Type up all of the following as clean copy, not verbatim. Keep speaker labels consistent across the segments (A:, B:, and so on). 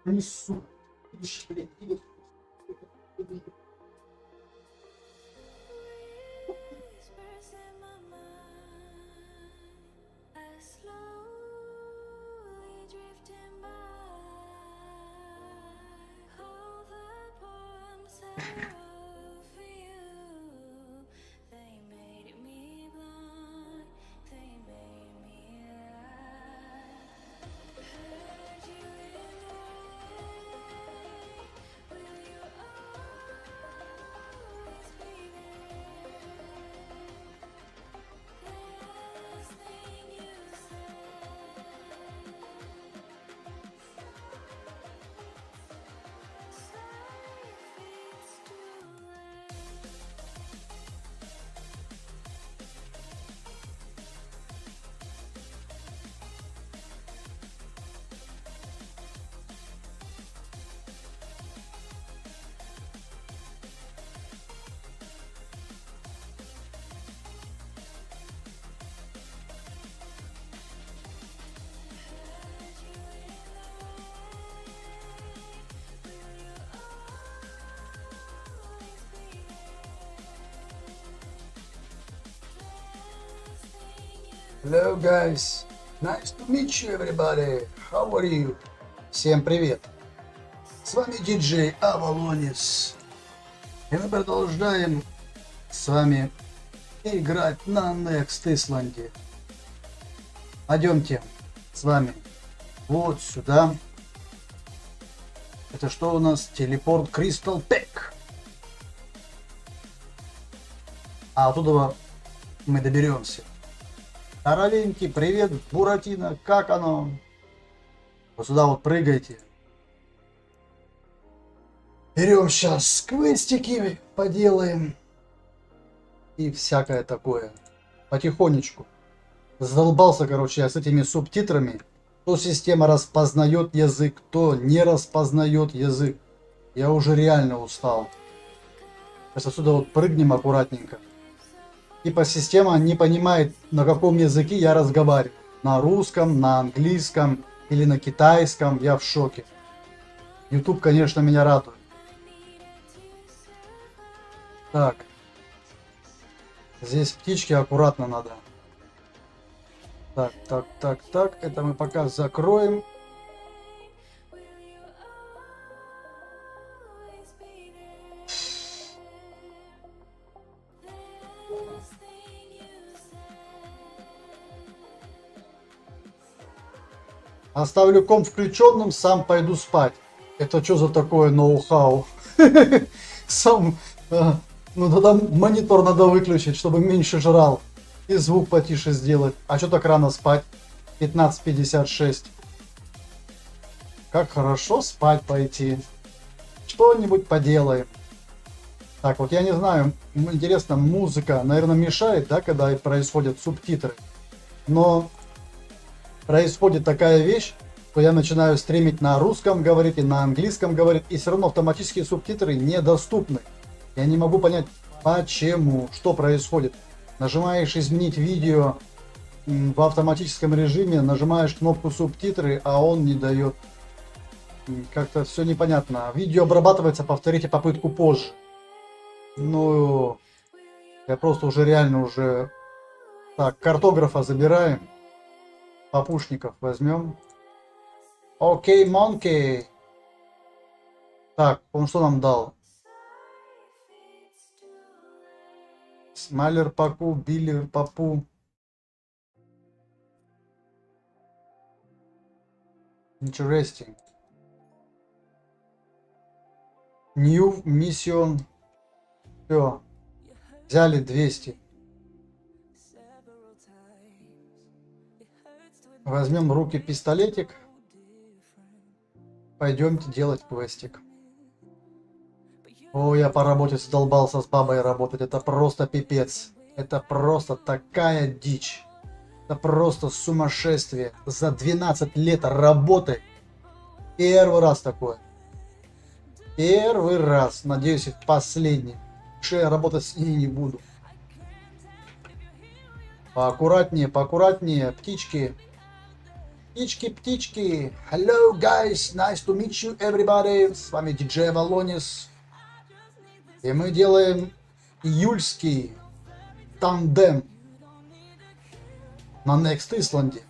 A: Они, сука, блядь,
B: Whispers in my mind, I slowly drifting by. All the poems I wrote for you, they made me blind, they made me lie. Heard you in the rain, will you always be there? Last thing you said, sorry if it's too late.
A: Hello guys, nice to meet you everybody. How are you? Всем привет. С вами диджей Авалонис. И мы продолжаем с вами играть на Next Island. Пойдемте с вами вот сюда. Это что у нас? Телепорт Crystal Peak. А оттуда мы доберемся. Тараленький, привет, Буратино, как оно? Вот сюда вот прыгайте. Берем сейчас квестики, поделаем. И всякое такое. Потихонечку. Задолбался, короче, я с этими субтитрами. То система распознает язык, то не распознает язык. Я уже реально устал. Сейчас отсюда вот прыгнем аккуратненько. Типа система не понимает, на каком языке я разговариваю. На русском, на английском или на китайском. Я в шоке. YouTube, конечно, меня радует. Так. Здесь птички аккуратно надо. Так. Это мы пока закроем. Оставлю комп включенным, сам пойду спать. Это что за такое ноу-хау? Сам... Ну тогда монитор надо выключить, чтобы меньше жрал. И звук потише сделать. А что так рано спать? 15:56. Как хорошо спать пойти. Что-нибудь поделаем. Так, вот я не знаю, интересно, музыка, наверное, мешает, да, когда происходят субтитры. Но происходит такая вещь, что я начинаю стримить на русском говорить и на английском говорить, и все равно автоматические субтитры недоступны. Я не могу понять, почему, что происходит. Нажимаешь изменить видео в автоматическом режиме, нажимаешь кнопку субтитры, а он не дает. Как-то все непонятно. Видео обрабатывается, повторите попытку позже. Ну, я просто уже реально уже... Так, картографа забираем. Попушников возьмем. Окей, Монкей. Так, он что нам дал? Смайлер Паку, Билли Папу. Interesting. New Mission. Все. Взяли 200. Возьмем в руки пистолетик. Пойдемте делать квестик. О, я по работе задолбался с бабой работать. Это просто пипец. Это просто такая дичь. Это просто сумасшествие. За 12 лет работы. Первый раз такое. Первый раз. Надеюсь, это последний. Что я работать с ней не буду. Поаккуратнее, поаккуратнее, птички. Птички-птички. Hello, guys. Nice to meet you, everybody. С вами диджей Волонис. И мы делаем июльский тандем на Next Island.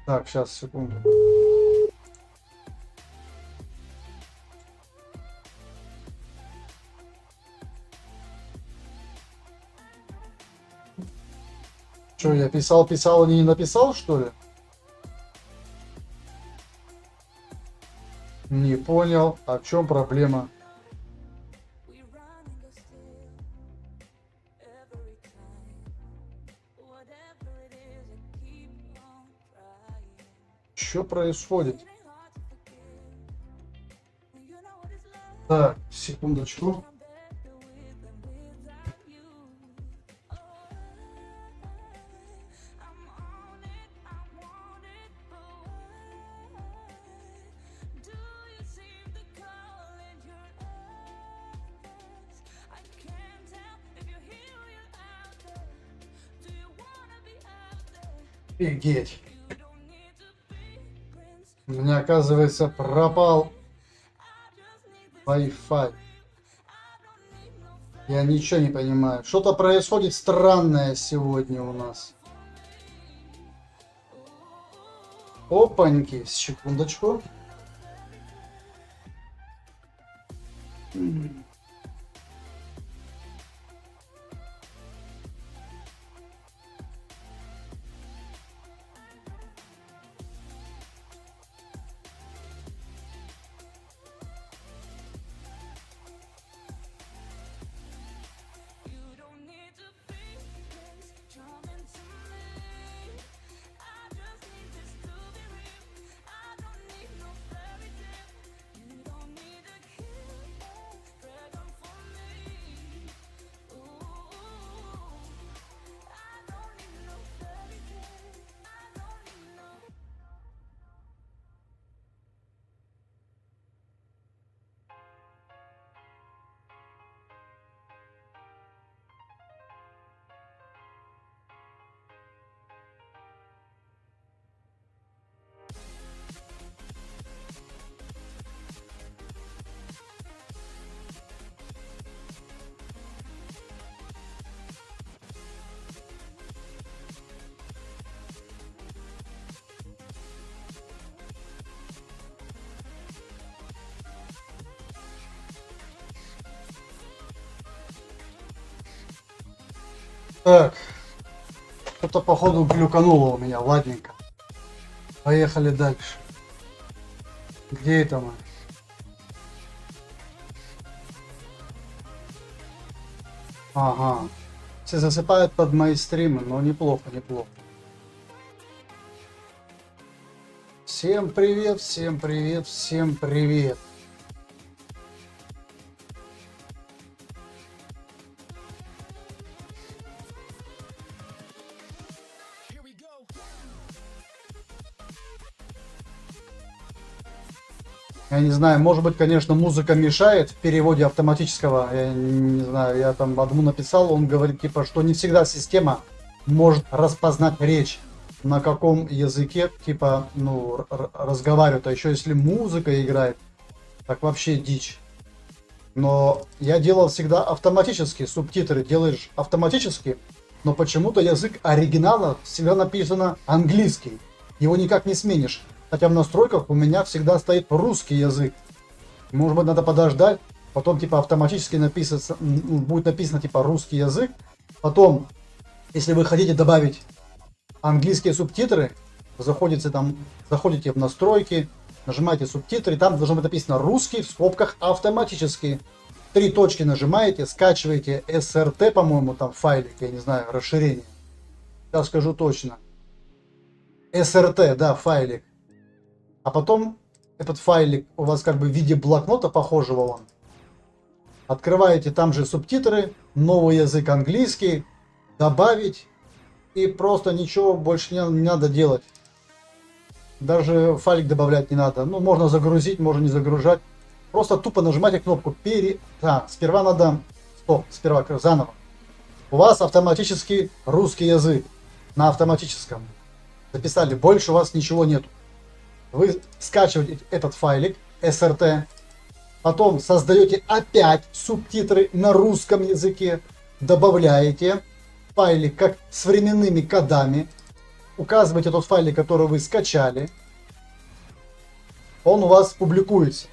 A: Так, сейчас, секунду. Что, я писал, и не написал, что ли? Не понял, а в чем проблема?
B: We run and go still every time. Whatever it is, I keep on trying.
A: Что происходит?
B: It ain't hard to forgive. And you know what it's like.
A: Так, секундочку.
B: I'm better with than without you. Oh, I'm on it, I want it, but why do you seem to call it your eyes? I can't tell if you're here or you're out there. Do you wanna be out there?
A: Офигеть.
B: You don't need to be Prince.
A: У меня, оказывается, пропал
B: I just need this.
A: Wi-Fi.
B: I don't need no
A: Я ничего не понимаю. Что-то происходит странное сегодня у нас. Опаньки, секундочку.
B: You don't need to be Prince Charming to me. I just need this to be real. I don't need no fairy tale. You don't need a hero, dragon for me. Ooh, I don't need no fairy tale. I don't need no.
A: Так, что-то походу глюкануло у меня, ладненько. Поехали дальше. Где это мы? Ага. Все засыпают под мои стримы, но неплохо, неплохо. Всем привет, всем привет, всем привет. Я не знаю, может быть, конечно, музыка мешает в переводе автоматического. Я не знаю, я там одному написал, он говорит, типа, что не всегда система может распознать речь, на каком языке, типа, ну, разговаривают. А еще если музыка играет, так вообще дичь. Но я делал всегда автоматически, субтитры делаешь автоматически, но почему-то язык оригинала всегда написано английский. Его никак не сменишь. Хотя в настройках у меня всегда стоит русский язык. Может быть, надо подождать. Потом типа автоматически будет написано типа русский язык. Потом, если вы хотите добавить английские субтитры, заходите в настройки, нажимаете субтитры, там должно быть написано русский в скобках автоматически. 3 точки нажимаете, скачиваете SRT, по-моему, там файлик, я не знаю, расширение. Сейчас скажу точно. SRT, да, файлик. А потом этот файлик у вас как бы в виде блокнота похожего он. Открываете там же субтитры, новый язык английский, добавить, и просто ничего больше не надо делать. Даже файлик добавлять не надо. Ну, можно загрузить, можно не загружать. Просто тупо нажимаете кнопку сперва надо... Стоп, сперва заново. У вас автоматически русский язык на автоматическом. Записали, больше у вас ничего нету. Вы скачиваете этот файлик SRT, потом создаете опять субтитры на русском языке, добавляете файлик как с временными кодами, указываете тот файлик, который вы скачали, он у вас публикуется.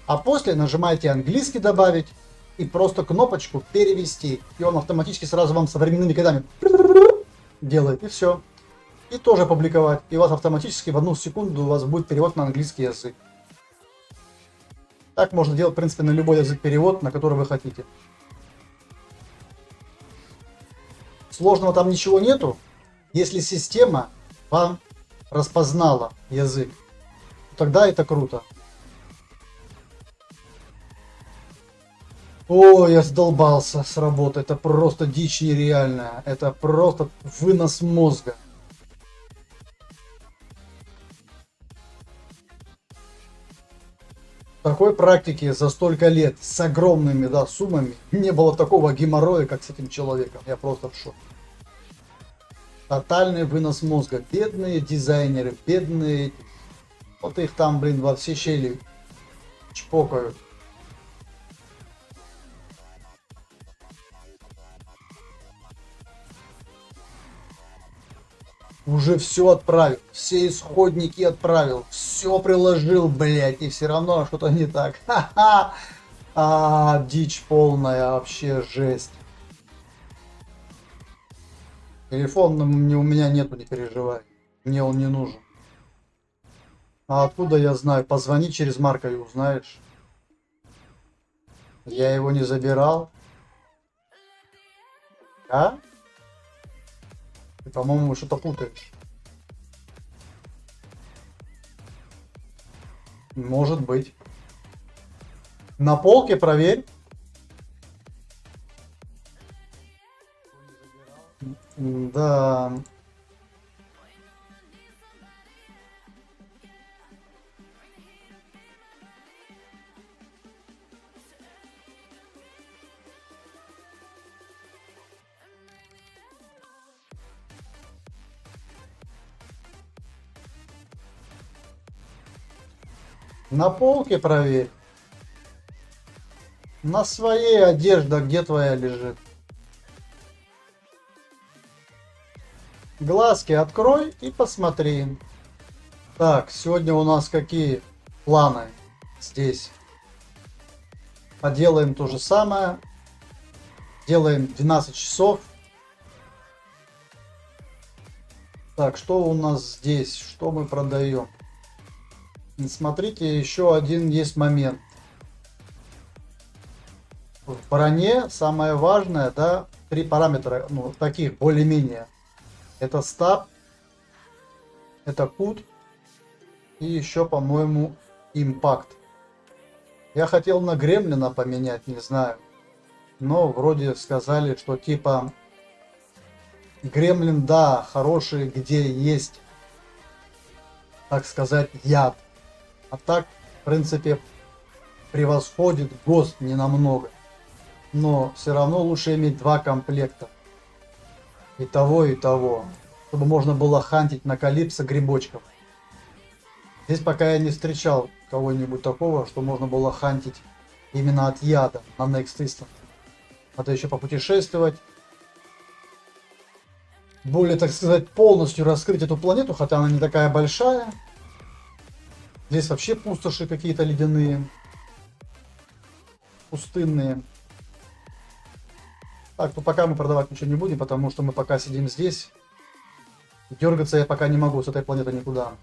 A: А после нажимаете английский добавить и просто кнопочку перевести, и он автоматически сразу вам со временными кодами делает, и все. И тоже публиковать. И у вас автоматически в 1 секунду у вас будет перевод на английский язык. Так можно делать, в принципе, на любой язык перевод, на который вы хотите. Сложного там ничего нету. Если система вам распознала язык, тогда это круто. О, я задолбался с работы. Это просто дичь нереальная. Это просто вынос мозга. Такой практики за столько лет с огромными, да, суммами не было такого геморроя, как с этим человеком. Я просто в шоке. Тотальный вынос мозга. Бедные дизайнеры, бедные. Вот их там, блин, во все щели чпокают. Уже все отправил, все исходники отправил, все приложил, блять, и все равно что-то не так. Ха-ха! Дичь полная, вообще жесть. Телефон у меня нету, не переживай. Мне он не нужен. А откуда я знаю? Позвони через Марка и узнаешь. Я его не забирал. А? Ты, по-моему, что-то путаешь. Может быть. На полке проверь. Да. На полке проверь. На своей одежде, где твоя лежит. Глазки открой и посмотри. Так, сегодня у нас какие планы здесь? Поделаем то же самое. Делаем 12 часов. Так, что у нас здесь? Что мы продаем? Смотрите, еще один есть момент. В броне самое важное, да, 3 параметра, ну, таких более-менее. Это стаб, это кут и еще, по-моему, импакт. Я хотел на Гремлина поменять, не знаю. Но вроде сказали, что типа Гремлин, да, хороший, где есть, так сказать, яд. А так, в принципе, превосходит ГОСТ не намного. Но все равно лучше иметь 2 комплекта. И того, и того. Чтобы можно было хантить на Калипсо грибочков. Здесь пока я не встречал кого-нибудь такого, что можно было хантить именно от яда на Next Instant. Надо еще попутешествовать. Более, так сказать, полностью раскрыть эту планету, хотя она не такая большая. Здесь вообще пустоши какие-то ледяные. Пустынные. Так, то пока мы продавать ничего не будем, потому что мы пока сидим здесь. Дергаться я пока не могу с этой планеты никуда.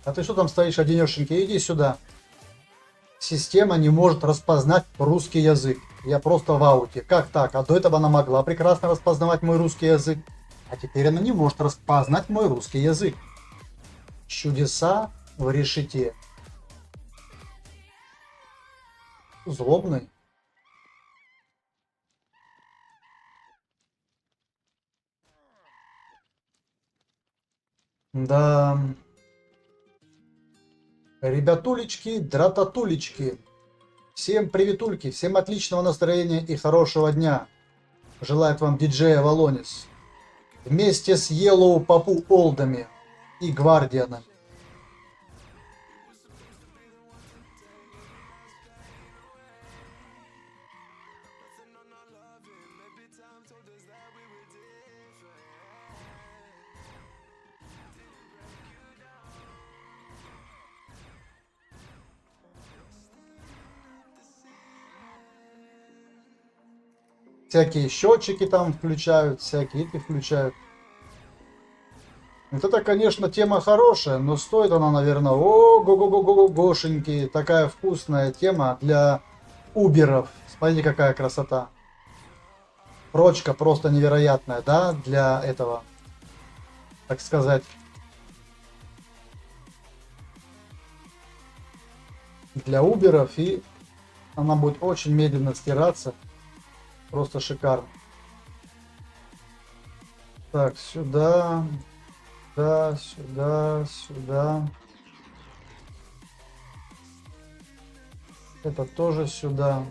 A: А ты что там стоишь, одинешенький? Иди сюда. Система не может распознать русский язык. Я просто в ауте. Как так? А до этого она могла прекрасно распознавать мой русский язык. А теперь она не может распознать мой русский язык. Чудеса в решете. Злобный. Да. Ребятулечки, дрататулечки. Всем приветульки, всем отличного настроения и хорошего дня. Желает вам диджей Авалонис. Вместе с Yellow Папу Олдами и Гвардианами. Всякие счетчики там включают, всякие эти включают. Вот это, конечно, тема хорошая, но стоит она, наверное, ого-го-го-го-гошеньки. Такая вкусная тема для уберов. Смотрите, какая красота. Прочка просто невероятная, да, для этого, так сказать. Для уберов, и она будет очень медленно стираться. Просто шикарно. Так, сюда, сюда, сюда, сюда. Это тоже сюда.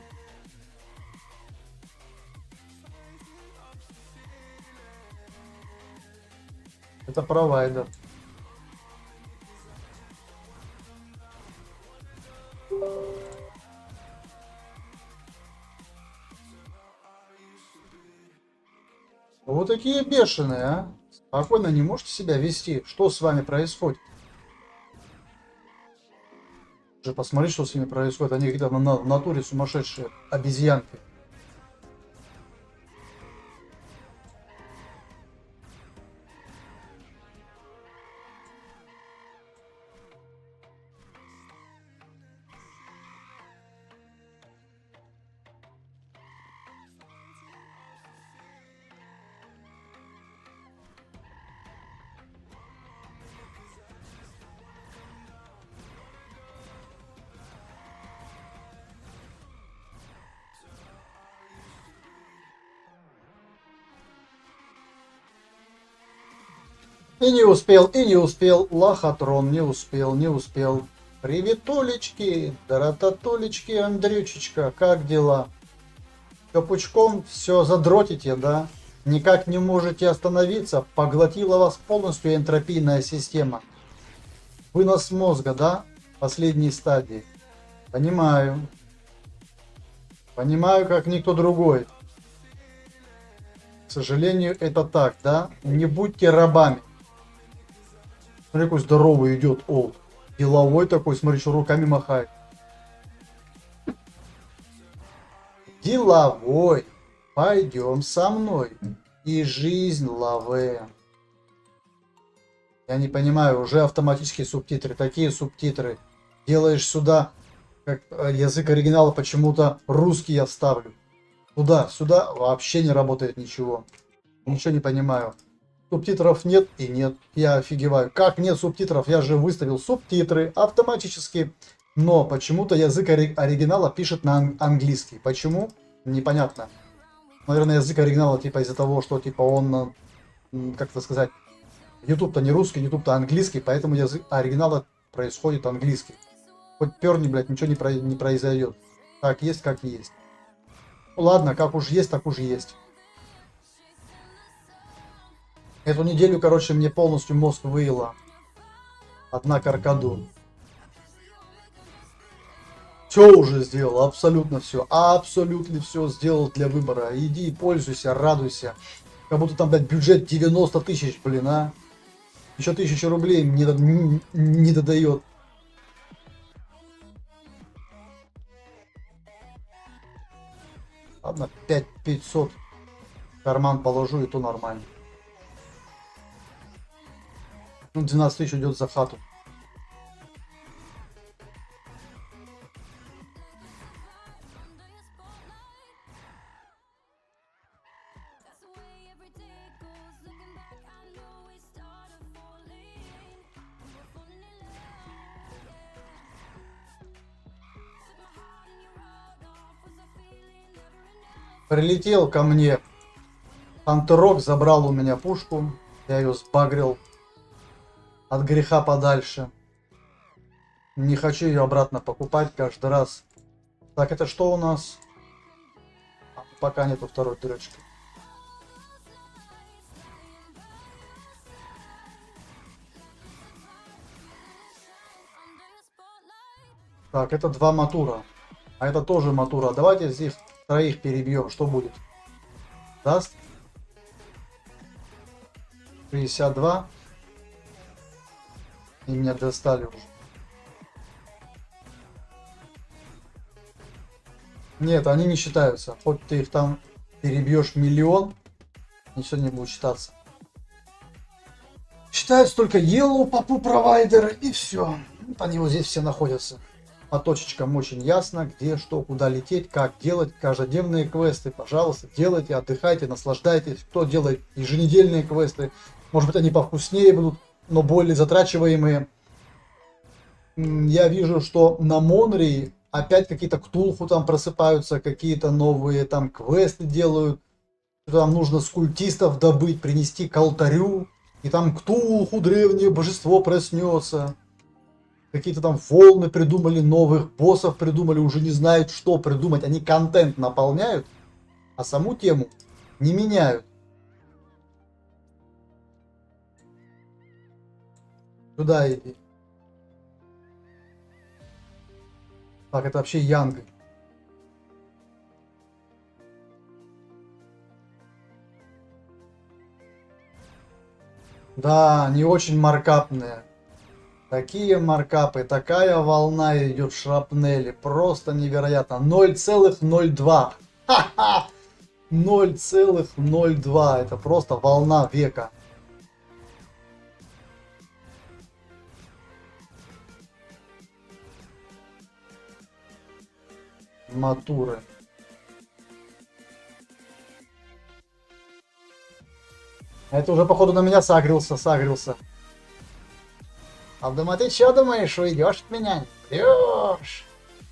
A: Это провайдер. Вот такие бешеные, а? Спокойно не можете себя вести. Что с вами происходит? Уже посмотри, что с ними происходит. Они где-то в натуре сумасшедшие обезьянки. И не успел, лохотрон, не успел. Приветулечки, доротатулечки, Андрючечка, как дела? Капучком все задротите, да? Никак не можете остановиться, поглотила вас полностью энтропийная система. Вынос мозга, да? Последней стадии. Понимаю. Понимаю, как никто другой. К сожалению, это так, да? Не будьте рабами. Смотри, какой здоровый идет олд. Деловой такой, смотри, что руками махает. Деловой. Пойдем со мной. И жизнь лаве. Я не понимаю, уже автоматические субтитры. Такие субтитры. Делаешь сюда, как язык оригинала, почему-то русский я вставлю. Сюда вообще не работает ничего. Ничего не понимаю. Субтитров нет и нет. Я офигеваю. Как нет субтитров? Я же выставил субтитры автоматически. Но почему-то язык оригинала пишет на английский. Почему? Непонятно. Наверное, язык оригинала типа из-за того, что типа он, как это сказать, YouTube-то не русский, YouTube-то английский, поэтому язык оригинала происходит английский. Хоть перни, блядь, ничего не произойдет. Так есть, как есть. Ну ладно, как уж есть, так уж есть. Эту неделю, короче, мне полностью мозг выела. Одна каркаду. Все уже сделал, абсолютно все. Абсолютно все сделал для выбора. Иди, пользуйся, радуйся. Как будто там, блядь, бюджет 90 тысяч, блин, а. Еще 1000 рублей не додает. Ладно, 5500 в карман положу, и то нормально. Ну, 12 тысяч идет за хату. Прилетел ко мне Антурок, забрал у меня пушку. Я ее сбагрил от греха подальше. Не хочу ее обратно покупать каждый раз. Так, это что у нас? Пока нету второй дырочки. Так, это два матура. А это тоже матура. Давайте здесь троих перебьем. Что будет? Даст? 62. И меня достали уже. Нет, они не считаются. Хоть ты их там перебьешь миллион, ничего не будет считаться. Считаются только Yellow Papu провайдеры и все. Вот они вот здесь все находятся. По точечкам очень ясно, где, что, куда лететь, как делать. Каждодневные квесты, пожалуйста, делайте, отдыхайте, наслаждайтесь. Кто делает еженедельные квесты, может быть, они повкуснее будут, но более затрачиваемые. Я вижу, что на Монри опять какие-то ктулху там просыпаются, какие-то новые там квесты делают. Там нужно скультистов добыть, принести к алтарю. И там ктулху, древнее божество, проснется. Какие-то там волны придумали, новых боссов придумали, уже не знают, что придумать. Они контент наполняют, а саму тему не меняют. Туда иди. Так, это вообще Янг. Да, не очень маркапные. Такие маркапы, такая волна идет в шрапнели. Просто невероятно. 0,02. Ха-ха! 0,02. Это просто волна века. Матуры. Это уже походу на меня сагрился. А думаю, ты что думаешь, уйдешь от меня? Не уйдешь.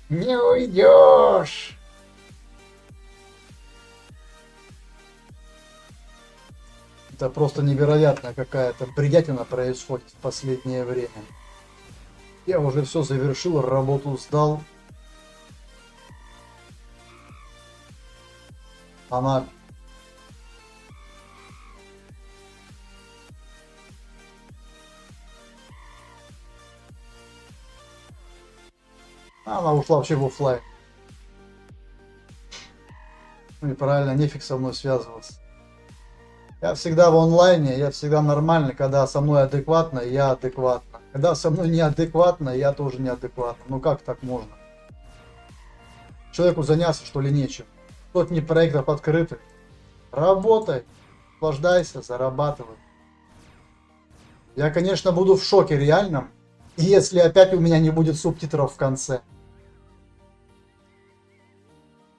A: Не уйдешь. Это просто невероятная какая-то бредятина происходит в последнее время. Я уже все завершил, работу сдал. Она... Она ушла вообще в оффлайн. Ну и правильно, нефиг со мной связываться. Я всегда в онлайне, я всегда нормальный, когда со мной адекватно, я адекватно. Когда со мной неадекватно, я тоже неадекватно. Ну как так можно? Человеку заняться что ли нечем. Сотни проектов открыты. Работай, наслаждайся, зарабатывай. Я, конечно, буду в шоке реальном, если опять у меня не будет субтитров в конце.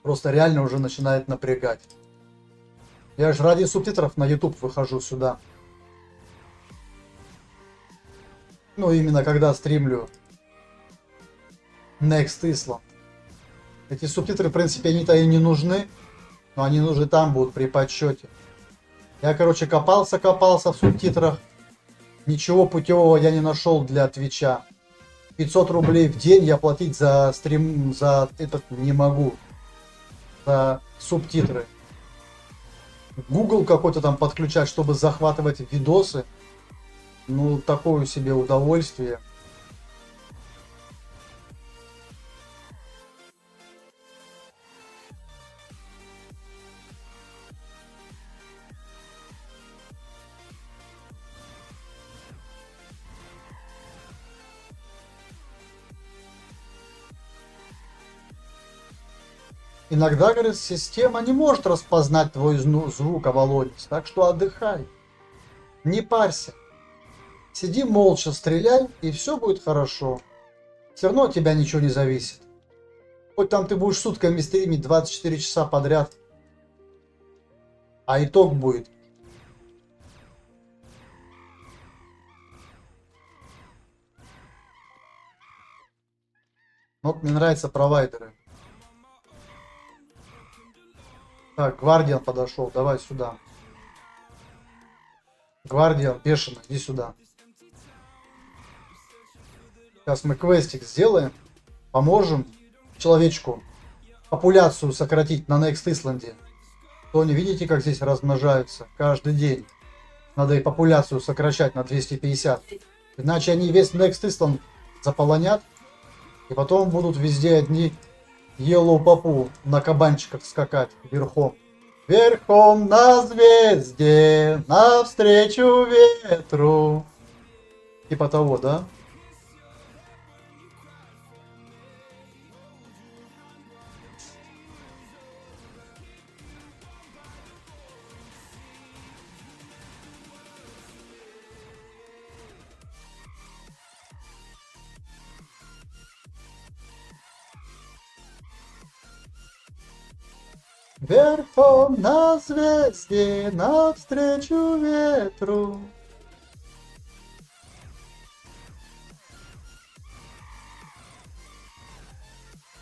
A: Просто реально уже начинает напрягать. Я же ради субтитров на YouTube выхожу сюда. Ну, именно когда стримлю Next Island. Эти субтитры, в принципе, они-то и не нужны, но они нужны там будут при подсчете. Я, короче, копался в субтитрах. Ничего путевого я не нашел для Твича. 500 рублей в день я платить за стрим, за этот не могу. За субтитры. Google какой-то там подключать, чтобы захватывать видосы. Ну, такое себе удовольствие. Иногда, говорит, система не может распознать твой звук, Володец, так что отдыхай. Не парься. Сиди молча, стреляй, и все будет хорошо. Все равно от тебя ничего не зависит. Хоть там ты будешь сутками стримить 24 часа подряд. А итог будет. Вот мне нравятся провайдеры. Так, Гвардиан подошел, давай сюда. Гвардиан, бешеный, иди сюда. Сейчас мы квестик сделаем. Поможем человечку популяцию сократить на Next Island. То не видите, как здесь размножаются каждый день. Надо и популяцию сокращать на 250. Иначе они весь Next Island заполонят. И потом будут везде одни Yellow Папу на кабанчиках скакать верхом. Верхом на звезде, навстречу ветру. Типа того, да? Верхом на звезде, навстречу ветру.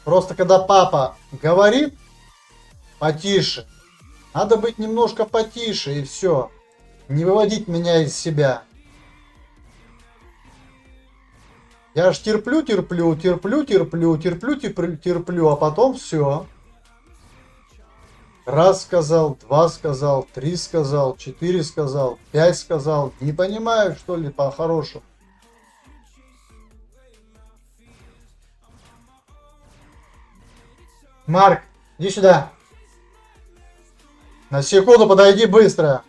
A: Просто когда папа говорит потише, надо быть немножко потише и все. Не выводить меня из себя. Я ж терплю, а потом все. Раз сказал, два сказал, три сказал, 4 сказал, 5 сказал. Не понимаю, что ли, по-хорошему. Марк, иди сюда. На секунду подойди быстро.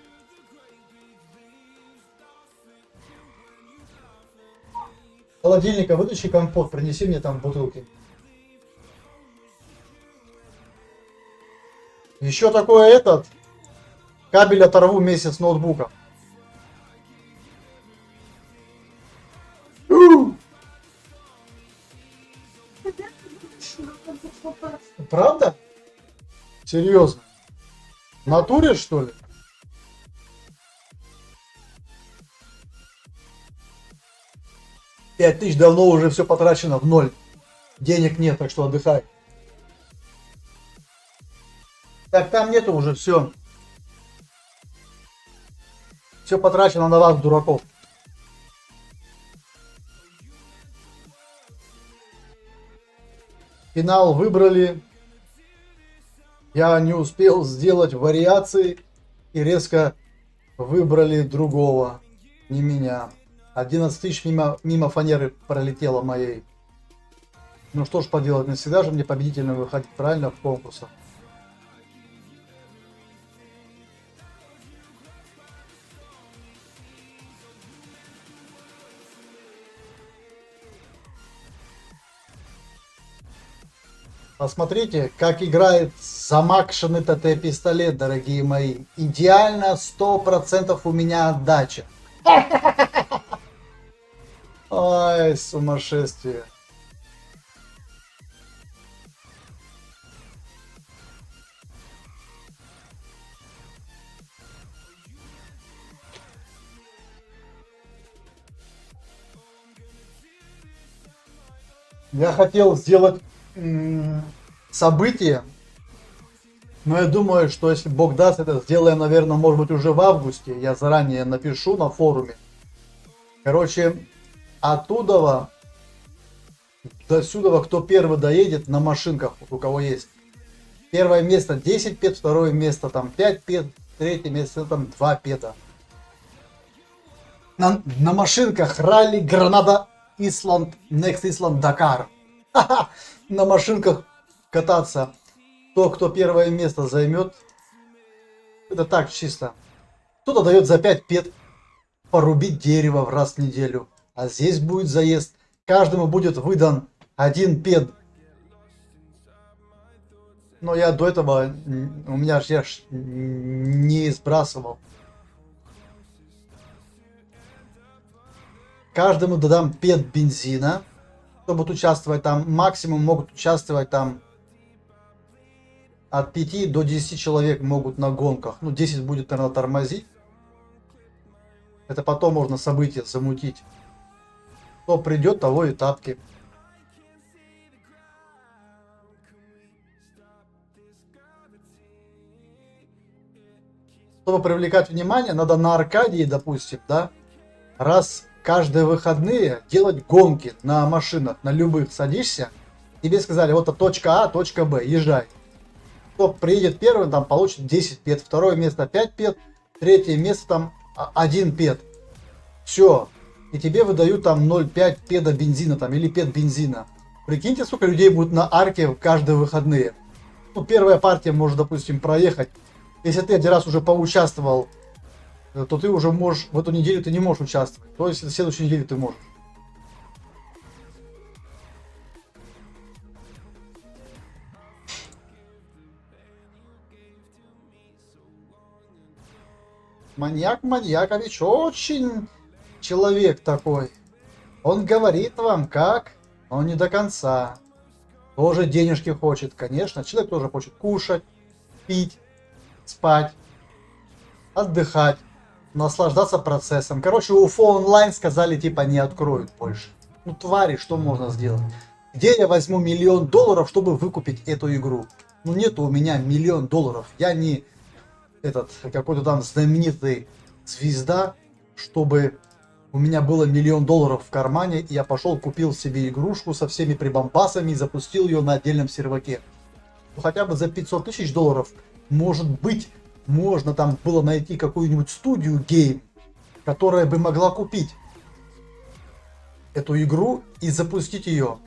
A: Холодильника вытащи компот, принеси мне там бутылки. Еще такое этот. Кабель оторву вместе с ноутбуком. Правда? Серьезно? В натуре, что ли? Пять тысяч давно уже все потрачено в ноль. Денег нет, так что отдыхай. Так, там нету уже, все. Все потрачено на вас, дураков. Финал выбрали. Я не успел сделать вариации и резко выбрали другого, не меня. 11 тысяч мимо фанеры пролетело моей. Ну что ж поделать, не всегда же мне победительно выходить, правильно, в конкурсах. Посмотрите, как играет замакшенный ТТ-пистолет, дорогие мои. Идеально, 100% у меня отдача. Ай, сумасшествие. Я хотел сделать событие, но я думаю, что если Бог даст, это сделаем, наверное, может быть уже в августе. Я заранее напишу на форуме. Короче, оттуда до сюда, кто первый доедет на машинках, у кого есть. Первое место 10 пет, второе место там 5 пет, третье место там 2 пета. На машинках ралли Гранада Исланд, Next Island Dakar. На машинках кататься. Кто первое место займет. Это так чисто. Кто-то дает за 5 пет порубить дерево в раз в неделю. А здесь будет заезд. Каждому будет выдан 1 пет. Но я до этого, у меня я ж не сбрасывал. Каждому дадам пет бензина, чтобы участвовать там. Максимум могут участвовать там от 5 до 10 человек могут на гонках. Ну, 10 будет, наверное, тормозить. Это потом можно события замутить. Кто придет, того и тапки. Чтобы привлекать внимание, надо на Аркадии, допустим, да, раз каждые выходные делать гонки на машинах, на любых. Садишься, тебе сказали, вот это точка А, точка Б, езжай. Кто приедет первым, там получит 10 пет, второе место 5 пет, третье место там 1 пет. Все. И тебе выдают там 0,5 педа бензина там, или пет бензина. Прикиньте, сколько людей будет на арке каждые выходные. Ну, первая партия может, допустим, проехать. Если ты один раз уже поучаствовал, то ты уже можешь, в эту неделю ты не можешь участвовать. То есть в следующей неделе ты можешь. Маньяк Маньякович очень человек такой. Он говорит вам как, но не до конца. Тоже денежки хочет, конечно. Человек тоже хочет кушать, пить, спать, отдыхать, наслаждаться процессом. Короче, Уфо онлайн сказали, типа, не откроют больше. Ну, твари, что можно сделать? Где я возьму $1 000 000, чтобы выкупить эту игру? Ну, нету у меня $1 000 000. Я не этот какой-то там знаменитый звезда, чтобы у меня было $1 000 000 в кармане, и я пошел, купил себе игрушку со всеми прибамбасами и запустил ее на отдельном серваке. Ну, хотя бы за $500 000, может быть, можно там было найти какую-нибудь студию гейм, которая бы могла купить эту игру и запустить ее.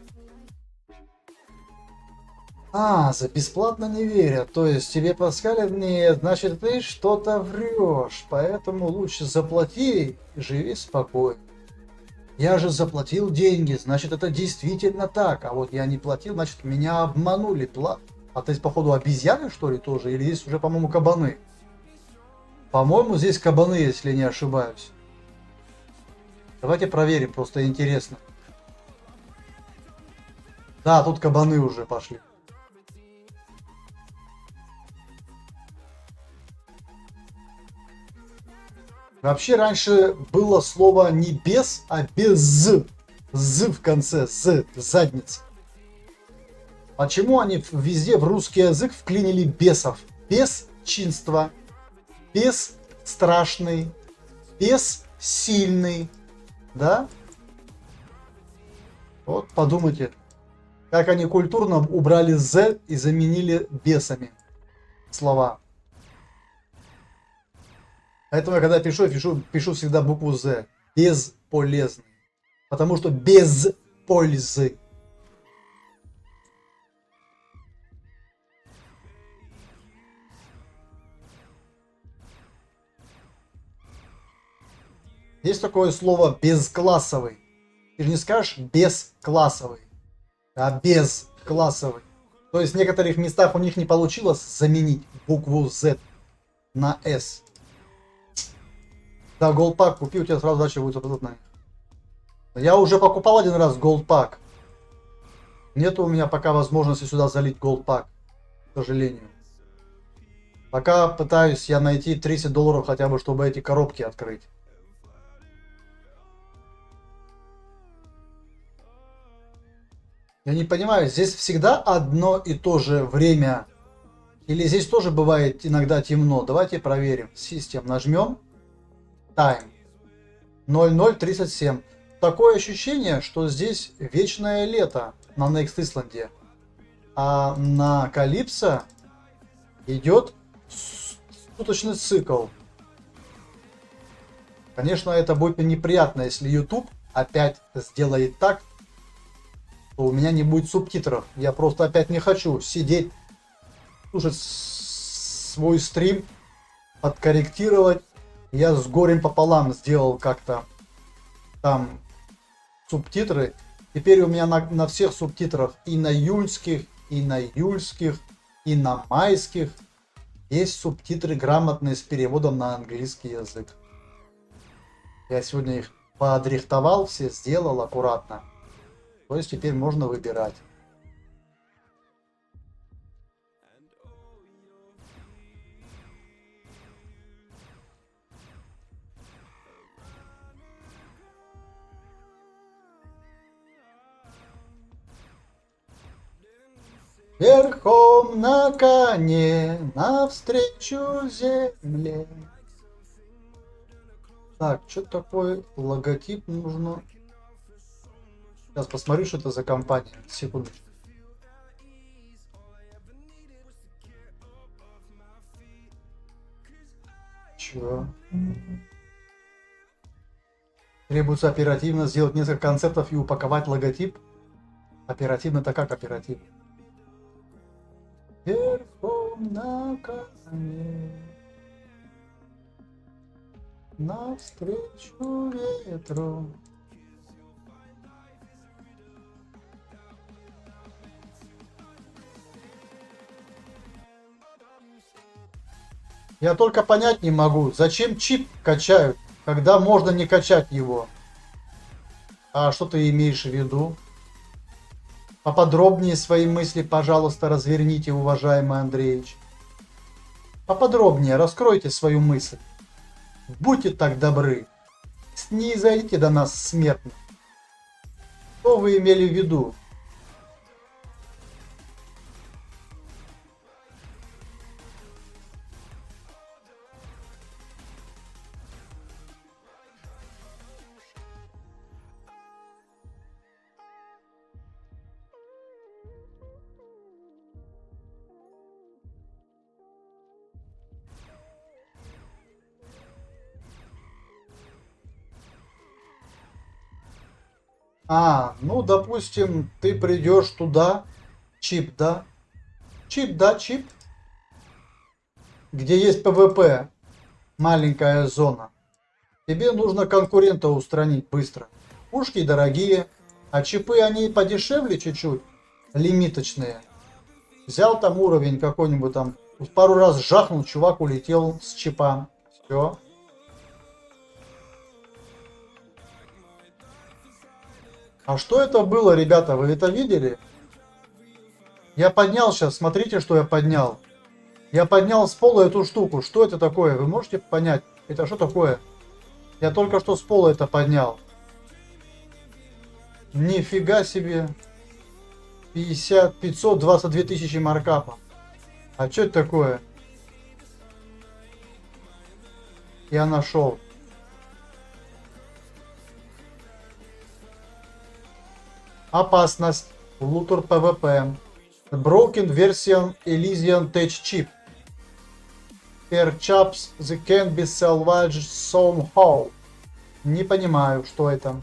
A: За бесплатно не верят. То есть тебе подсказали, нет, значит ты что-то врешь. Поэтому лучше заплати и живи спокойно. Я же заплатил деньги, значит это действительно так. А вот я не платил, значит меня обманули. А то есть походу обезьяны что ли тоже? Или здесь уже, по-моему, кабаны? По-моему, здесь кабаны, если не ошибаюсь. Давайте проверим, просто интересно. Да, тут кабаны уже пошли. Вообще раньше было слово не без, а без з. З в конце, з, задница. Почему они везде в русский язык вклинили бесов? Бесчинство, бесстрашный, бессильный. Да? Вот подумайте, как они культурно убрали з и заменили бесами слова. Поэтому я когда пишу всегда букву З. Бесполезный. Потому что без пользы. Есть такое слово безклассовый. Ты же не скажешь бесклассовый, а безклассовый. То есть в некоторых местах у них не получилось заменить букву Z на S. Да, голдпак купи, у тебя сразу дальше будет вот на них. Я уже покупал один раз голдпак. Нету у меня пока возможности сюда залить голдпак, к сожалению. Пока пытаюсь я найти $30 хотя бы, чтобы эти коробки открыть. Я не понимаю, здесь всегда одно и то же время? Или здесь тоже бывает иногда темно? Давайте проверим. System нажмем. Time 00:37. Такое ощущение, что здесь вечное лето на Next Island. А на Calypso идет суточный цикл. Конечно, это будет неприятно, если YouTube опять сделает так, что у меня не будет субтитров. Я просто опять не хочу сидеть, слушать свой стрим, подкорректировать. Я с горем пополам сделал как-то там субтитры. Теперь у меня на всех субтитрах и на июльских, и на июльских, и на майских есть субтитры грамотные с переводом на английский язык. Я сегодня их подрихтовал, все сделал аккуратно. То есть теперь можно выбирать. Верхом на коне навстречу земле. Так, что такое логотип нужно? Сейчас посмотрю, что это за компания. Секундочку. Чё? Требуется оперативно сделать несколько концептов и упаковать логотип. Оперативно-то как оперативно? Верхом на коне, навстречу ветру. Я только понять не могу, зачем чип качают, когда можно не качать его. А что ты имеешь в виду? Поподробнее свои мысли, пожалуйста, разверните, уважаемый Андреевич. Поподробнее раскройте свою мысль. Будьте так добры. Снизойдите до нас, смертных. Что вы имели в виду? Ну, допустим, ты придешь туда, чип, да? Чип, да, чип. Где есть ПВП, маленькая зона. Тебе нужно конкурента устранить быстро. Пушки дорогие, а чипы они подешевле чуть-чуть, лимиточные. Взял там уровень какой-нибудь там, пару раз жахнул, чувак улетел с чипа. Все. А что это было, ребята, вы это видели? Я поднял сейчас, смотрите, что я поднял. Я поднял с пола эту штуку. Что это такое? Вы можете понять? Это что такое? Я только что с пола это поднял. Нифига себе. 522 тысячи маркапа. А что это такое? Я нашел. Опасность. Лутер ПВП. Broken version Elysian Tech Chip. Perhaps they can be salvaged somehow. Не понимаю, что это.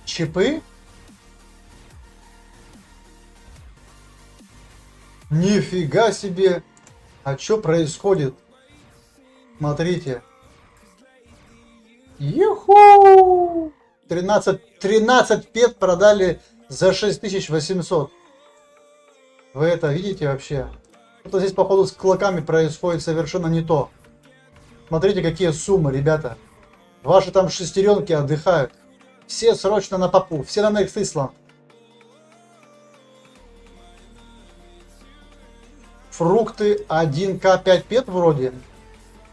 A: Чипы? Нифига себе! А что происходит? Смотрите. Юху! 13 пет продали за 6800. Вы это видите вообще? Что-то здесь, походу, с клоками происходит совершенно не то. Смотрите, какие суммы, ребята. Ваши там шестеренки отдыхают. Все срочно на попу. Все на Next Island. Фрукты 1К 5 пет вроде.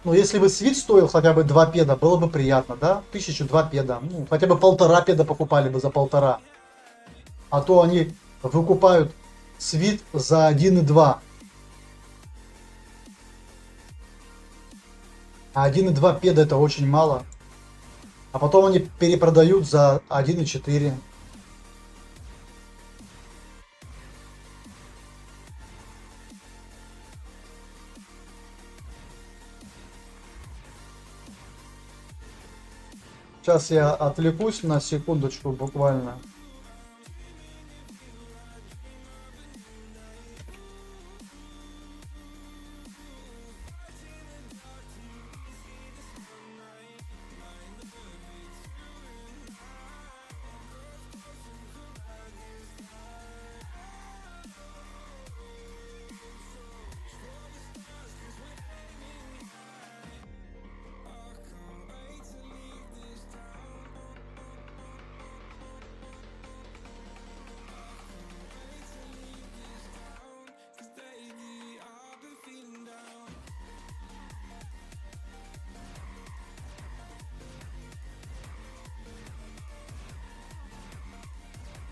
A: Ну, если бы свит стоил хотя бы 2 педа, было бы приятно, да? 1002 педа. Ну, хотя бы 1,5 педа покупали бы за 1,5. А то они выкупают свит за 1,2. А 1,2 педа это очень мало. А потом они перепродают за 1,4. Сейчас я отвлекусь на секундочку буквально.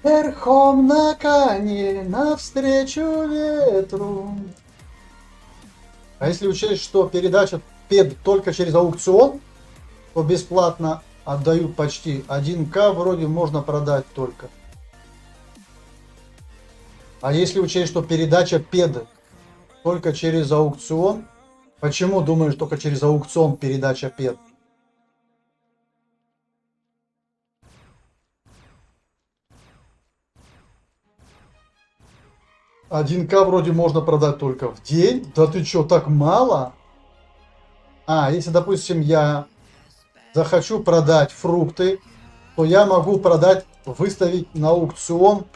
A: Верхом на коне, навстречу ветру. А если учесть, что передача ПЕД только через аукцион, то бесплатно отдают почти 1К, вроде можно продать только. А если учесть, что передача ПЕД только через аукцион, почему думаешь только через аукцион передача ПЕД? Один к вроде можно продать только в день. Да ты чё, так мало? А, если, допустим, я захочу продать фрукты, то я могу продать, выставить на аукцион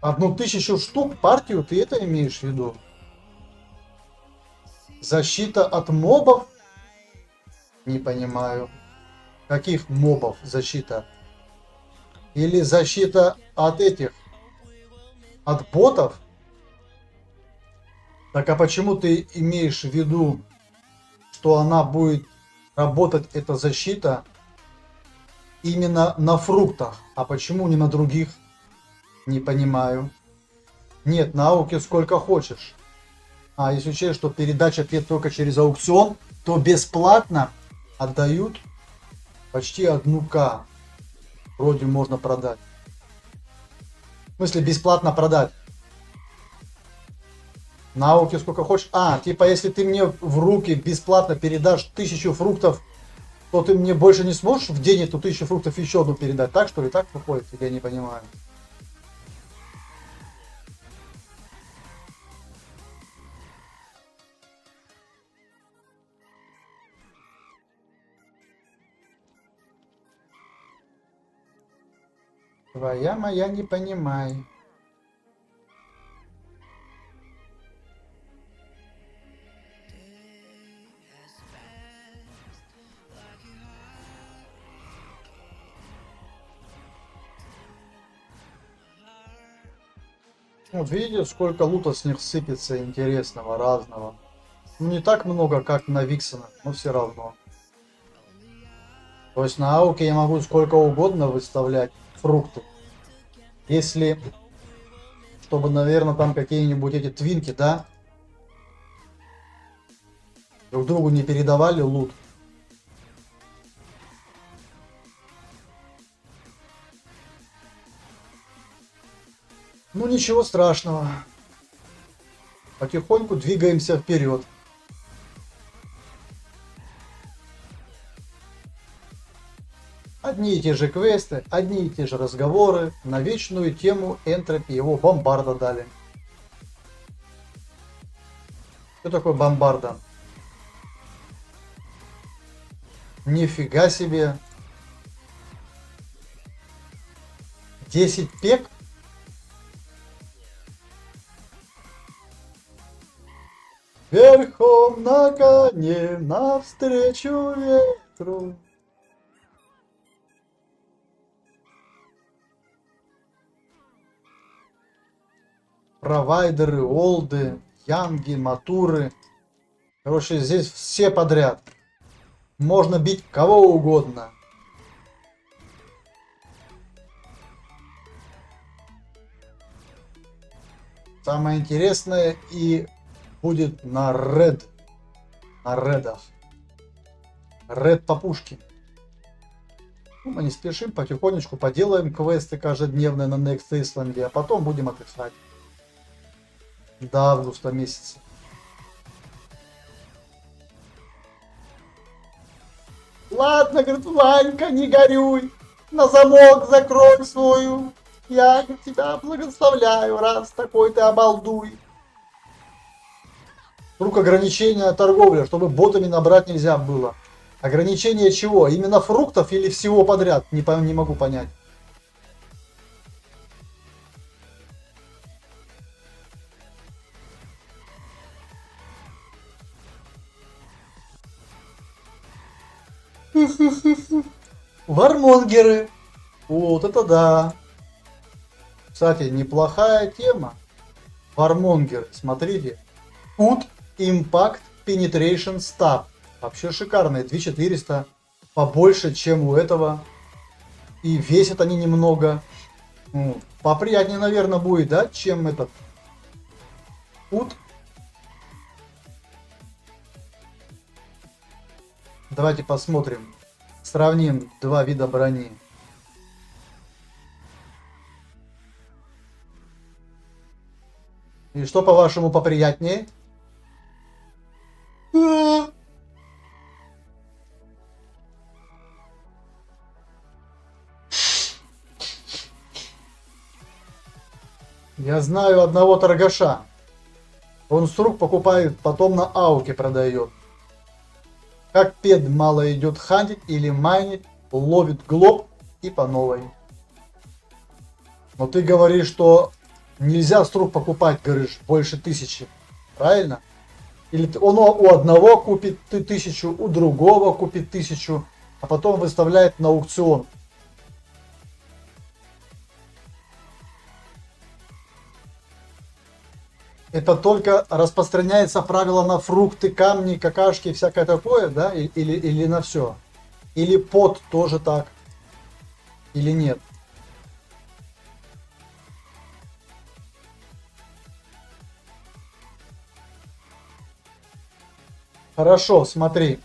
A: 1000 штук партию, ты это имеешь в виду? Защита от мобов? Не понимаю. Каких мобов защита? Или защита от этих? От ботов? Так а почему ты имеешь в виду, что она будет работать, эта защита, именно на фруктах? А почему не на других? Не понимаю. Нет, на ауке сколько хочешь. А если учесть, что передача ПЕД только через аукцион, то бесплатно отдают почти 1К. Вроде можно продать. В смысле бесплатно продать. На ауке сколько хочешь. А, типа если ты мне в руки бесплатно передашь 1000 фруктов, то ты мне больше не сможешь в день эту 1000 фруктов еще одну передать. Так что ли? Так выходит? Я не понимаю. Твоя моя не понимай. Вот видите, сколько лута с них сыпется интересного, разного. Ну не так много, как на Виксона, но все равно. То есть на ауке я могу сколько угодно выставлять фрукты. Если, чтобы, наверное, там какие-нибудь эти твинки, да, друг другу не передавали лут. Ну ничего страшного. Потихоньку двигаемся вперед. Одни и те же квесты, одни и те же разговоры на вечную тему энтропии. Его бомбарда дали. Что такое бомбарда? Нифига себе. 10 пек? Верхом на коне, навстречу ветру. Провайдеры, олды, янги, матуры. Короче, здесь все подряд. Можно бить кого угодно. Самое интересное и будет на Red. На Редах. Ред по пушке. Ну, мы не спешим, потихонечку поделаем квесты каждодневные на Next Island, а потом будем отдыхать. До августа месяца. Ладно, говорит, Ванька, не горюй. На замок закрой свою. Я тебя благословляю, раз такой ты обалдуй. Вдруг ограничение торговли, чтобы ботами набрать нельзя было. Ограничение чего? Именно фруктов или всего подряд? Не могу понять. Вармонгеры. Вот это да. Кстати, неплохая тема. Вармонгеры, смотрите. Food Impact Penetration Stab. Вообще шикарные. 2400. Побольше, чем у этого. И весят они немного. Ну, поприятнее, наверное, будет, да, чем этот ут. Давайте посмотрим. Сравним два вида брони. И что, по-вашему, поприятнее? Я знаю одного торгаша. Он с рук покупает, потом на ауке продает. Как пед мало идет хантить или майнить, ловит глоб и по новой. Но ты говоришь, что нельзя с рук покупать, говоришь, больше 1000. Правильно? Или он у одного купит 1000, у другого купит 1000, а потом выставляет на аукцион. Это только распространяется правило на фрукты, камни, какашки, всякое такое, да? Или на все? Или под тоже так? Или нет? Хорошо, смотри.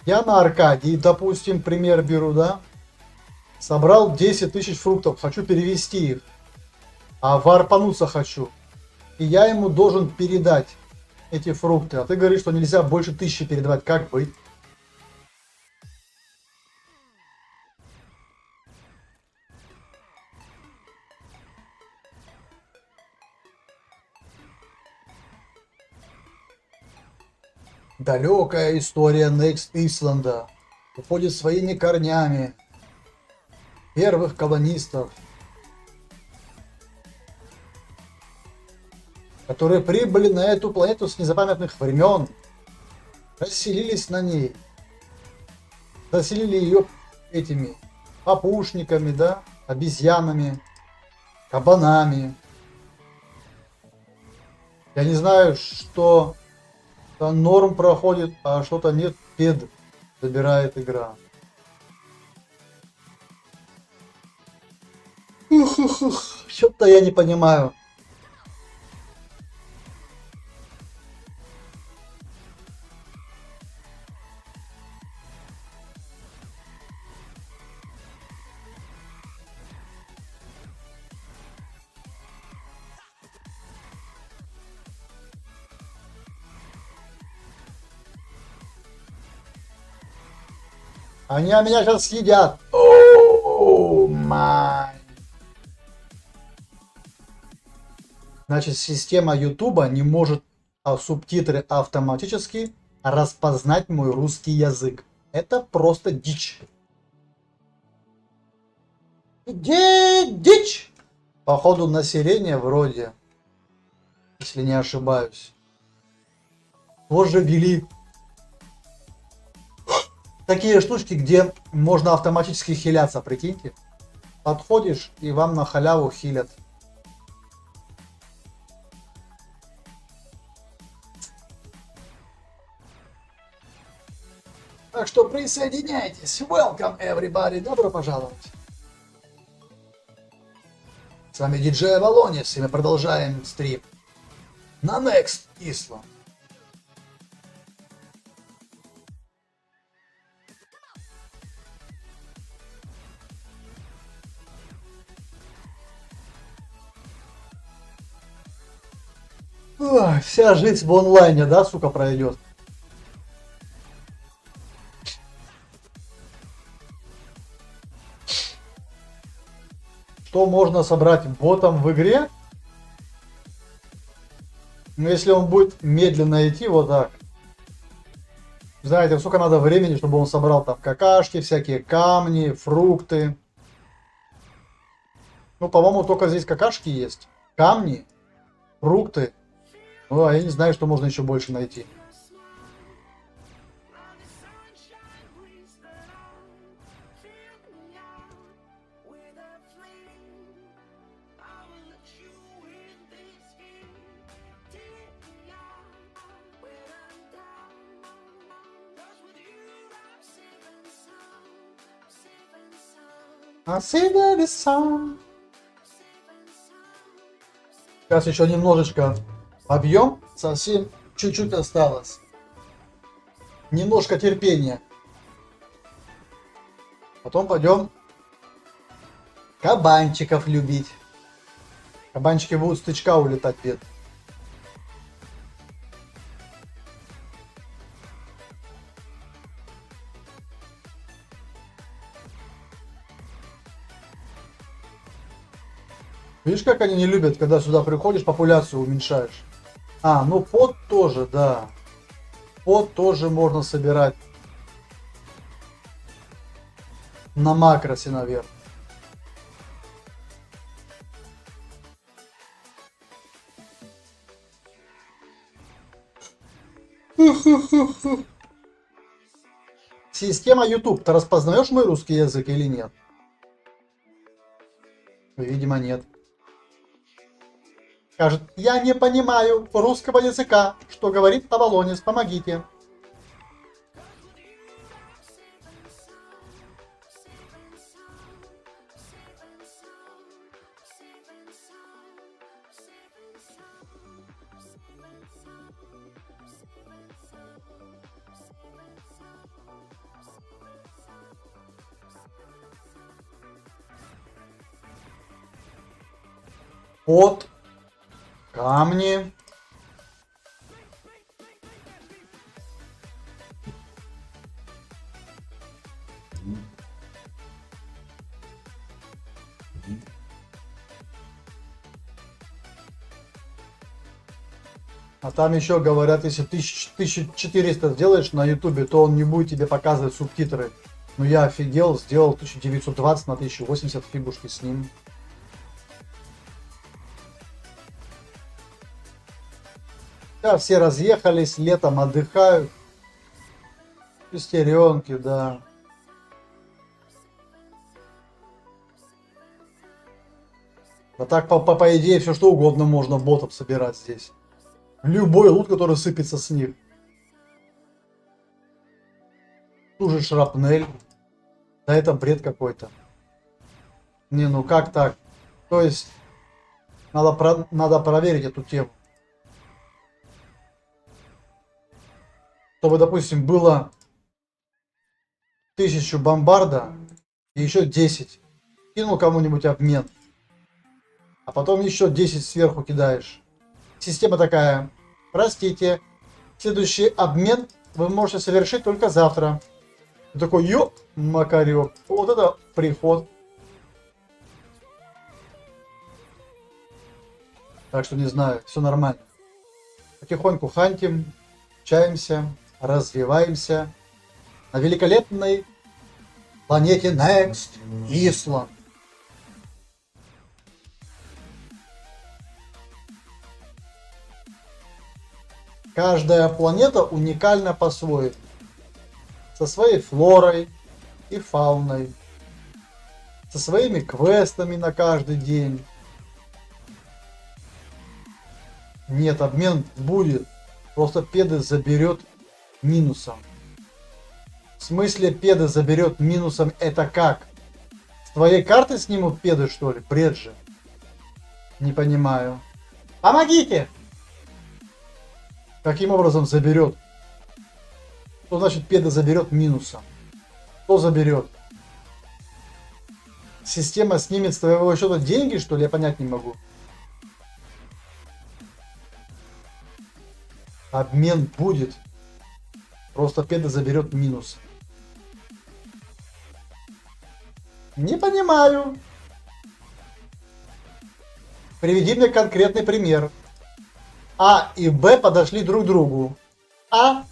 A: Я на Аркадии, допустим, пример беру, да? Собрал 10 000 фруктов, хочу перевести их, а варпануться хочу. И я ему должен передать эти фрукты. А ты говоришь, что нельзя больше 1000 передавать. Как быть? Далекая история Next Исланда уходит своими корнями первых колонистов, которые прибыли на эту планету с незапамятных времен, расселились на ней, заселили ее этими папушниками, да, обезьянами, кабанами. Я не знаю, что норм проходит, а что-то нет, пед забирает игра. Что-то я не понимаю. Они меня сейчас съедят. О, май. Значит, система Ютуба не может субтитры автоматически распознать мой русский язык. Это просто дичь. Где дичь? Походу население вроде, если не ошибаюсь, тоже ввели такие штучки, где можно автоматически хиляться, прикиньте. Подходишь и вам на халяву хилят. Так что присоединяйтесь. Welcome everybody. Добро пожаловать. С вами диджей Авалонис, и мы продолжаем стрим на Next Island. Ой, вся жизнь в онлайне, да, сука, пройдет. Что можно собрать ботом в игре? Ну, если он будет медленно идти вот так. Знаете, сколько надо времени, чтобы он собрал там какашки, всякие камни, фрукты. Ну, по-моему, только здесь какашки есть. Камни, фрукты. Ну, а я не знаю, что можно еще больше найти. I see the sun. Сейчас еще немножечко объем. Совсем чуть-чуть осталось. Немножко терпения. Потом пойдем кабанчиков любить. Кабанчики будут с тычка улетать, бед. Видишь, как они не любят, когда сюда приходишь, популяцию уменьшаешь. А, ну пот тоже, да. Пот тоже можно собирать на макросе, наверное. Система YouTube, ты распознаешь мой русский язык или нет? Видимо, нет. Скажет, я не понимаю русского языка, что говорит Авалонис, помогите. От камни. А там еще говорят, если 1400 сделаешь на ютубе, то он не будет тебе показывать субтитры. Ну я офигел, сделал 1920 на 1080, фигушки с ним. Да, все разъехались, летом отдыхают. Шестеренки, да. А так, по идее, все что угодно можно ботом собирать здесь. Любой лут, который сыпется с них. Ту же шрапнель. Да это бред какой-то. Не, ну как так? То есть, надо проверить эту тему. Чтобы, допустим, было 1000 бомбарда и еще 10. Кинул кому-нибудь обмен. А потом еще 10 сверху кидаешь. Система такая. Простите, следующий обмен вы можете совершить только завтра. Ты такой, ё, макарёк. Вот это приход. Так что не знаю, все нормально. Потихоньку хантим, чаемся, развиваемся на великолепной планете Next Island. Каждая планета уникальна по-своему, со своей флорой и фауной, со своими квестами на каждый день. Нет, обмен будет, просто педы заберет минусом. В смысле педы заберет минусом, это как? С твоей карты снимут педы, что ли? Бред же. Не понимаю. Помогите! Каким образом заберет? Что значит педа заберет минусом? Кто заберет? Система снимет с твоего счета деньги, что ли? Я понять не могу. Обмен будет. Просто педа заберет минус. Не понимаю. Приведи мне конкретный пример. А и Б подошли друг к другу. А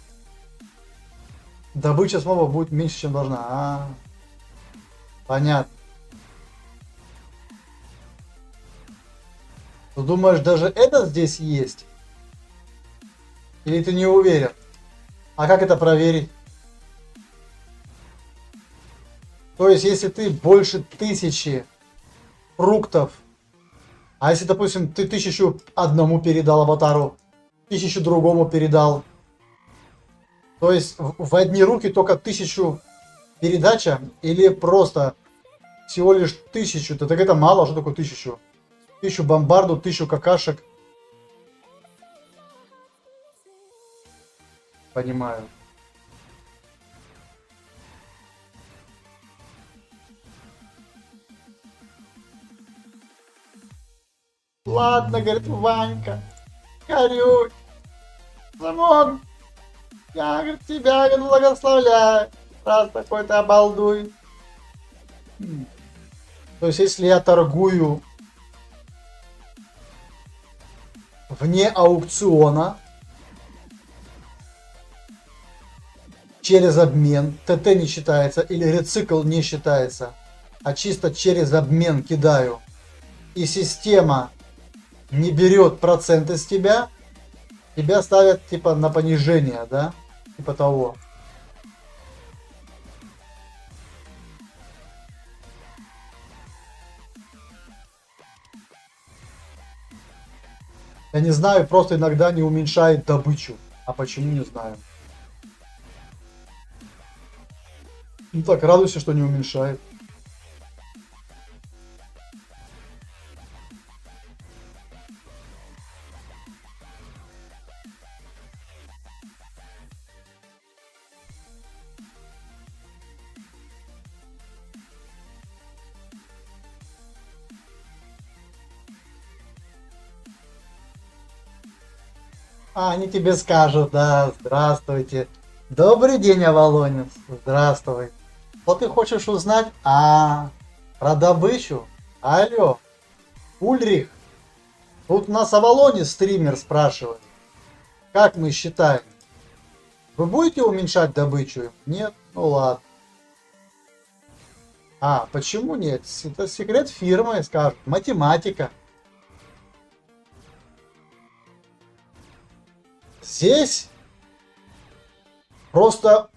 A: добыча снова будет меньше, чем должна. А, понятно. Ты думаешь, даже это здесь есть? Или ты не уверен? А как это проверить? То есть, если ты больше 1000 фруктов, а если, допустим, ты 1000 одному передал аватару, 1000 другому передал, то есть в одни руки только 1000 передача или просто Всего лишь 1000. Так это мало, что такое 1000? 1000 бомбарду, 1000 какашек. Понимаю. Ладно, говорит Ванька. Горюй. Самон. Я, говорит, тебя, говорит, благословляю. Раз такой ты обалдуй. То есть, если я торгую вне аукциона, через обмен, ТТ не считается или рецикл не считается, а чисто через обмен кидаю, и система не берет проценты с тебя, тебя ставят типа на понижение, да? Типа того. Я не знаю, просто иногда не уменьшает добычу. А почему, не знаю. Ну так, радуйся, что не уменьшает. А, они тебе скажут, да, здравствуйте. Добрый день, Авалонец. Здравствуй. Вот ты хочешь узнать, про добычу? Алло, Ульрих. Тут у нас Авалонец стример спрашивает. Как мы считаем? Вы будете уменьшать добычу? Нет? Ну ладно. А, почему нет? Это секрет фирмы, скажут. Математика. Здесь просто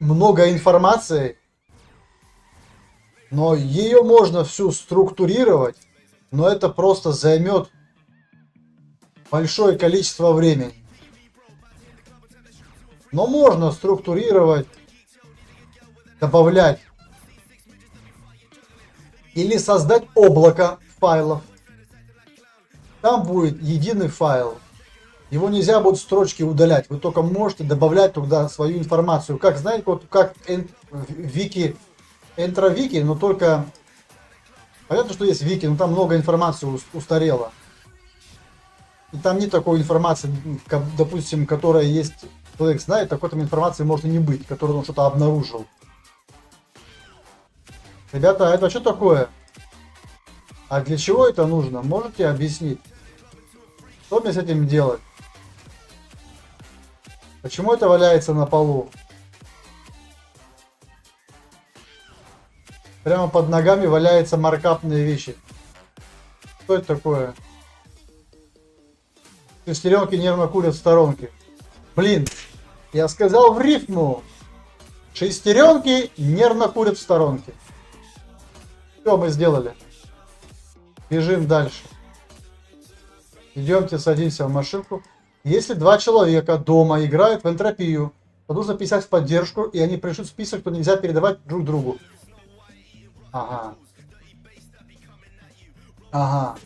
A: много информации, но ее можно всю структурировать, но это просто займет большое количество времени. Но можно структурировать, добавлять или создать облако файлов. Там будет единый файл. Его нельзя будет строчки удалять. Вы только можете добавлять туда свою информацию. Как, знаете, вот как вики, энтровики, но только... Понятно, что есть вики, но там много информации устарело. И там нет такой информации, допустим, которая есть... Человек знает, такой там информации может и не быть, которую он что-то обнаружил. Ребята, а это что такое? А для чего это нужно? Можете объяснить? Что мне с этим делать? Почему это валяется на полу? Прямо под ногами валяются маркапные вещи. Что это такое? Шестеренки нервно курят в сторонке. Блин, я сказал в рифму. Шестеренки нервно курят в сторонке. Все мы сделали. Бежим дальше. Идемте, садимся в машинку. Если два человека дома играют в энтропию, то нужно писать в поддержку, и они пришлют список, что нельзя передавать друг другу. Ага. Ага.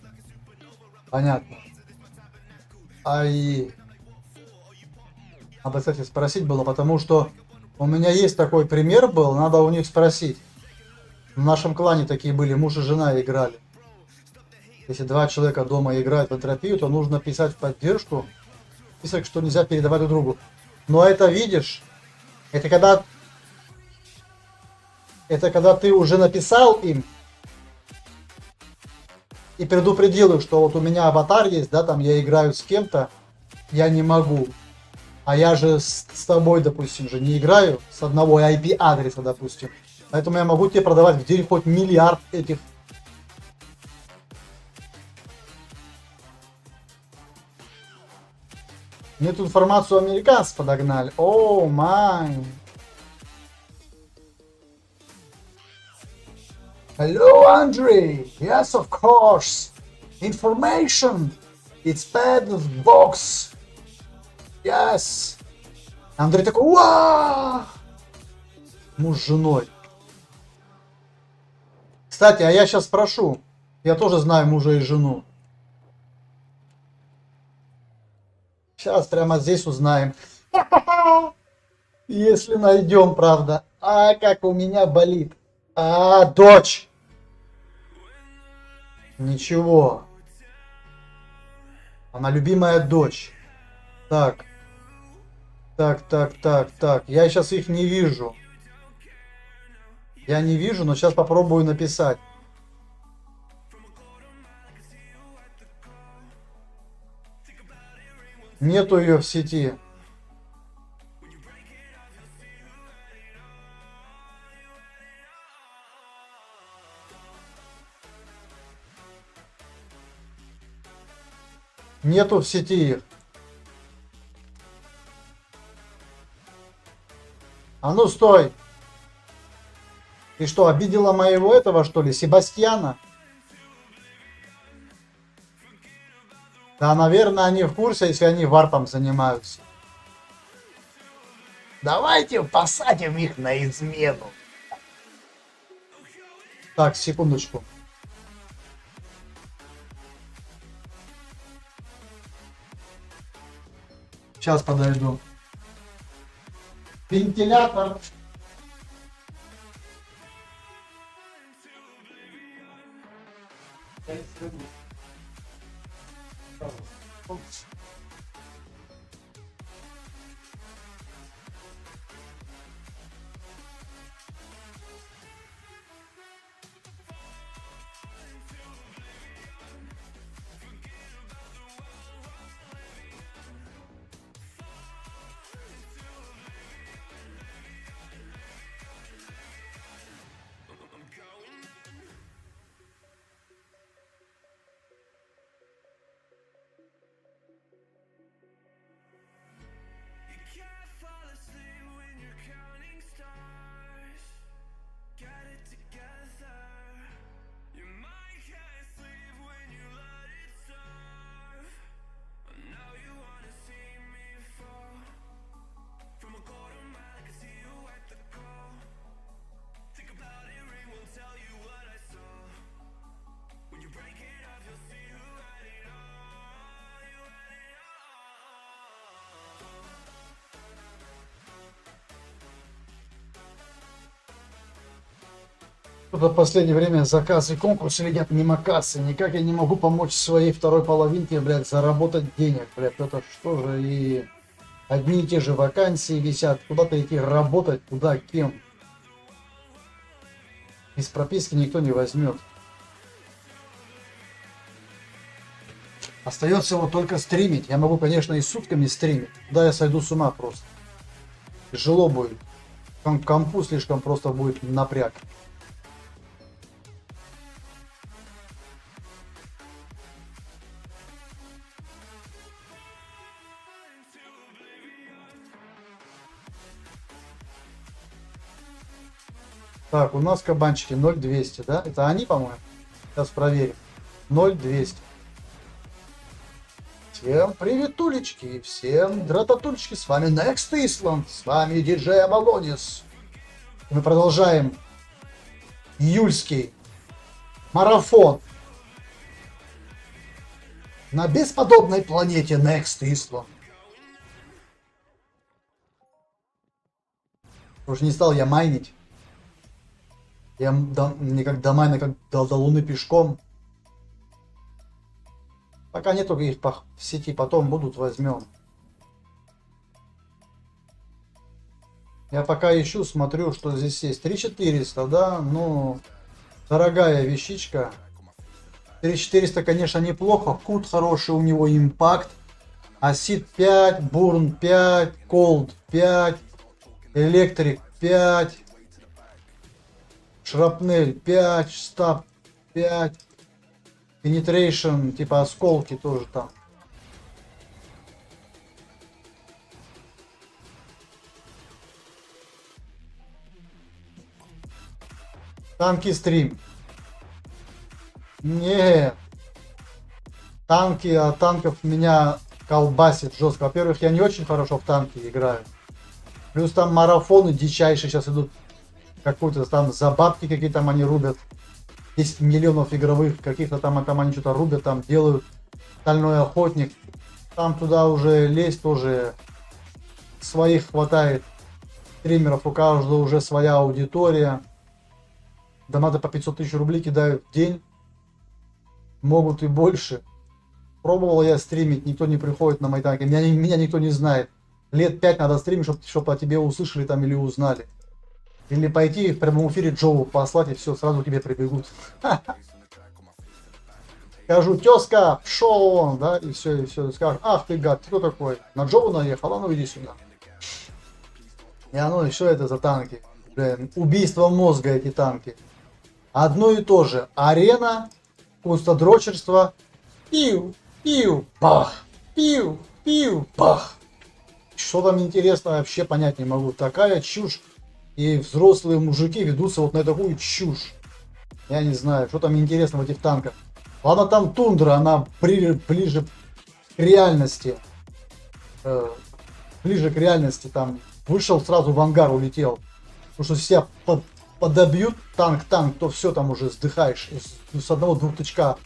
A: Понятно. Надо, кстати, спросить было, потому что у меня есть такой пример был, надо у них спросить. В нашем клане такие были, муж и жена играли. Если два человека дома играют в энтропию, то нужно писать в поддержку, список, что нельзя передавать друг другу. Но это, видишь, это когда ты уже написал им и предупредил их, что вот у меня аватар есть, да, там я играю с кем-то, я не могу. А я же с тобой, допустим, же не играю с одного IP-адреса, допустим. Поэтому я могу тебе продавать в день хоть миллиард этих. Мне эту информацию американцы подогнали. О, май. Hello, Andrei. Yes, of course. Information. It's bad of box. Yes. Андрей такой, вау! Муж с женой. Кстати, а я сейчас спрошу. Я тоже знаю мужа и жену. Сейчас прямо здесь узнаем. Если найдем, правда. А как у меня болит. А, дочь. Ничего. Она любимая дочь. Так. Так. Я сейчас их не вижу. Я не вижу, но сейчас попробую написать. Нету ее в сети. Нету в сети их. А ну стой! Ты что, обидела моего этого, что ли, Себастьяна? Да, наверное, они в курсе, если они варпом занимаются.
C: Давайте посадим их на измену.
A: Так, секундочку. Сейчас подойду. Вентилятор. В последнее время заказы, конкурсы летят мимо кассы. Никак я не могу помочь своей второй половинке, блядь, заработать денег, блядь. Это что же, и одни и те же вакансии висят. Куда-то идти работать, куда, кем. Из прописки никто не возьмет. Остается вот только стримить. Я могу, конечно, и сутками стримить. Да, я сойду с ума просто. Тяжело будет. Компу слишком просто будет напряг. Так, у нас кабанчики 0200, да? Это они, по-моему? Сейчас проверим. 0200. Всем приветулечки, всем дрататульчики. С вами Next Island, с вами диджей Амалонис. Мы продолжаем июльский марафон на бесподобной планете Next Island. Уже не стал я майнить. Я никак до майна, как до Луны пешком. Пока нету их в сети, потом будут, возьмем. Я пока ищу, смотрю, что здесь есть. 3400, да, ну, дорогая вещичка. 3400, конечно, неплохо. Кут хороший, у него импакт. Acid 5, Burn 5, Cold 5, Electric 5. Шрапнель 5, стаб 5, penetration, типа осколки тоже там. Танки стрим. Не. Танки, от танков меня колбасит жестко. Во-первых, я не очень хорошо в танки играю. Плюс там марафоны дичайшие сейчас идут. Какой-то там за бабки какие там они рубят. 10 миллионов игровых, каких-то там они что-то рубят, там делают стальной охотник. Там туда уже лезть тоже своих хватает стримеров, у каждого уже своя аудитория. Донаты по 500 тысяч рублей кидают в день. Могут и больше. Пробовал я стримить, никто не приходит на мои танки. Меня никто не знает. Лет 5 надо стримить, чтобы о тебе услышали там или узнали. Или пойти в прямом эфире Джоу послать, и все, сразу к тебе прибегут. Скажу, тезка, пшел он, да, и все, скажешь, ах ты гад, ты кто такой? На Джоу наехал, а ну иди сюда. И оно, и что это за танки? Блин, убийство мозга эти танки. Одно и то же. Арена, пустодрочерство, пиу, пиу, бах, пиу, пиу, бах. Что там интересно, вообще понять не могу. Такая чушь. И взрослые мужики ведутся вот на такую чушь. Я не знаю, что там интересно в этих танках. Ладно, там тундра, она ближе к реальности. Ближе к реальности. Там вышел, сразу в ангар улетел. Потому что все подобьют танк, то все там уже сдыхаешь. С одного-двух тычка.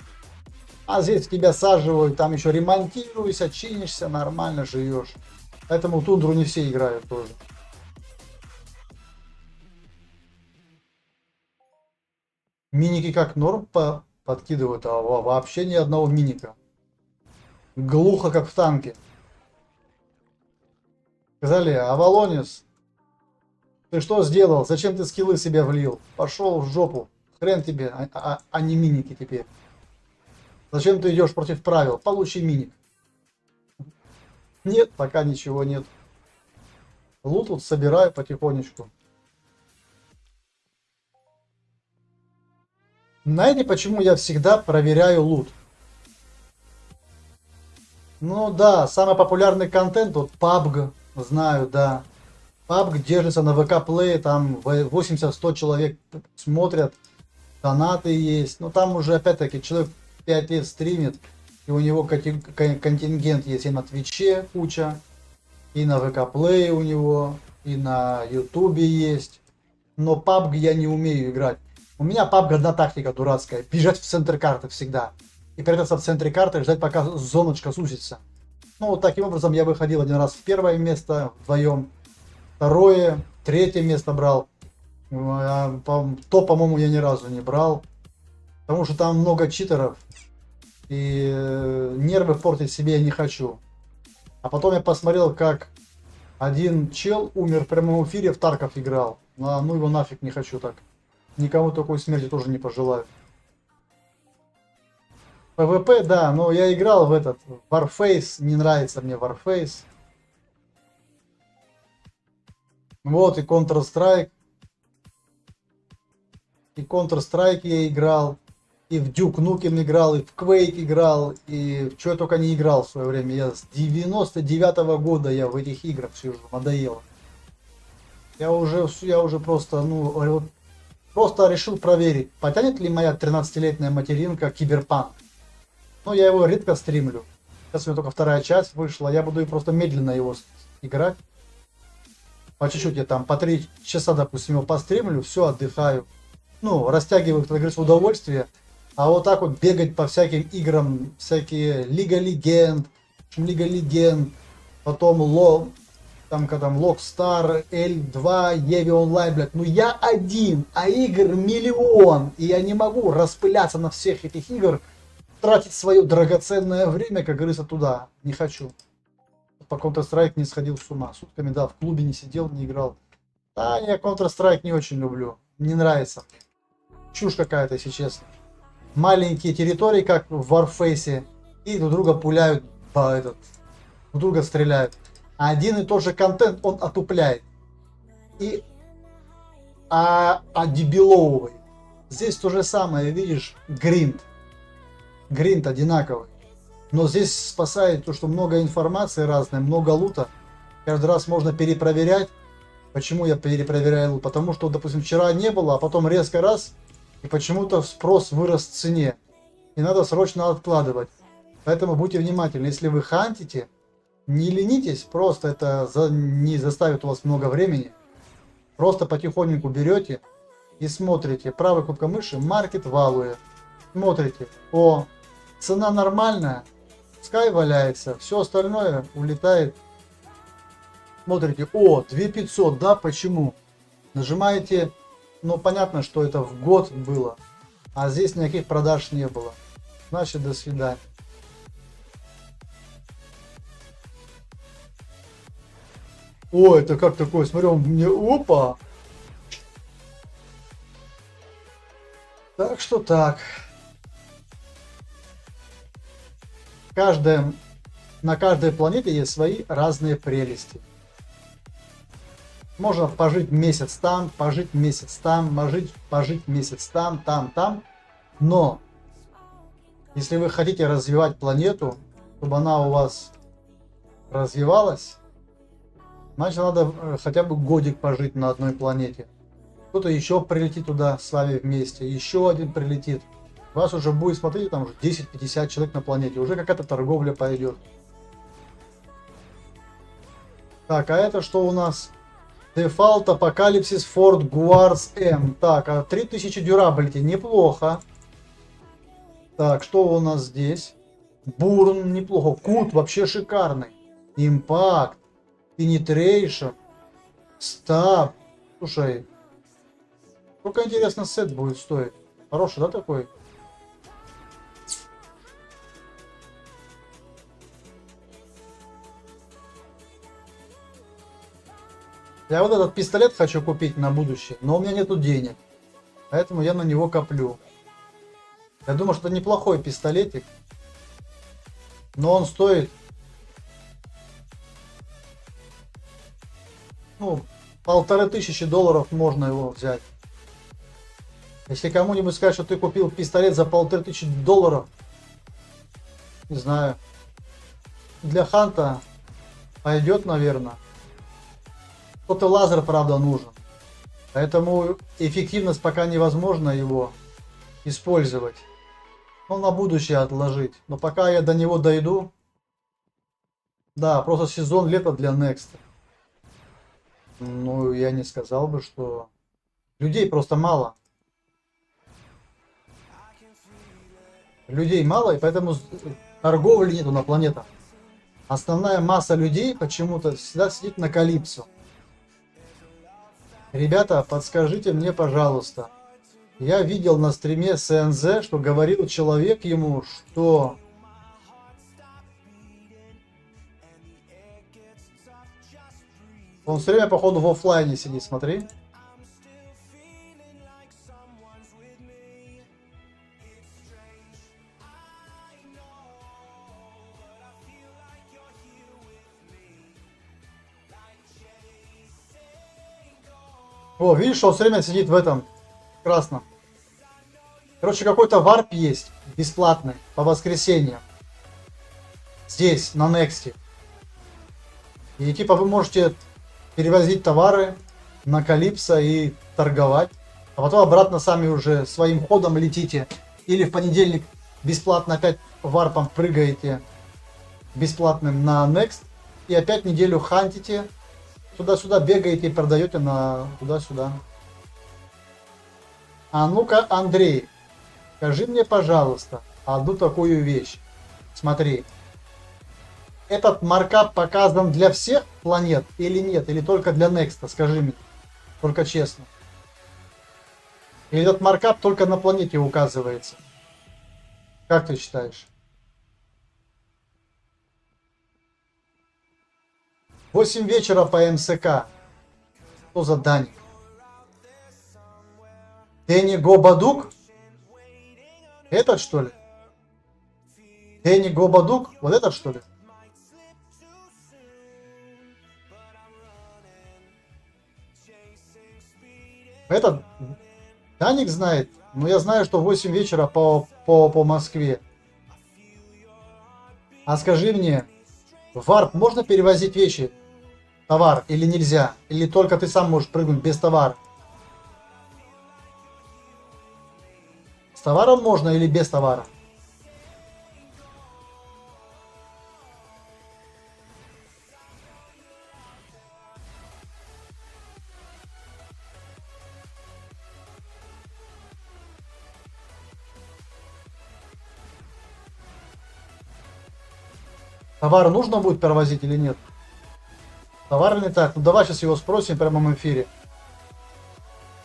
A: А здесь тебя саживают, там еще ремонтируешься, чинишься, нормально живешь. Поэтому тундру не все играют тоже. Миники как норм подкидывают, а вообще ни одного миника. Глухо как в танке. Сказали, Авалонис, ты что сделал? Зачем ты скиллы себе влил? Пошел в жопу. Хрен тебе, а не миники теперь. Зачем ты идешь против правил? Получи миник. Нет, пока ничего нет. Лут вот собираю потихонечку. Знаете, почему я всегда проверяю лут? Ну да, самый популярный контент, вот PUBG, знаю, да. PUBG держится на ВК Play, там 80-100 человек смотрят, донаты есть. Но там уже опять-таки человек 5 лет стримит, и у него контингент есть и на Твиче куча, и на ВК Play у него, и на Ютубе есть. Но PUBG я не умею играть. У меня PUBG одна тактика дурацкая, бежать в центр карты всегда. И прятаться в центре карты, ждать пока зоночка сузится. Ну вот таким образом я выходил один раз в первое место вдвоем, второе, третье место брал. То, по-моему, я ни разу не брал, потому что там много читеров. И нервы портить себе я не хочу. А потом я посмотрел, как один чел умер в прямом эфире, в Тарков играл. Ну его нафиг не хочу так. Никому такой смерти тоже не пожелаю. PvP, да, но я играл в этот Warface, не нравится мне Warface. Вот и Counter-Strike. И Counter-Strike я играл. И в Duke Nukem играл, и в Quake играл, и в что я только не играл в свое время. Я с 99-го года я в этих играх сижу, надоело. Я уже просто, просто решил проверить, потянет ли моя 13-летняя материнка Киберпанк. Ну, я его редко стримлю. Сейчас у меня только вторая часть вышла, я буду просто медленно его играть. По чуть-чуть я там по 3 часа, допустим, его постримлю, все, отдыхаю. Ну, растягиваю, как говорится, удовольствие. А вот так вот бегать по всяким играм, всякие Лига Легенд, потом Локстар, L2, Еви Онлайн, блядь. Ну я один, а игр миллион. И я не могу распыляться на всех этих игр, тратить свое драгоценное время, как говорится, туда. Не хочу. По Counter-Strike не сходил с ума. Сутками, да, в клубе не сидел, не играл. Да, я Counter-Strike не очень люблю. Не нравится. Чушь какая-то, если честно. Маленькие территории, как в Warface, и друг друга пуляют, друг друга стреляют. Один и тот же контент он отупляет. И дебиловывает. Здесь то же самое, видишь, гринд. Гринд одинаковый. Но здесь спасает то, что много информации разной, много лута. Каждый раз можно перепроверять. Почему я перепроверяю лут? Потому что, допустим, вчера не было, а потом резко раз, и почему-то спрос вырос в цене. И надо срочно откладывать. Поэтому будьте внимательны. Если вы хантите, не ленитесь, просто это не заставит у вас много времени. Просто потихоньку берете и смотрите, правой кнопкой мыши Market Value. Смотрите, о, цена нормальная, Sky валяется, все остальное улетает. Смотрите, о, 2500, да, почему? Нажимаете, ну понятно, что это в год было, а здесь никаких продаж не было. Значит, до свидания. О, это как такое? Смотри, он мне... Опа! Так что так. На каждой планете есть свои разные прелести. Можно пожить месяц там, пожить месяц там, пожить месяц там. Но, если вы хотите развивать планету, чтобы она у вас развивалась, значит, надо хотя бы годик пожить на одной планете. Кто-то еще прилетит туда с вами вместе, еще один прилетит. Вас уже будет, смотрите, там уже 10-50 человек на планете. Уже какая-то торговля пойдет. Так, а это что у нас? Default Apocalypse Fort Guards M. Так, а 3000 дюрабилити, неплохо. Так, что у нас здесь? Бурн, неплохо. Кут, вообще шикарный. Impact, Penetration, Stab. Слушай, сколько, интересно, сет будет стоить? Хороший, да, такой? Я вот этот пистолет хочу купить на будущее, но у меня нету денег. Поэтому я на него коплю. Я думаю, что это неплохой пистолетик. Но он стоит... Ну, $1500 можно его взять. Если кому-нибудь сказать, что ты купил пистолет за $1500, не знаю. Для ханта пойдет, наверное. Кто-то лазер, правда, нужен. Поэтому эффективность пока невозможно его использовать. Ну, на будущее отложить. Но пока я до него дойду... Да, просто сезон лета для Next. Ну, я не сказал бы, что... Людей просто мало. Людей мало, и поэтому торговли нету на планетах. Основная масса людей почему-то всегда сидит на Калипсо. Ребята, подскажите мне, пожалуйста. Я видел на стриме СНЗ, что говорил человек ему, что... Он все время, походу, в оффлайне сидит, смотри. О, видишь, он все время сидит в этом красном. Короче, какой-то варп есть, бесплатный, по воскресеньям. Здесь, на Нексте. И типа вы можете перевозить товары на Калипсо и торговать. А потом обратно сами уже своим ходом летите. Или в понедельник бесплатно опять варпом прыгаете бесплатным на Next. И опять неделю хантите. Туда-сюда бегаете и продаете на туда-сюда. А ну-ка, Андрей, скажи мне, пожалуйста, одну такую вещь. Смотри. Этот маркап показан для всех планет или нет? Или только для Next? Скажи мне. Только честно. Или этот маркап только на планете указывается? Как ты считаешь? 8 вечера по МСК. Что за Даник? Дэнни Гобадук? Этот, что ли? Дэнни Гобадук? Вот этот, что ли? Этот Даник знает. Но я знаю, что 8 вечера по Москве. А скажи мне, в варп можно перевозить вещи? Товар или нельзя? Или только ты сам можешь прыгнуть без товара? С товаром можно или без товара? Товар нужно будет перевозить или нет? Товар или не так? Ну давай сейчас его спросим в прямом эфире.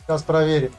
A: Сейчас проверим.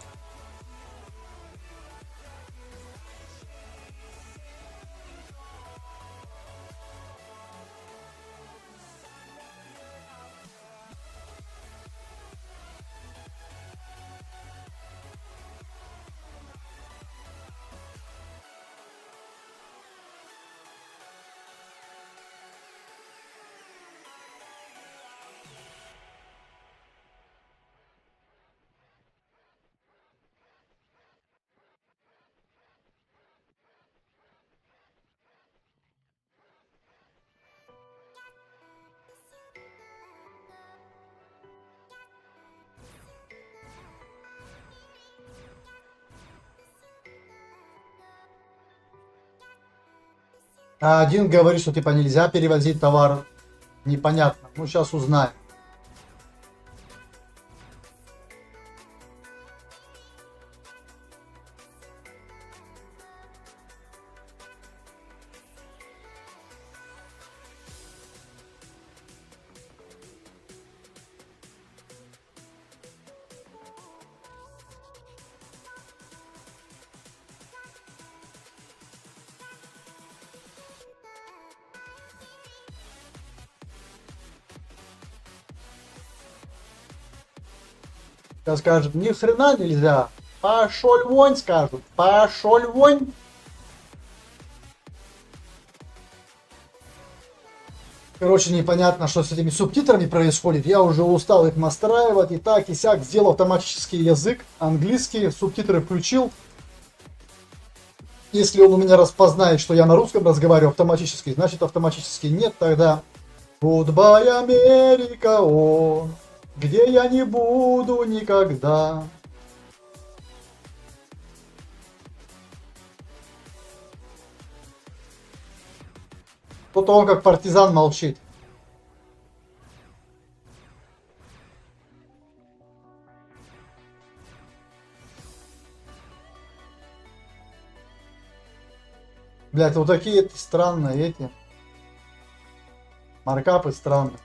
A: А один говорит, что типа нельзя перевозить товар. Непонятно. Ну сейчас узнаем. Сейчас скажут, ни хрена нельзя. Пошел вонь, скажут. Пошел вонь. Короче, непонятно, что с этими субтитрами происходит. Я уже устал их настраивать. И так, и сяк. Сделал автоматический язык. Английский. Субтитры включил. Если он у меня распознает, что я на русском разговариваю автоматически, значит автоматически нет. Тогда Goodbye, Америка, о, где я не буду никогда. Кто-то он как партизан молчит. Блять, вот такие эти странные эти. Маркапы странные.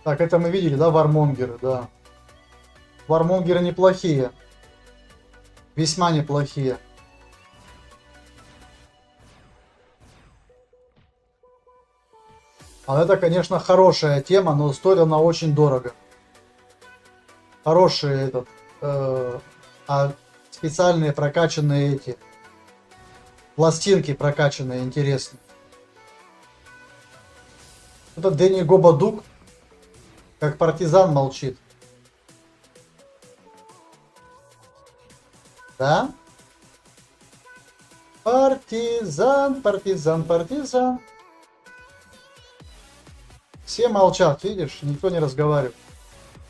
A: Так, это мы видели, да, вармонгеры, да. Вармонгеры неплохие. Весьма неплохие. А это, конечно, хорошая тема, но стоит она очень дорого. Хорошие этот, а специальные прокачанные эти пластинки прокачанные, интересные. Это Дэнни Гобадук, как партизан молчит. Да? Партизан, партизан, партизан. Все молчат, видишь, никто не разговаривает.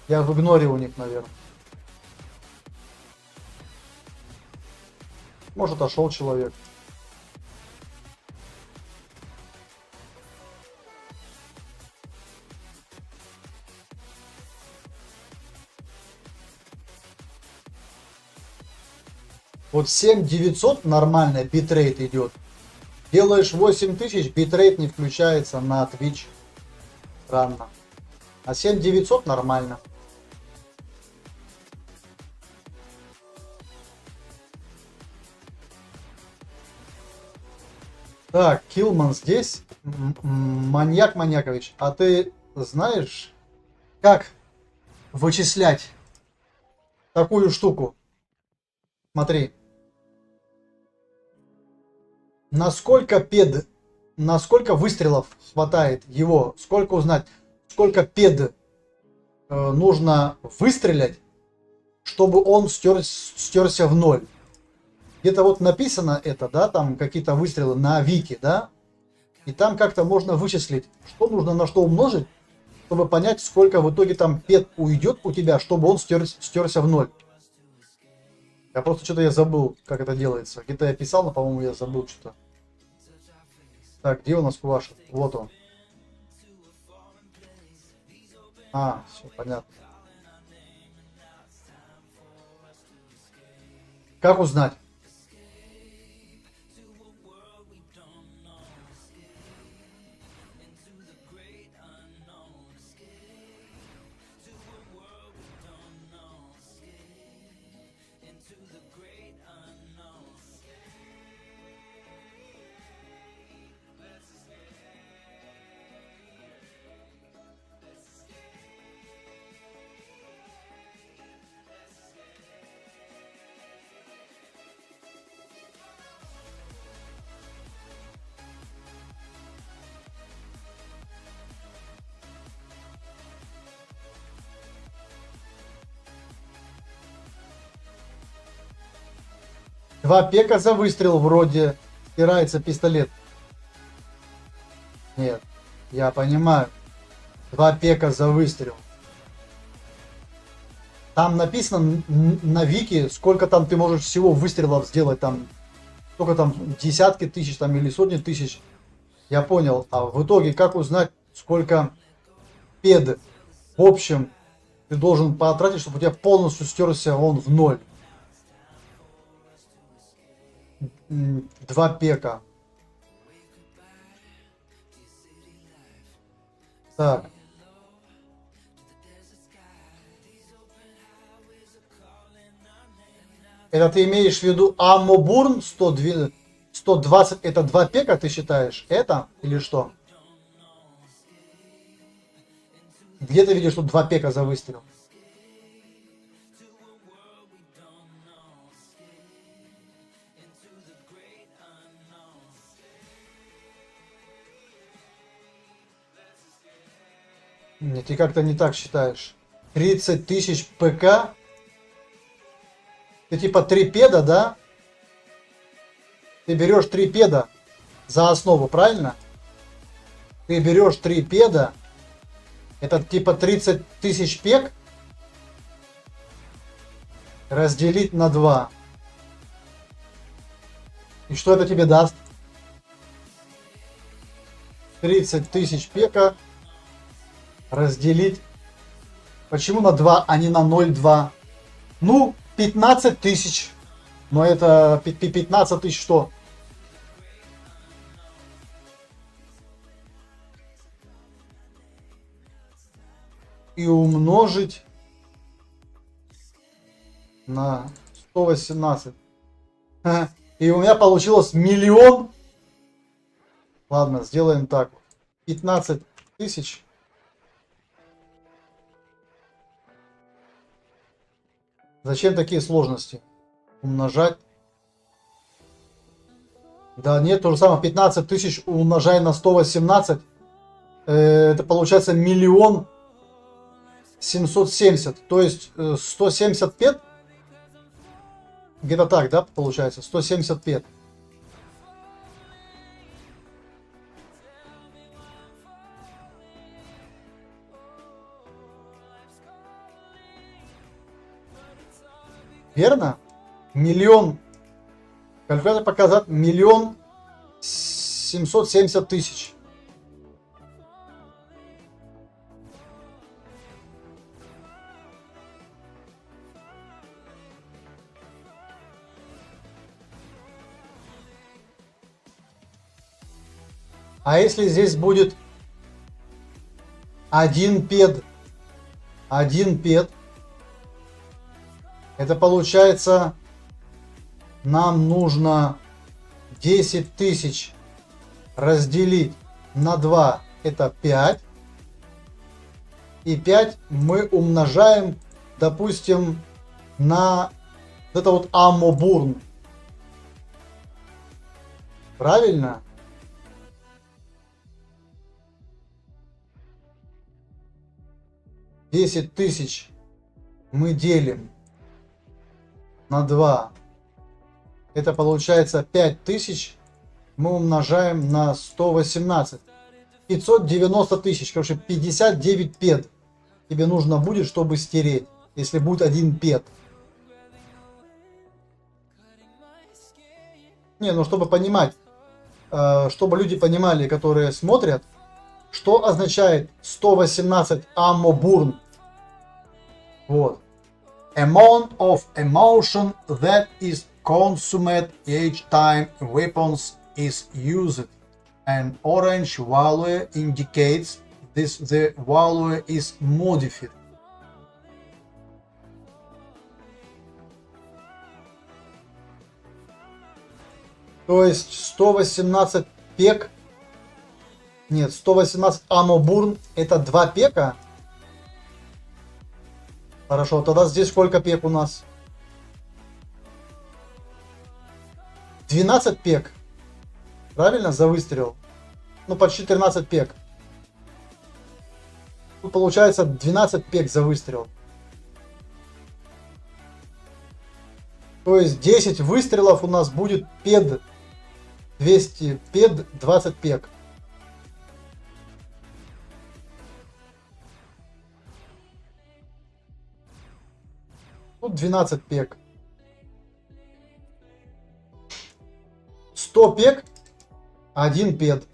A: Я в игноре у них, наверное. Может, отошел человек. Вот 7900 нормально, битрейт идет. Делаешь 8000, битрейт не включается на Twitch. Странно. А 7900 нормально. Так, Килман здесь. Маньяк Маньякович, а ты знаешь, как вычислять такую штуку? Смотри. Насколько выстрелов хватает его, сколько узнать, сколько пед нужно выстрелять, чтобы он стерся в ноль. Где-то вот написано это, да, там какие-то выстрелы на вики, да, и там как-то можно вычислить, что нужно на что умножить, чтобы понять, сколько в итоге там пед уйдет у тебя, чтобы он стерся в ноль. Я просто что-то я забыл, как это делается. Где-то я писал, но, по-моему, я забыл что-то. Так, где у нас Кувашев? Вот он. А, все понятно. Как узнать? Два пека за выстрел вроде стирается пистолет. Нет, я понимаю. Два пека за выстрел. Там написано на вики, сколько там ты можешь всего выстрелов сделать. Там, сколько там, десятки тысяч там, или сотни тысяч. Я понял. А в итоге, как узнать, сколько пед в общем ты должен потратить, чтобы у тебя полностью стерся он в ноль? Два пека. Так. Это ты имеешь в виду Аммобурн 120, это 2 пека, ты считаешь? Это или что? Где ты видишь тут 2 пека за выстрел? Нет, ты как-то не так считаешь. 30 тысяч ПК? Ты типа 3 педа, да? Ты берешь 3 педа за основу, правильно? Ты берешь 3 педа, это типа 30 тысяч пек, разделить на 2. И что это тебе даст? 30 тысяч пека разделить. Почему на 2, а не на 0,2? Ну, 15 тысяч. Но это 15 тысяч что? И умножить на 118. И у меня получилось миллион. Ладно, сделаем так. 15 тысяч. Зачем такие сложности? Умножать. Да нет, то же самое. 15 тысяч умножай на 118. Это получается миллион 770. То есть 175. Где-то так, да, получается? 175. Верно? Миллион. Калькулятор показывает миллион 770 тысяч. А если здесь будет один пед, это получается, нам нужно 10 тысяч разделить на 2, это 5. И 5 мы умножаем, допустим, на это вот Аммобурн. Правильно? Десять тысяч мы делим на 2. Это получается 5000 мы умножаем на 118. 590 тысяч. Короче, 59 пед тебе нужно будет, чтобы стереть. Если будет один пед. Не, ну чтобы понимать, чтобы люди понимали, которые смотрят, Что означает 118 ammo burn? Вот. Amount of emotion that is consumed each time weapons is used. An orange value indicates this the value is modified. То есть 118 пек. Нет, 118 ammo burn это 2 пека. Хорошо, тогда здесь сколько пек у нас? 12 пек. Правильно, за выстрел? Ну, почти 13 пек. Тут получается 12 пек за выстрел. То есть 10 выстрелов у нас будет пед 200, пед 20 пек. Тут 12 пек. 100 пек, 1 пед.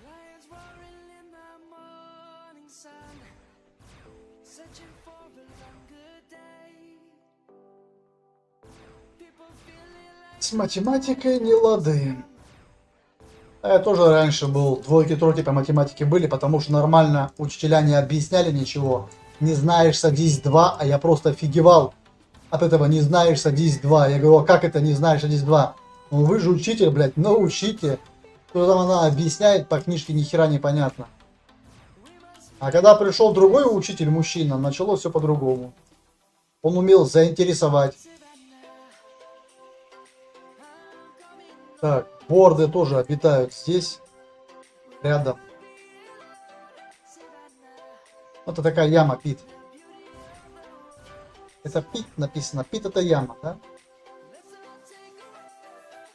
B: Lions roaring in the morning sun, searching for a longer day. People feeling like
A: С математикой не лады. А я тоже раньше был, двойки-тройки по математике были, потому что нормально учителя не объясняли ничего. Не знаешь, садись 2, а я просто офигевал от этого не знаешь, садись 2. Я говорю, а как это не знаешь, садись 2? Ну вы же учитель, блядь, научите. Что там она объясняет по книжке, ни хера не понятно. А когда пришел другой учитель, мужчина, началось все по-другому. Он умел заинтересовать. Так, борды тоже обитают здесь, рядом. Вот это такая яма, Пит. Это Пит написано. Пит это яма, да?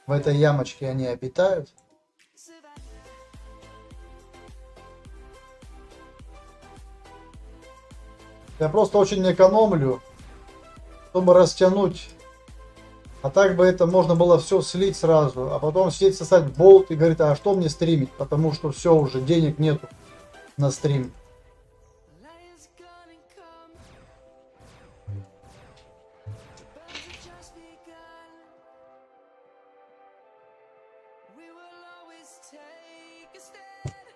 A: В этой ямочке они обитают. Я просто очень экономлю, чтобы растянуть. А так бы это можно было все слить сразу. А потом сидеть сосать болт и говорит, а что мне стримить? Потому что все уже, денег нету на стрим.
B: lions gonna come, but it's just begun. We will always take a stand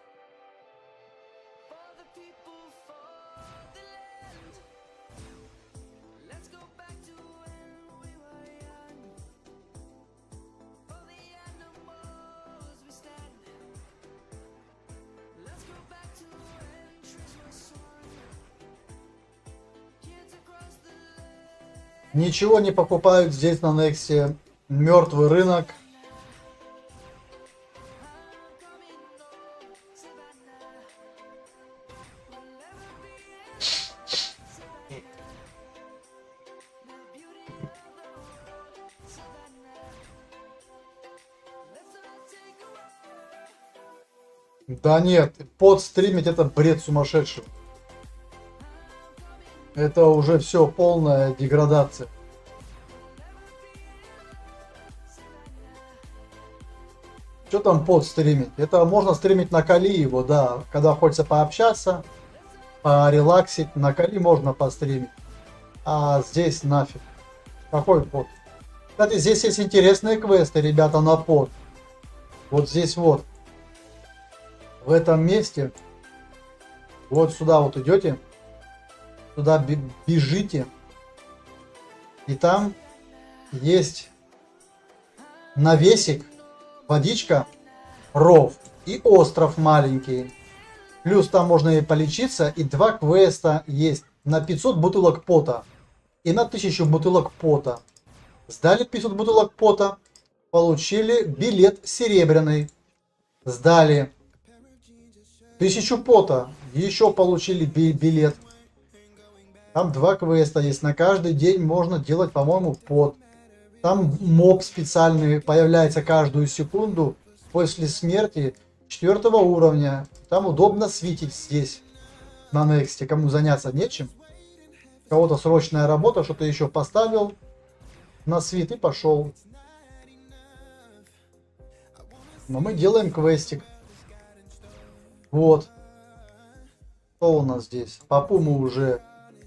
B: for the people, for the land. Let's go back to when we were young. For the animals we stand. Let's go back to when trees were swung. Kids across the land.
A: Ничего не покупают здесь на Нексе. Мертвый рынок. Да нет, подстримить это бред сумасшедший. Это уже все полная деградация. Что там подстримить? Это можно стримить на Кали его, да. Когда хочется пообщаться, порелаксить, на Кали можно постримить. А здесь нафиг. Какой под? Кстати, здесь есть интересные квесты, ребята, на под. Вот здесь вот. В этом месте. Вот сюда вот идете. Туда бежите. И там есть навесик, водичка, ров и остров маленький. Плюс там можно и полечиться. И 2 квеста есть на 500 бутылок пота. И на 1000 бутылок пота. Сдали 500 бутылок пота. Получили билет серебряный. Сдали 1000 пота. Еще получили билет. Там 2 квеста есть. На каждый день можно делать, по-моему, под. Там моб специальный появляется каждую секунду после смерти 4 уровня. Там удобно свитить здесь, на Нексте. Кому заняться нечем. У кого-то срочная работа, что-то еще поставил на свит и пошел. Но мы делаем квестик. Вот. Что у нас здесь? Папу мы уже,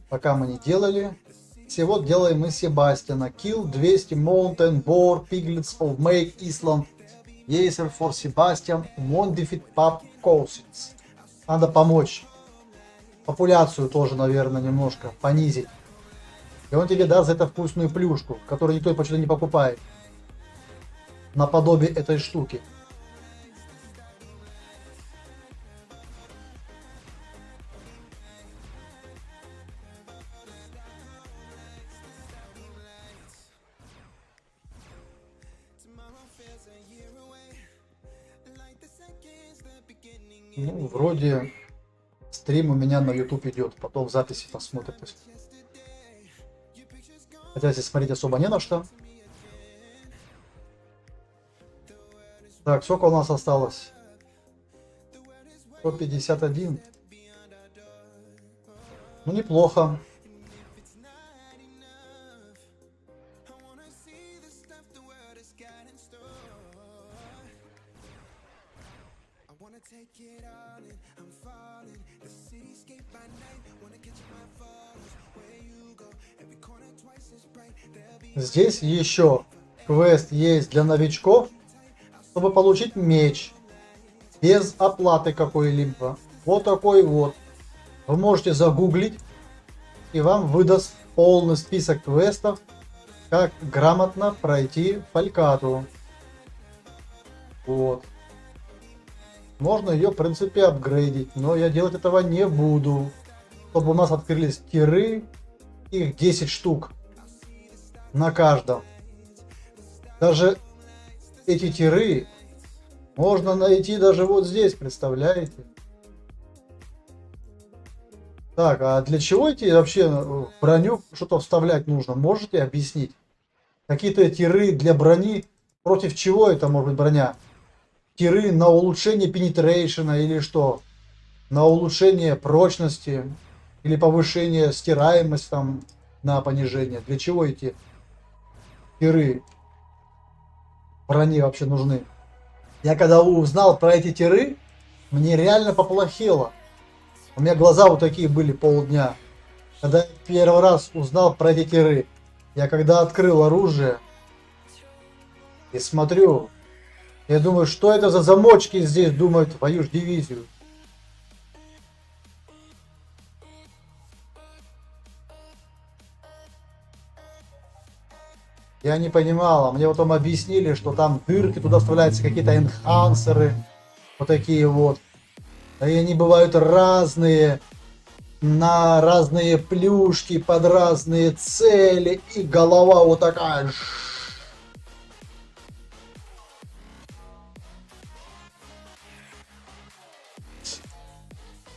A: пока мы не делали. Всего делаем мы Себастьяна. Kill 200 Mountain Boar Piglets of Make Island. Yeser for Sebastian. Won't defeat Pap Cousins. Надо помочь. Популяцию тоже, наверное, немножко понизить. И он тебе даст за это вкусную плюшку, которую никто почему-то не покупает. Наподобие этой штуки. Ну, вроде стрим у меня на YouTube идет, потом в записи посмотрите. Хотя здесь смотреть особо не на что. Так, сколько у нас осталось? 151. Ну, неплохо. Здесь еще квест есть для новичков, чтобы получить меч без оплаты какой-либо. Вот такой вот. Вы можете загуглить, и вам выдаст полный список квестов, как грамотно пройти Фалькату. Вот. Можно ее, в принципе, апгрейдить, но я делать этого не буду. Чтобы у нас открылись тиры, их 10 штук на каждом. Даже эти тиры можно найти даже вот здесь, представляете? Так, а для чего эти вообще в броню что-то вставлять нужно? Можете объяснить? Какие-то тиры для брони, против чего это может быть броня? Тиры на улучшение пенетрейшена или что? На улучшение прочности или повышение стираемости там на понижение? Для чего эти тиры брони вообще нужны? Я когда узнал про эти тиры, мне реально поплохело. У меня глаза вот такие были полдня. Когда я первый раз узнал про эти тиры, я когда открыл оружие и смотрю, я думаю, что это за замочки здесь, думаю, твою ж дивизию. Я не понимал, а мне потом объяснили, что там дырки, туда вставляются какие-то энхансеры, вот такие вот. И они бывают разные, на разные плюшки, под разные цели, и голова вот такая.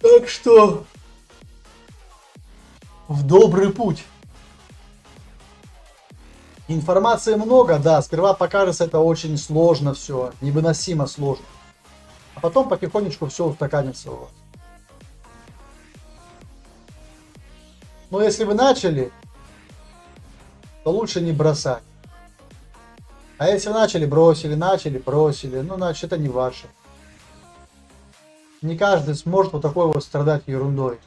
A: Так что в добрый путь. Информации много, да, сперва покажется это очень сложно все, невыносимо сложно. А потом потихонечку все устаканится у вас. Но если вы начали, то лучше не бросать. А если начали, бросили, ну значит это не ваше. Не каждый сможет вот такой вот страдать ерундой.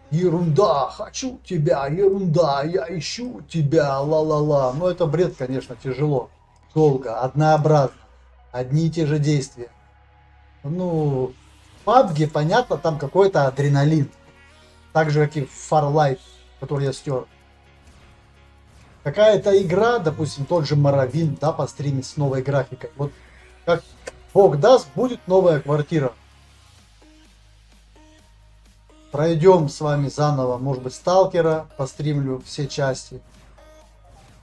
A: Ерунда, хочу тебя, ерунда, я ищу тебя, ла-ла-ла. Но это бред, конечно, тяжело, долго, однообразно, одни и те же действия. Ну, в PUBG, понятно, там какой-то адреналин. Так же, как и в Farlight, который я стер. Какая-то игра, допустим, тот же Morrowind, да, постримить с новой графикой. Вот как Бог даст, будет новая квартира. Пройдем с вами заново, может быть, Сталкера, постримлю все части.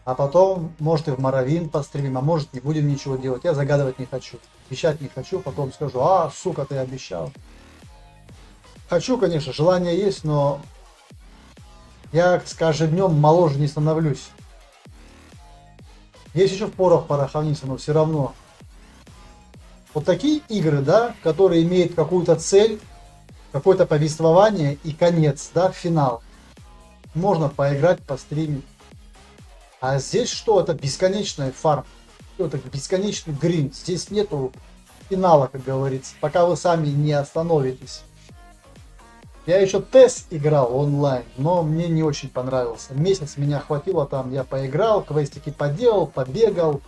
A: А потом, может, и в Morrowind постримим, а может, не будем ничего делать. Я загадывать не хочу, обещать не хочу, потом скажу, а, сука, ты обещал. Хочу, конечно, желание есть, но Я с каждым днем моложе не становлюсь. Есть еще в порох пороховница, но все равно. Вот такие игры, да, которые имеют какую-то цель, какое-то повествование и конец, да, финал. Можно поиграть, постримить. А здесь что? Это бесконечный фарм. Это бесконечный гринд. Здесь нету финала, как говорится, пока вы сами не остановитесь. Я еще тест играл онлайн, но мне не очень понравился. Месяц меня хватило там, я поиграл, квестики поделал, побегал.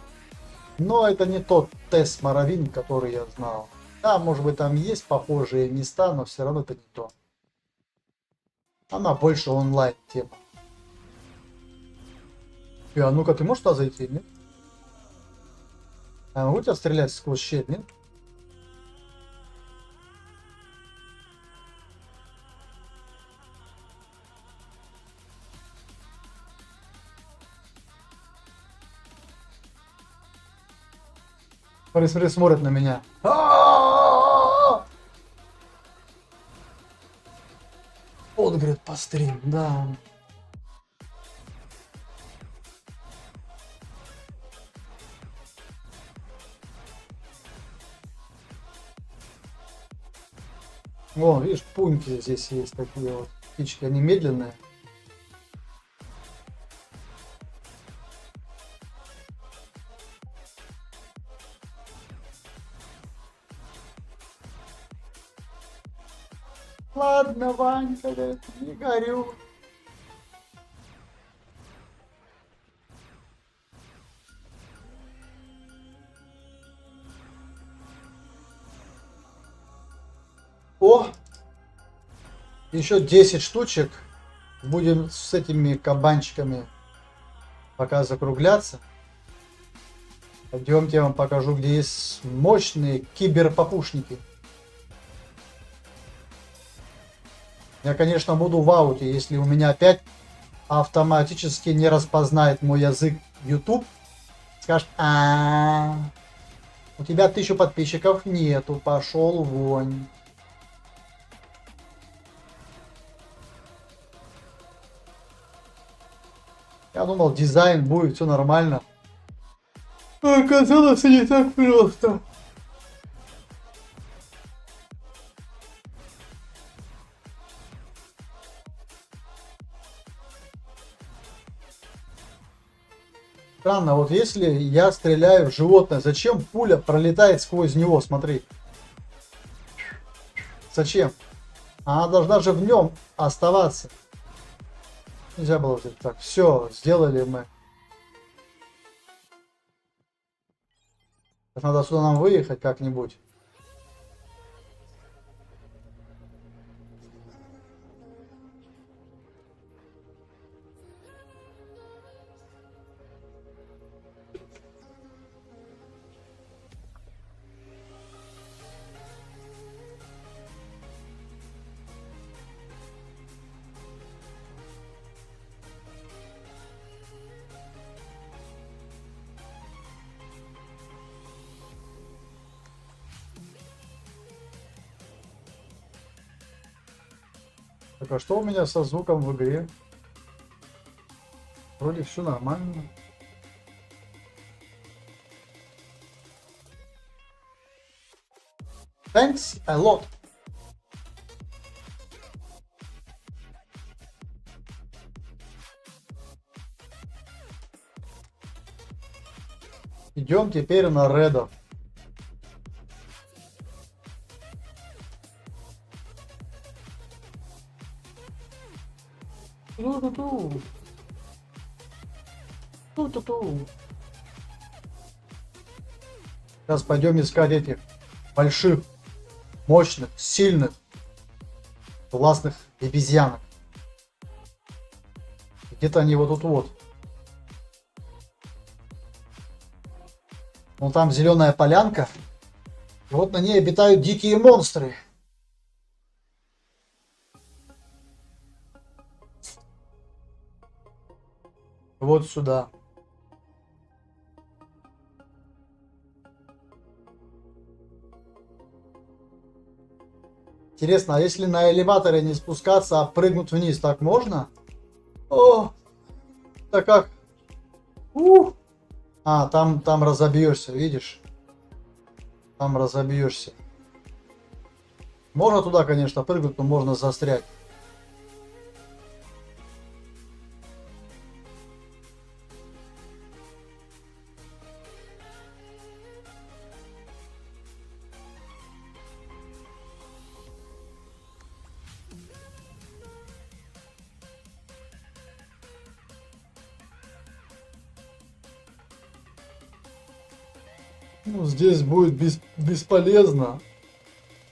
A: Но это не тот тест Morrowind, который я знал. Да, может быть там есть похожие места, но все равно это не то. Она больше онлайн тема. А ну-ка, ты можешь туда зайти, нет? А могу тебя стрелять сквозь щель, нет? Смотри, смотри, смотрит на меня. Вот, говорит, пострим, да. Вон, видишь, пуньки здесь есть такие вот птички, они медленные. Ладно, Ванька, говорит, не горю. О! Еще 10 штучек. Будем с этими кабанчиками пока закругляться. Пойдемте, я вам покажу, где есть мощные киберпопушники. Я, конечно, буду в ауте, если у меня опять автоматически не распознает мой язык YouTube. Скажет, у тебя 1000 подписчиков нету, пошел вон. Я думал, дизайн будет, все нормально. А оказалось, не так просто. Странно, вот если я стреляю в животное, зачем пуля пролетает сквозь него, смотри. Зачем? Она должна же в нем оставаться. Нельзя было взять так. Все, сделали мы. Надо отсюда нам выехать как-нибудь. Так, а что у меня со звуком в игре? Вроде все нормально. Thanks a lot. Идем теперь на редов. Ту-ту-ту. Ту-ту-ту. Сейчас пойдем искать этих больших, мощных, сильных, классных обезьянок. Где-то они вот тут вот. Вон там зеленая полянка. И вот на ней обитают дикие монстры. Вот сюда. Интересно, а если на элеваторе не спускаться, а прыгнуть вниз, так можно? О, так как? А, там разобьешься, видишь? Там разобьешься. Можно туда, конечно, прыгнуть, но можно застрять. Ну, здесь будет бесполезно,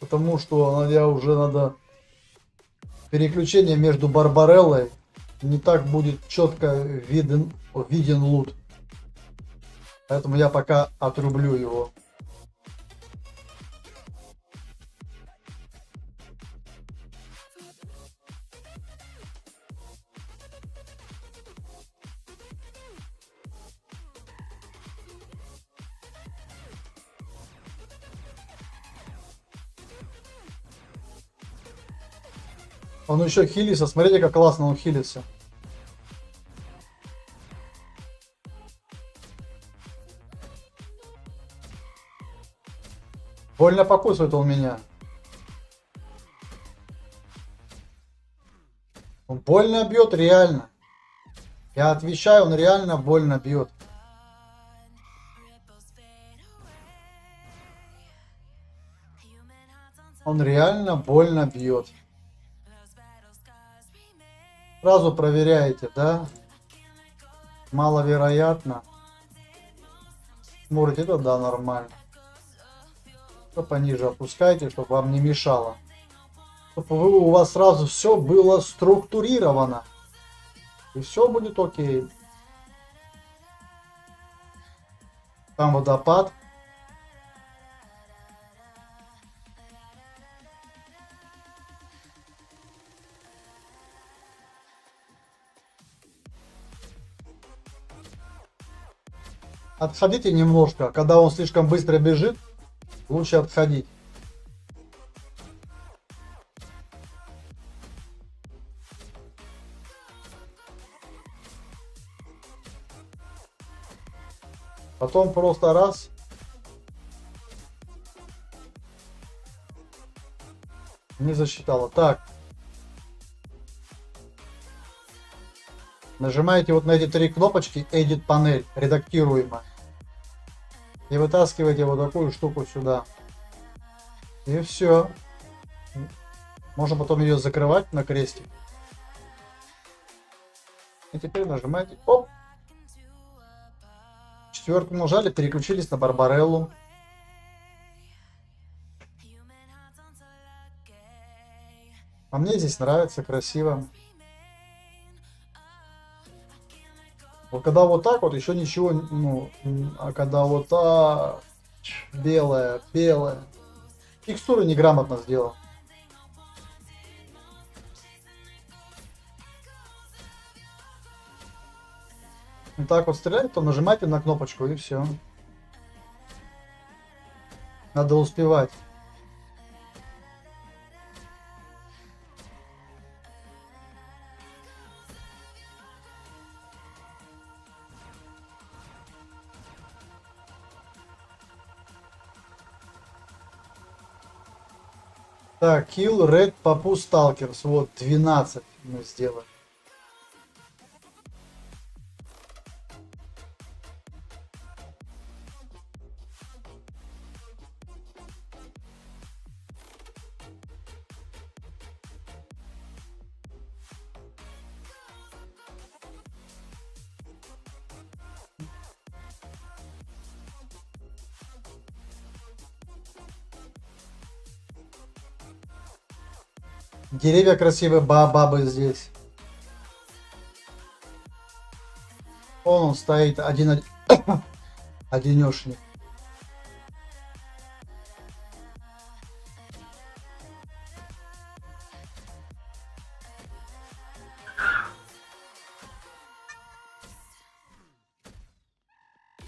A: потому что я уже надо переключение между Барбареллой, не так будет четко виден лут. Поэтому я пока отрублю его. Он еще хилится, смотрите, как классно он хилится. Больно покусывает он меня. Он больно бьет, реально. Я отвечаю, он реально больно бьет. Он реально больно бьет. Сразу проверяете, да? Маловероятно. Смотрите, это да, нормально. Что пониже опускайте, чтобы вам не мешало. Чтобы у вас сразу все было структурировано. И все будет окей. Там водопад. Отходите немножко, когда он слишком быстро бежит, лучше отходить. Потом просто раз. Не засчитало. Так. Нажимаете вот на эти три кнопочки Edit панель, редактируемо. И вытаскиваете вот такую штуку сюда. И все. Можно потом ее закрывать на крестик. И теперь нажимаете. Оп. Четверку нажали, переключились на Барбареллу. А мне здесь нравится, красиво. Вот когда вот так вот, еще ничего, ну, а когда вот так, белое, белое. Текстуры неграмотно сделал. Вот так вот стреляет, то нажимайте на кнопочку и все. Надо успевать. Так, Kill Red Papu Stalkers. Вот, 12 мы сделали. Деревья красивые, бабы здесь. Он стоит одинешник.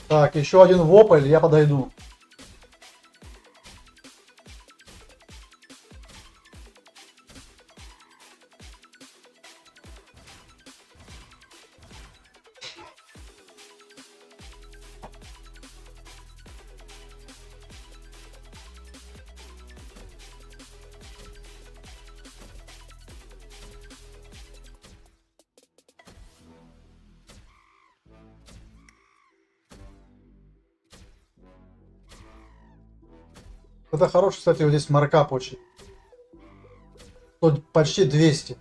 A: Так, еще один вопль, я подойду. Это хороший, кстати, вот здесь маркап очень. Тут почти 200.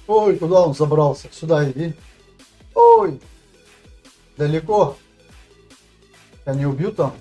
A: Ой, куда он забрался? Сюда иди. Ой, далеко. Я не убью там.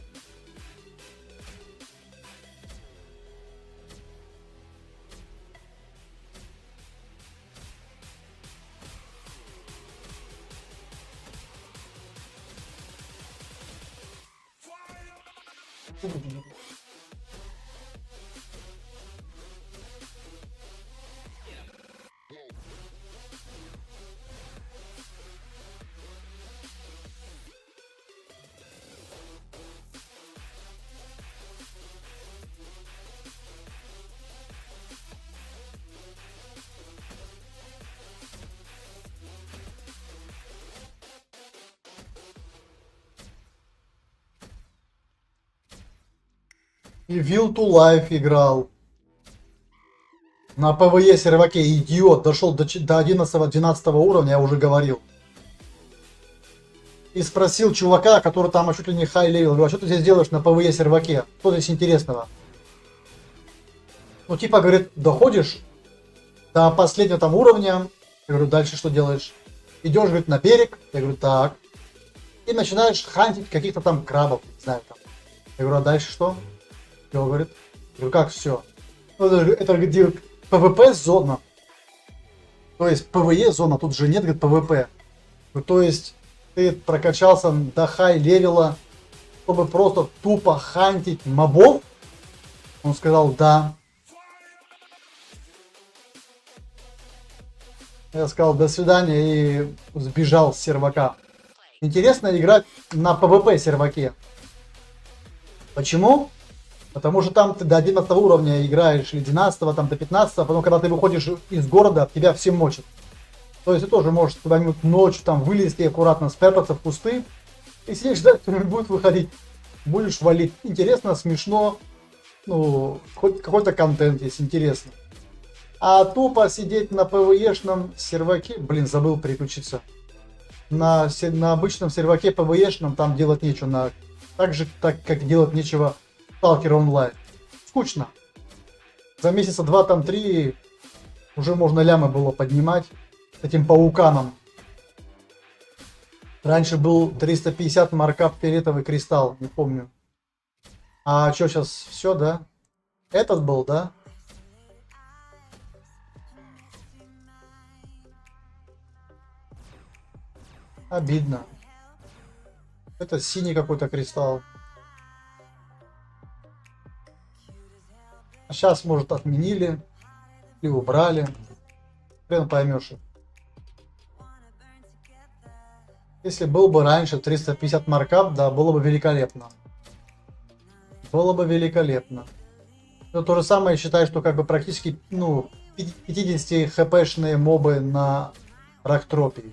A: И Will to Life играл. На ПВЕ серваке, идиот, дошел до 11-12 уровня, я уже говорил. И спросил чувака, который там чуть ли не хай левел, говорю, а что ты здесь делаешь на ПВЕ серваке? Что здесь интересного? Ну типа, говорит, доходишь до последнего там уровня. Я говорю, дальше что делаешь? Идешь, говорит, на берег. Я говорю, так. И начинаешь хантить каких-то там крабов, не знаю там. Я говорю, а дальше что? Все, говорит. Я говорю, как все? Ну, это где ПВП зона. То есть ПВЕ зона, тут же нет, говорит, ПВП. Ну, то есть ты прокачался до хай левела, чтобы просто тупо хантить мобов? Он сказал, да. Я сказал, до свидания, и сбежал с сервака. Интересно играть на PvP серваке. Почему? Потому что там ты до 11 уровня играешь, или 12, там до 15, потом когда ты выходишь из города, тебя все мочат. То есть ты тоже можешь куда-нибудь ночью там вылезти, аккуратно спрятаться в кусты, и сидишь ждать, кто-нибудь будет выходить. Будешь валить. Интересно, смешно, ну, хоть какой-то контент есть, интересно. А тупо сидеть на ПВЕшном серваке, блин, забыл переключиться. На обычном серваке ПВЕшном там делать нечего. Так же, как делать нечего в Stalker Online. Скучно. За месяца 2, там 3 уже можно лямы было поднимать с этим пауканом. Раньше был 350 маркап фиолетовый кристалл, не помню. А что сейчас, все, да? Этот был, да? Обидно. Это синий какой-то кристалл. А сейчас, может, отменили и убрали. Хрен поймешь. Если был бы раньше 350 маркап, да, было бы великолепно. Было бы великолепно. Но то же самое, я считаю, что как бы практически, ну, 50 хпшные мобы на Рактропии.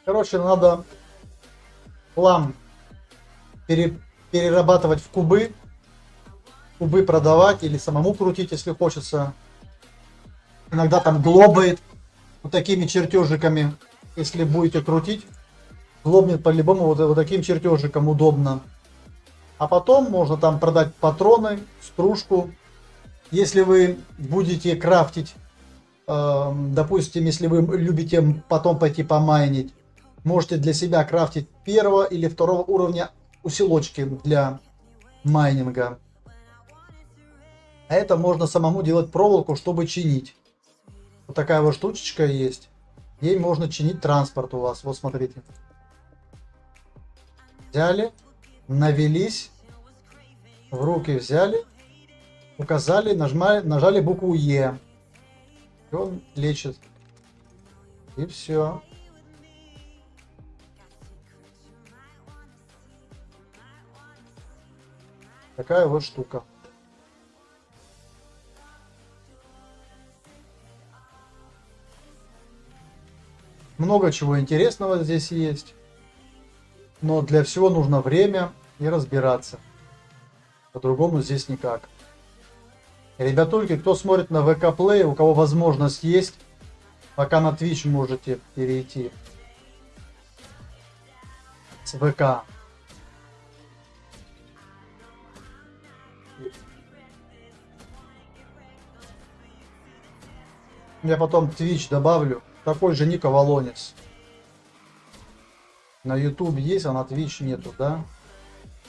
A: Короче, надо хлам перерабатывать в кубы. Кубы продавать или самому крутить, если хочется. Иногда там глобает вот такими чертежиками. Если будете крутить, глобнет по-любому вот таким чертежиком удобно. А потом можно там продать патроны, стружку. Если вы будете крафтить, допустим, если вы любите потом пойти помайнить, можете для себя крафтить 1 или 2 уровня усилочки для майнинга. А это можно самому делать проволоку, чтобы чинить. Вот такая вот штучечка есть. Ей можно чинить транспорт у вас. Вот смотрите. Взяли, навелись, в руки взяли, указали, нажали букву Е. И он лечит. И все. Такая вот штука. Много чего интересного здесь есть. Но для всего нужно время и разбираться. По-другому здесь никак. Ребятульки, кто смотрит на ВК Play, у кого возможность есть, пока на Twitch можете перейти. С ВК. Я потом Twitch добавлю. Такой же Ника Волонец. На YouTube есть, а на Twitch нету, да?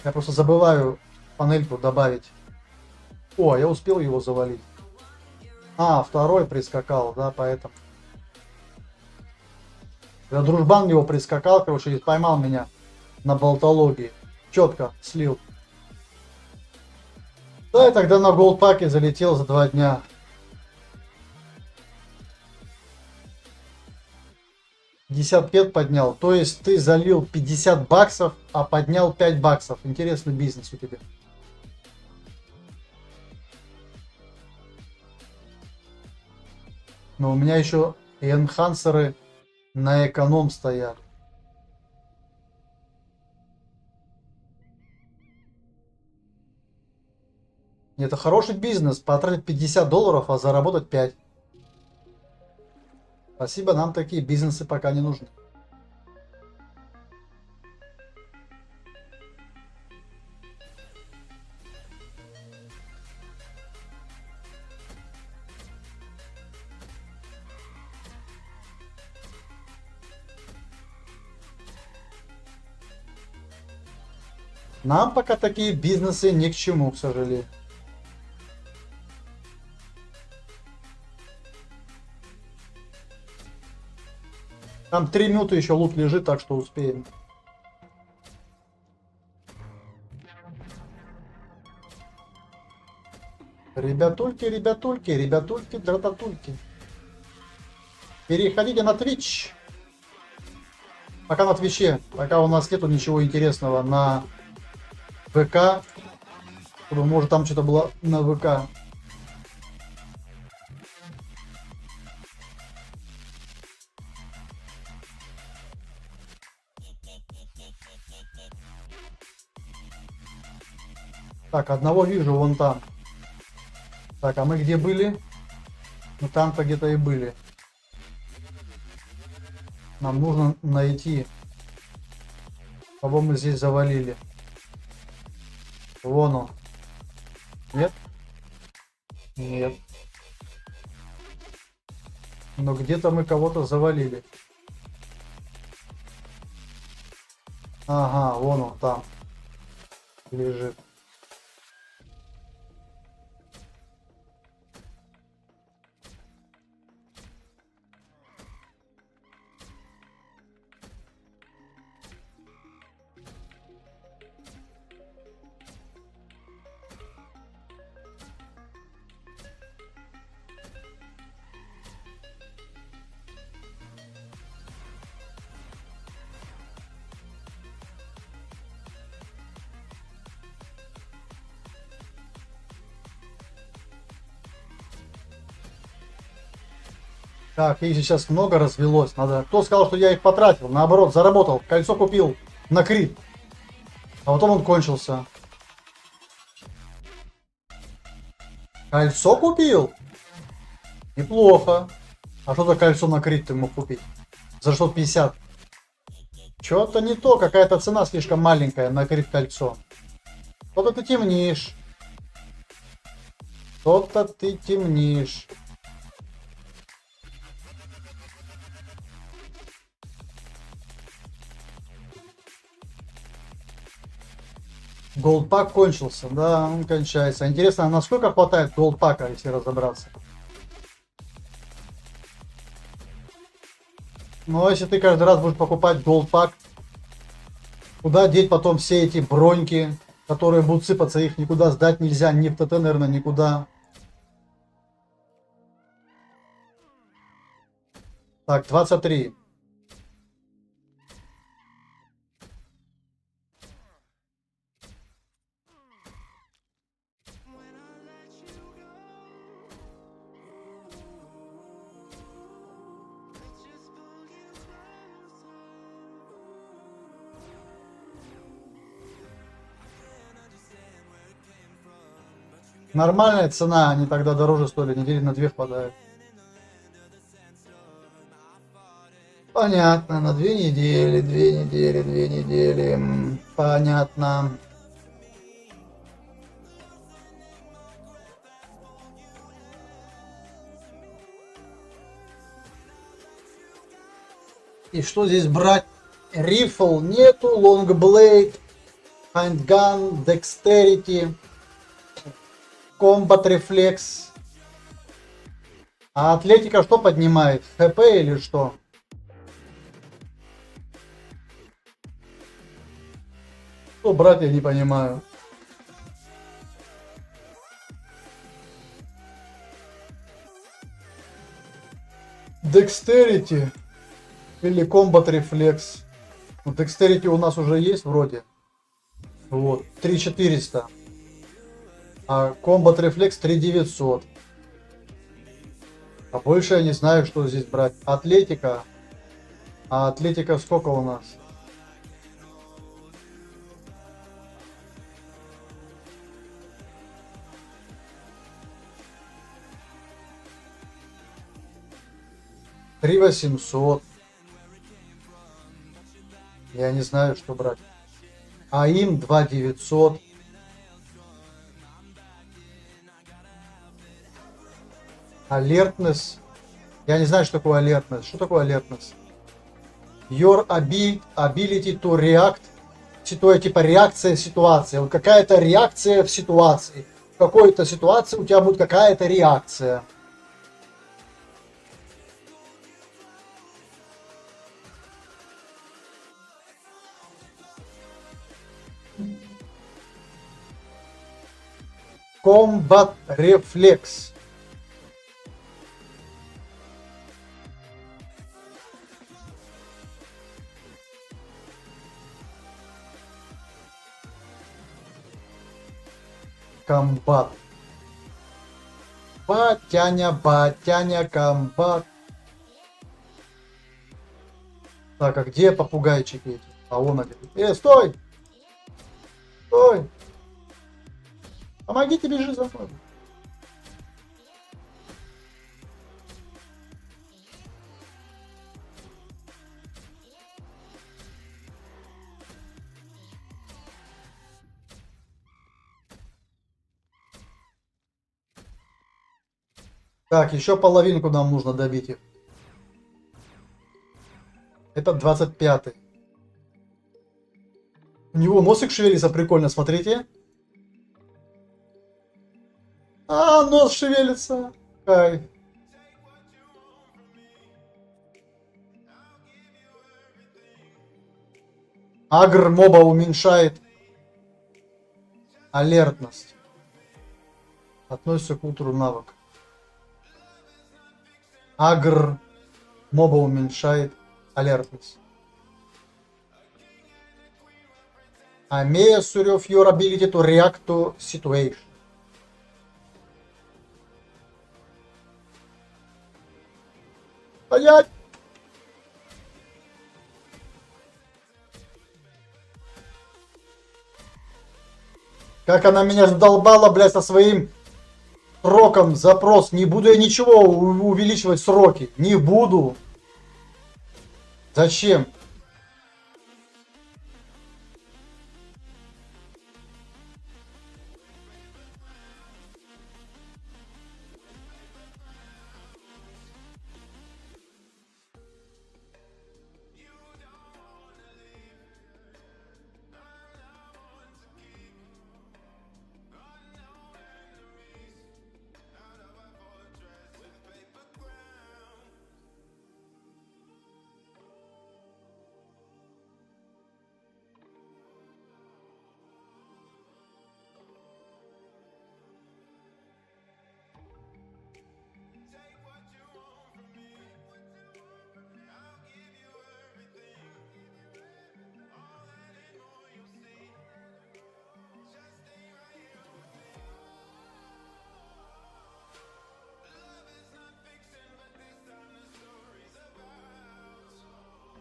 A: Я просто забываю панельку добавить. О, я успел его завалить. А, второй прискакал, да, поэтому. Я дружбан его прискакал, короче, и поймал меня на болтологии. Четко слил. Да, и тогда на голдпаке залетел за 2 дня. 55 поднял. То есть ты залил 50 баксов, а поднял 5 баксов. Интересный бизнес у тебя. Но у меня еще и энхансеры на эконом стоят. Это хороший бизнес. Потратить 50 долларов, а заработать 5. Спасибо, нам такие бизнесы пока не нужны. Нам пока такие бизнесы ни к чему, к сожалению. Там 3 минуты еще лут лежит, так что успеем. Ребятульки, ребятульки, ребятульки, дрататульки. Переходите на Twitch. Пока на Твиче, пока у нас нету ничего интересного на ВК. Чтобы, может, там что-то было на ВК. Так, одного вижу вон там. Так, а мы где были? Ну там-то где-то и были. Нам нужно найти, кого мы здесь завалили. Вон он. Нет? Нет. Но где-то мы кого-то завалили. Ага, вон он там лежит. Так, их сейчас много развелось. Надо. Кто сказал, что я их потратил? Наоборот, заработал. Кольцо купил на крит. А потом он кончился. Кольцо купил? Неплохо. А что за кольцо на крит ты мог купить? За 650. Что-то не то. Какая-то цена слишком маленькая на крит кольцо. Что-то ты темнишь. Что-то ты темнишь. Голдпак кончился, да, он кончается. Интересно, а насколько хватает голдпака, если разобраться? Ну, если ты каждый раз будешь покупать голдпак, куда деть потом все эти броньки, которые будут сыпаться, их никуда сдать нельзя, ни в ТТ, наверное, никуда. Так, 23. Нормальная цена, они тогда дороже стоили, недели на 2 впадают. Понятно, на 2 недели, 2 недели, 2 недели. Понятно. И что здесь брать? Рифл нету, лонгблейд, handgun, dexterity, combat reflex. А атлетика что поднимает? ХП или что? Что брать, я не понимаю. Dexterity или Combat Reflex. Ну, Dexterity у нас уже есть вроде. Вот, 3400. А Combat Reflex 3900. А больше я не знаю, что здесь брать. Атлетика. А атлетика сколько у нас? Три 800. Я не знаю, что брать. А им 2900. Alertness. Я не знаю, что такое alertness. Что такое alertness? Your ability to react. Типа реакция в ситуации. Вот какая-то реакция в ситуации. В какой-то ситуации у тебя будет какая-то реакция. Combat Reflex. Комбат. Батяня, комбат. Так, а где попугайчики эти? А вон они. Стой! Стой! Помогите, бежи за мной. Так, еще половинку нам нужно добить их. Это 25-й. У него носик шевелится, прикольно, смотрите. А, нос шевелится. Кайф. Агр моба уменьшает алертность. Относится к утру навык. Агр моба уменьшает алертность. I may assure of your ability to react to situation. Стоять! Как она меня задолбала, блядь, со своим сроком запрос. Не буду я ничего увеличивать сроки. Не буду. Зачем?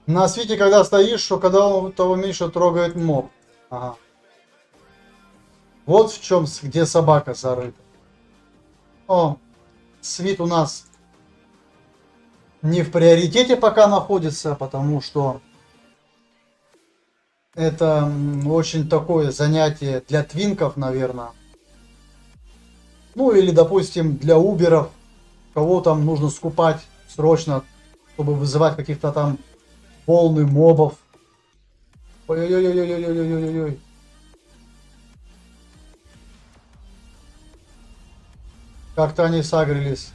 A: На свете, когда стоишь, что когда он того меньше трогает моб. Ага. Вот в чем, где собака зарыта. О, свит у нас не в приоритете пока находится, потому что это очень такое занятие для твинков, наверное. Ну или, допустим, для уберов, кого там нужно скупать срочно, чтобы вызывать каких-то там волны мобов. Ой-ой-ой-ой-ой-ой-ой-ой-ой. Как-то они сагрились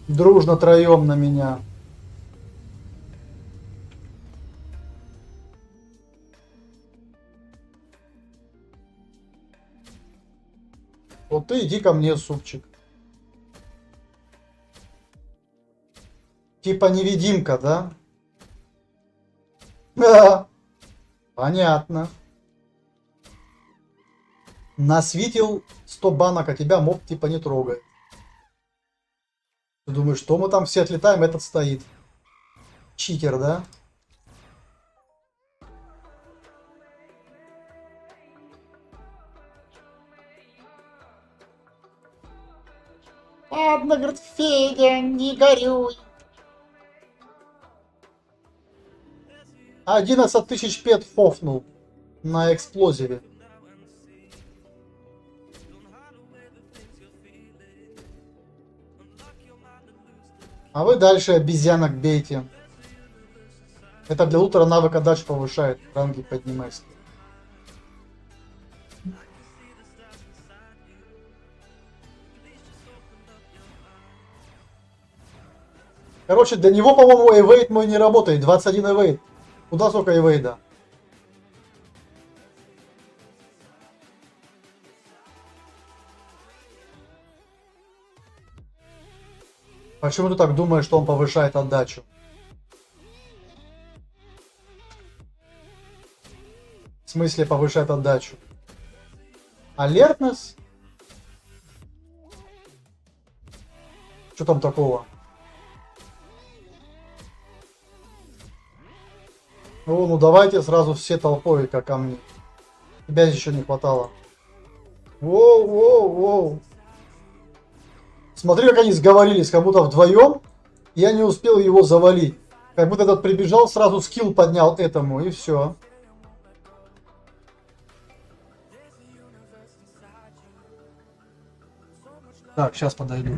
A: дружно троем на меня. Вот ты иди ко мне, супчик. Типа невидимка, да? Да. Понятно. Насвитил 100 банок, а тебя моб типа не трогает. Ты думаешь, что мы там все отлетаем, этот стоит. Читер, да?
C: Ладно, говорит, Федя, не горюй.
A: 11 тысяч пет хофнул на эксплозиве. А вы дальше обезьянок бейте. Это для лутера навыка дальше повышает, ранги поднимайся. Короче, для него, по-моему, эвейд мой не работает. 21 эвейд. Куда сколько эвейда? Почему ты так думаешь, что он повышает отдачу? В смысле повышает отдачу? Алертность? Что там такого? О, ну давайте сразу все толпой, как ко мне. Тебя еще не хватало. Воу, воу, воу. Смотри, как они сговорились, как будто вдвоем. Я не успел его завалить. Как будто этот прибежал, сразу скилл поднял этому, и все. Так, сейчас подойду.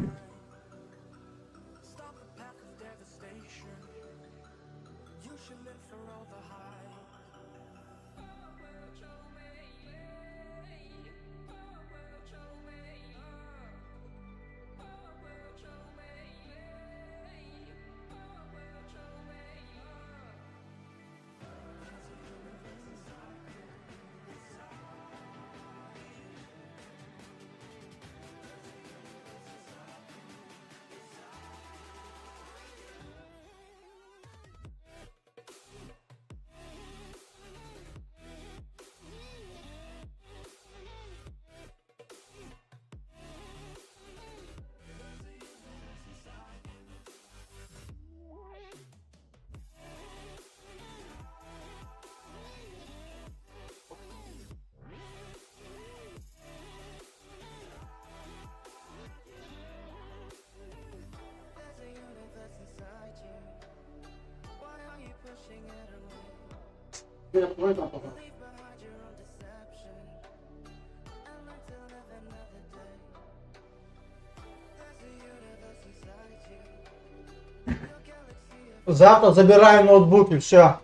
A: Завтра забираю ноутбуки, все.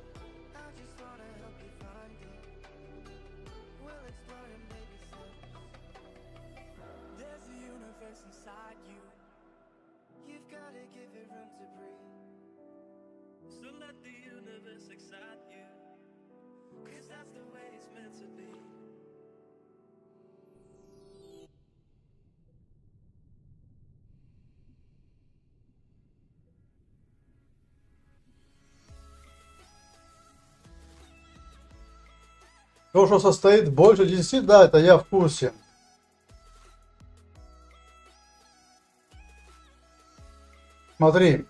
A: То, что состоит больше 10, да, это я в курсе. Смотри,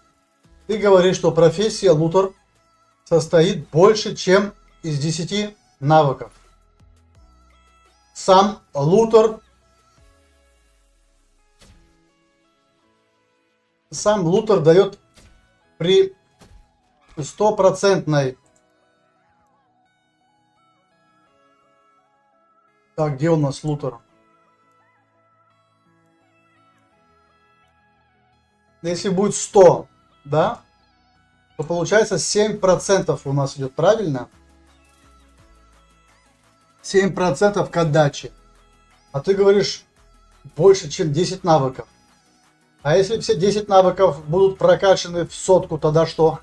A: ты говоришь, что профессия лутер состоит больше, чем из 10 навыков. Сам лутер сам лутер дает при 100%. Так, где у нас лутер? Если будет 100, да, то получается 7% у нас идет, правильно? 7% к отдаче. А ты говоришь больше, чем 10 навыков. А если все 10 навыков будут прокачаны в сотку, тогда что?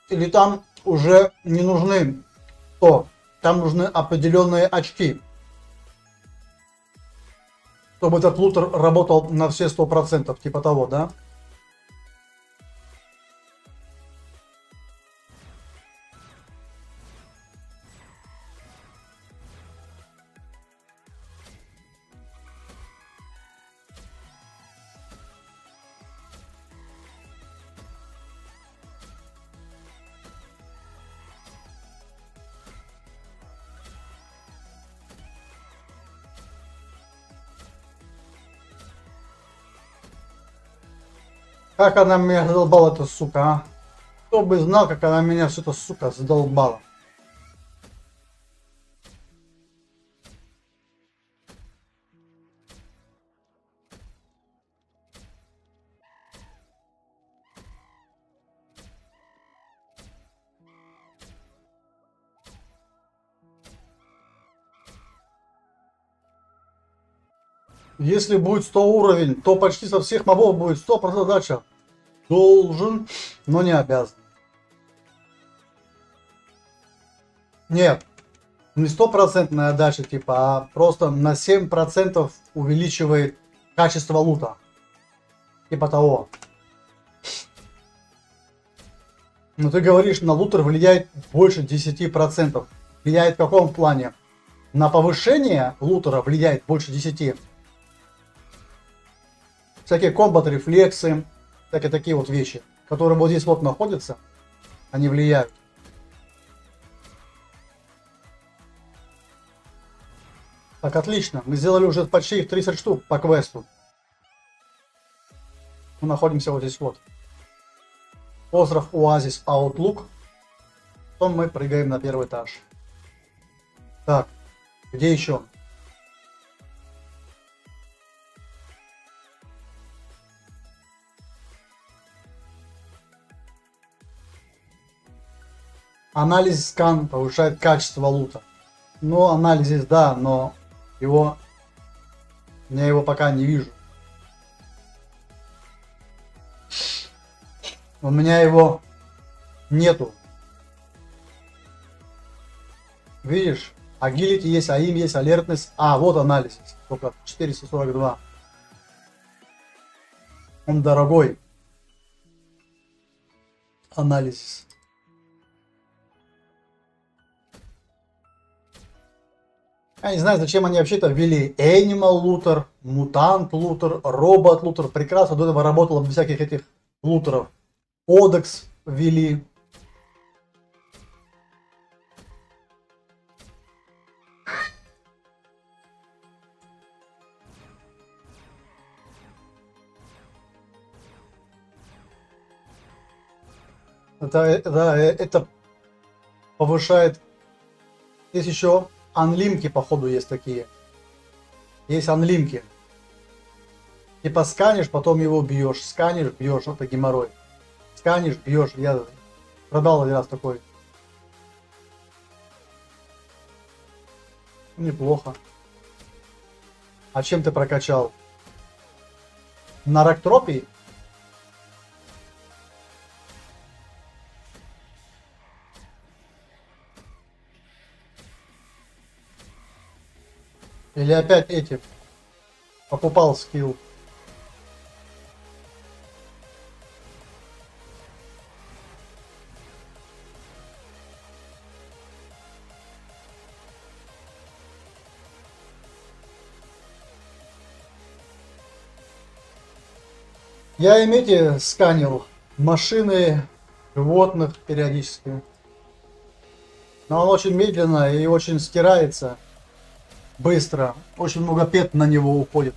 A: Или там уже не нужны 100, там нужны определенные очки, чтобы этот лутер работал на все 100%, типа того, да? Как она меня задолбала, эта сука, а? Кто бы знал, как она меня все это, сука, задолбала. Если будет 100 уровень, то почти со всех мобов будет 100% задача. Должен, но не обязан. Нет, не 100% отдача, типа, а просто на 7% увеличивает качество лута. Типа того. Но ты говоришь, на лутер влияет больше 10%. Влияет в каком плане? На повышение лутера влияет больше 10%. Всякие комбат-рефлексы, всякие такие вот вещи, которые вот здесь вот находятся, они влияют. Так, отлично. Мы сделали уже почти их 30 штук по квесту. Мы находимся вот здесь вот. Остров Оазис Аутлук. Потом мы прыгаем на первый этаж. Так, где еще? Анализ скан повышает качество лута. Ну, анализ да, но я его пока не вижу. У меня его нету. Видишь? Агилити есть, АИМ есть, алертность. А, вот анализ. Только 442. Он дорогой. Анализ. Я не знаю, зачем они вообще-то ввели Animal Looter, Mutant Looter, Robot Looter. Прекрасно до этого работало без всяких этих лутеров. Кодекс ввели. Это повышает. Есть еще анлимки, походу, есть такие. Есть анлимки. Типа сканишь, потом его бьешь. Сканишь, бьешь. Это геморрой. Сканишь, бьешь. Я продал один раз такой. Неплохо. А чем ты прокачал? На рактропии? Или опять эти? Покупал скилл. Я им эти сканил. Машины, животных периодически. Но он очень медленно и очень стирается. быстро. Очень много пет на него уходит.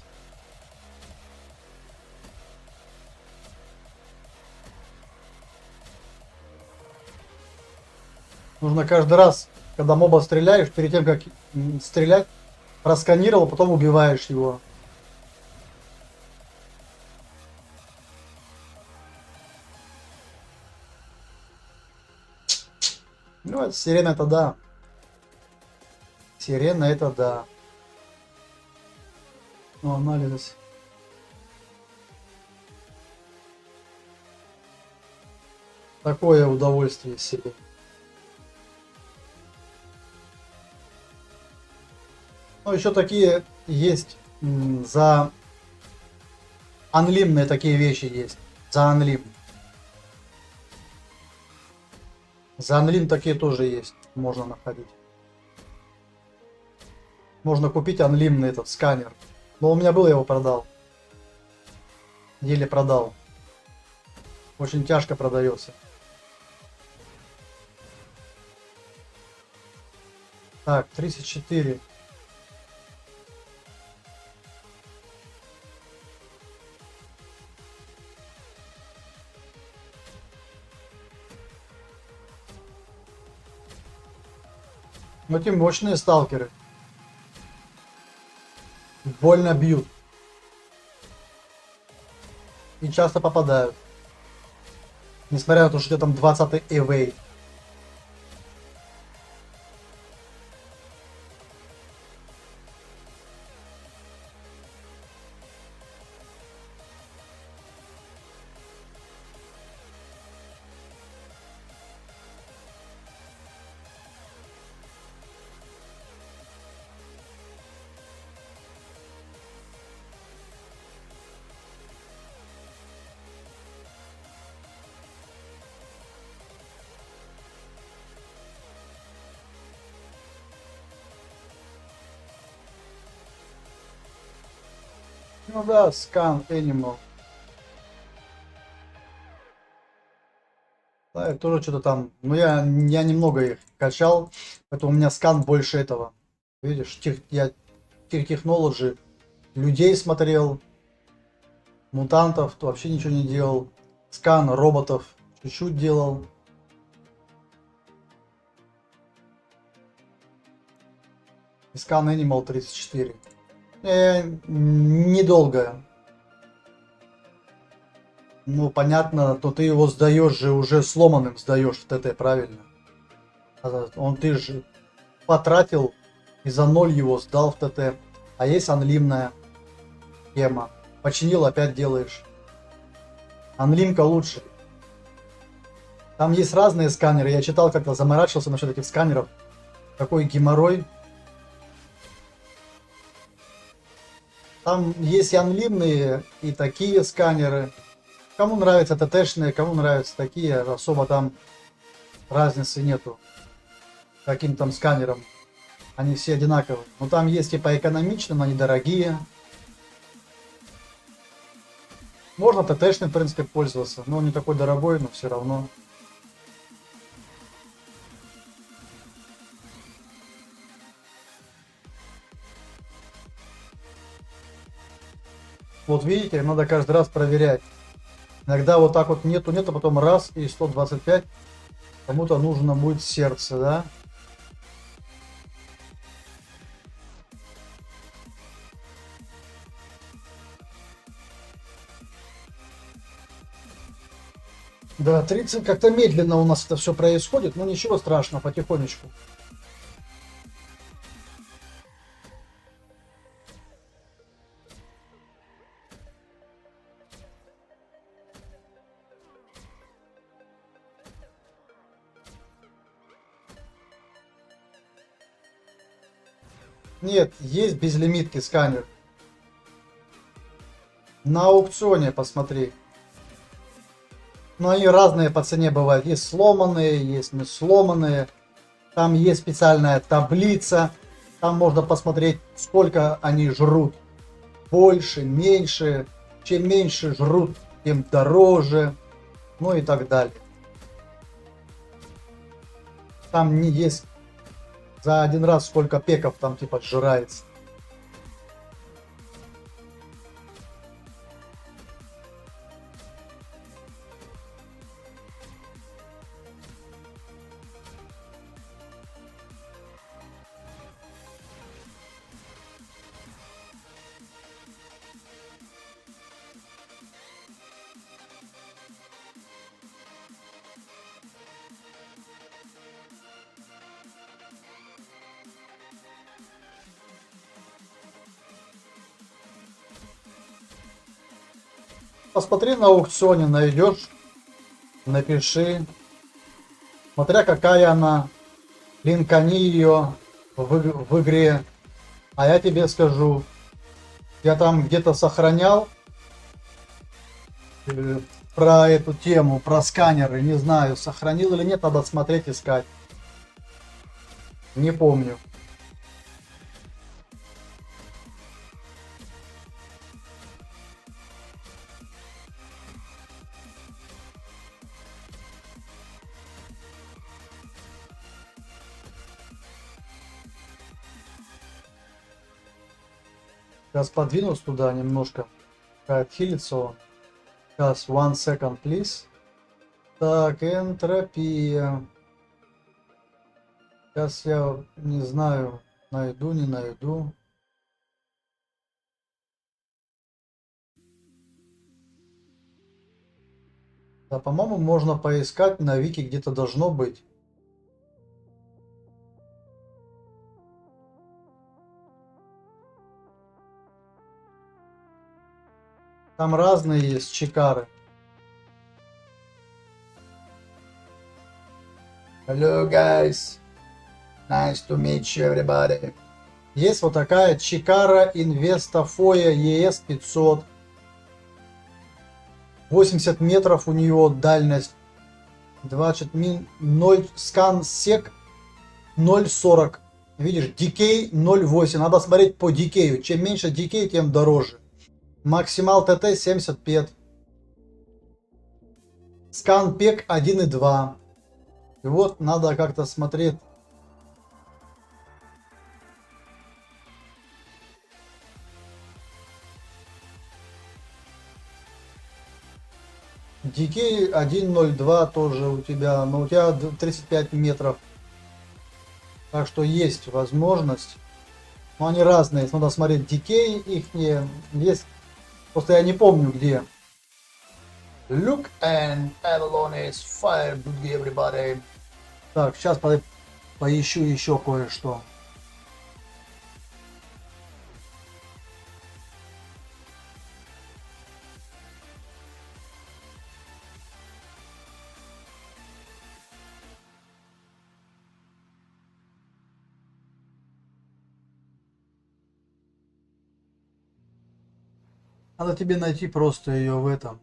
A: Нужно каждый раз, когда моба стреляешь, перед тем как стрелять, просканировал, потом убиваешь его. Ну, это сирена, это да. Сирена, это да. Ну, анализ. Такое удовольствие себе. Ну, еще такие есть за анлимные такие вещи есть. За анлим. За анлим такие тоже есть. Можно находить. Можно купить анлимный этот сканер. Но у меня был, я его продал. Еле продал. Очень тяжко продается. Так, 34. Ну, эти мощные сталкеры. Больно бьют. И часто попадают. Несмотря на то, что у тебя там 20-й эвей. Ну да, скан, Animal. Да, я тоже что-то там. Ну я немного их качал, поэтому у меня скан больше этого. Видишь, я технологи людей смотрел, мутантов, то вообще ничего не делал. Скан роботов чуть-чуть делал. И скан Animal 34. Недолго. Ну, понятно, то ты его сдаешь же уже сломанным, сдаешь в ТТ, правильно? Ты же потратил и за 0 его сдал в ТТ. А есть анлимная схема. Починил, опять делаешь. Анлимка лучше. Там есть разные сканеры. Я читал, как-то заморачивался насчет этих сканеров. Какой геморрой. Там есть и анлимные, и такие сканеры. Кому нравятся ТТшные, кому нравятся такие, особо там разницы нету. Каким там сканером. Они все одинаковые. Но там есть и по экономичным, они дорогие. Можно ТТшным, в принципе, пользоваться. Но он не такой дорогой, но все равно. Вот видите, надо каждый раз проверять. Иногда вот так вот нету, потом раз и 125. Кому-то нужно будет сердце, да? Да, 30 как-то медленно у нас это все происходит, но ничего страшного, потихонечку. Нет, есть безлимитный сканер. На аукционе посмотри. Но они разные по цене бывают. Есть сломанные, есть не сломанные. Там есть специальная таблица. Там можно посмотреть, сколько они жрут. Больше, меньше. Чем меньше жрут, тем дороже. Ну и так далее. Там не есть за один раз сколько пеков там типа сжирается. Посмотри на аукционе, найдешь, напиши. Смотря какая она, линкани ее в игре. А я тебе скажу, я там где-то сохранял э, про эту тему, про сканеры, не знаю, сохранил или нет, надо смотреть, искать. Не помню. Сейчас подвинусь туда немножко. Отхилится он. Сейчас, one second, please. Так, энтропия. Сейчас я не знаю, найду, не найду. Да, по-моему, можно поискать на вики, где-то должно быть. Там разные есть чекары. Hello, guys. Nice to meet you, everybody. Есть вот такая чекара Инвестафоя ЕС 500. 80 метров у нее дальность. 20 мин 0 скан сек 0,40. Видишь, дикей 0,8. Надо смотреть по дикею. Чем меньше дикей, тем дороже. Максимал ТТ 75. Скан пек 1,2. И вот надо как-то смотреть. Дикей 1,02 тоже у тебя. Но у тебя 35 метров. Так что есть возможность. Но они разные. Надо смотреть дикей их есть. Просто я не помню где. Look and Avalon is fire, everybody. Так, сейчас поищу еще кое-что. Надо тебе найти просто ее в этом.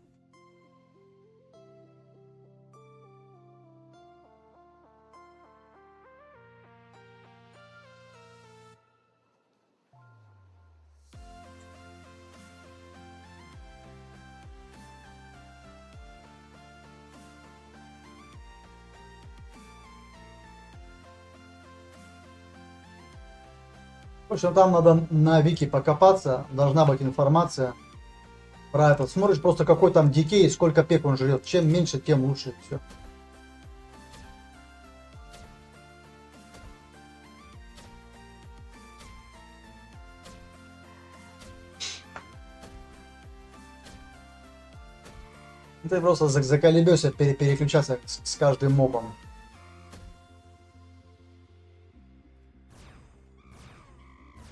A: В общем, там надо на вики покопаться, должна быть информация про это. Смотришь просто какой там дикей, сколько пек он жрет. Чем меньше, тем лучше. Все. Ты просто заколебешься переключаться с каждым мобом.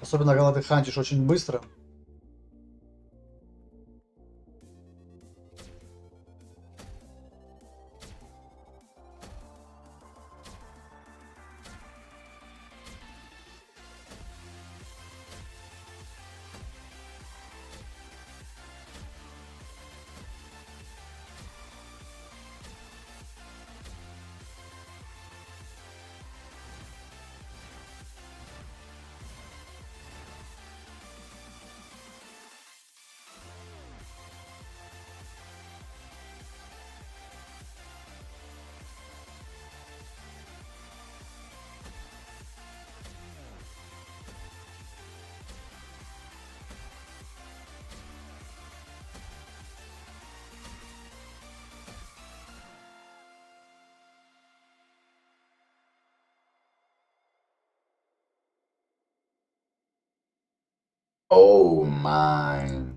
A: Особенно, когда ты хантишь очень быстро. Oh my.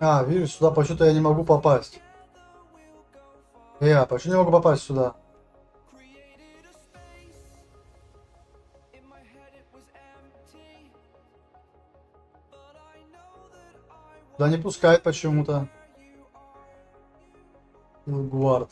A: А, видишь, сюда почему-то я не могу попасть. Почему не могу попасть сюда? Да не пускает почему-то. Гвард.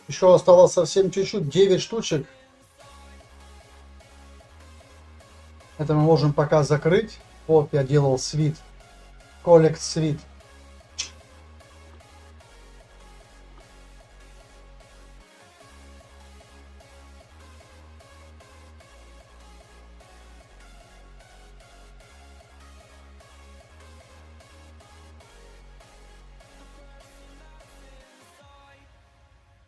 A: Еще осталось совсем чуть-чуть, 9 штучек. Это мы можем пока закрыть. Вот я делал свит. Коллект свит.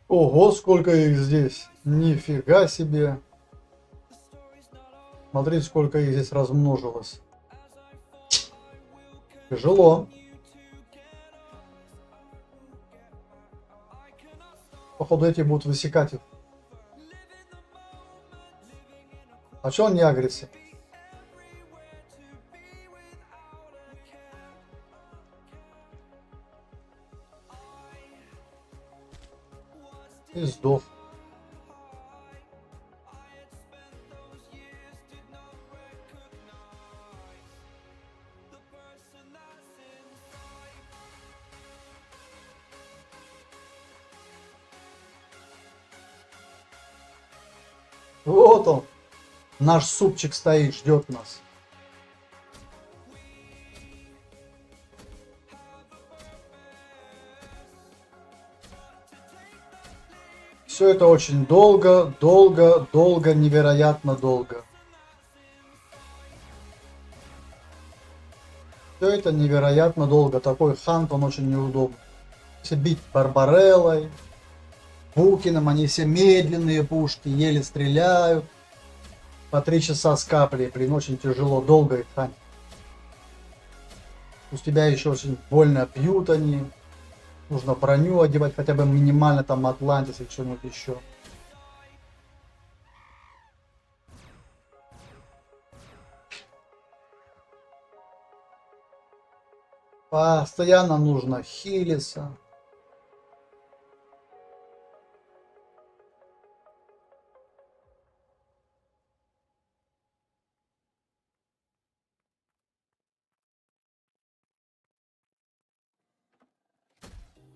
A: Ого, сколько их здесь. Нифига себе. Смотрите, сколько их здесь размножилось. Тяжело. Походу эти будут высекать их. А че он не агрится? И сдох. Вот он. Наш супчик стоит, ждет нас. Все это очень долго, невероятно долго. Все это невероятно долго. Такой хант, он очень неудобный. Если бить Барбареллой, Букиным, они все медленные пушки, еле стреляют. По 3 часа с каплей, блин, очень тяжело, долго их хантить. У тебя еще очень больно бьют они. Нужно броню одевать, хотя бы минимально там Атлантис или что-нибудь еще. Постоянно нужно хилиться.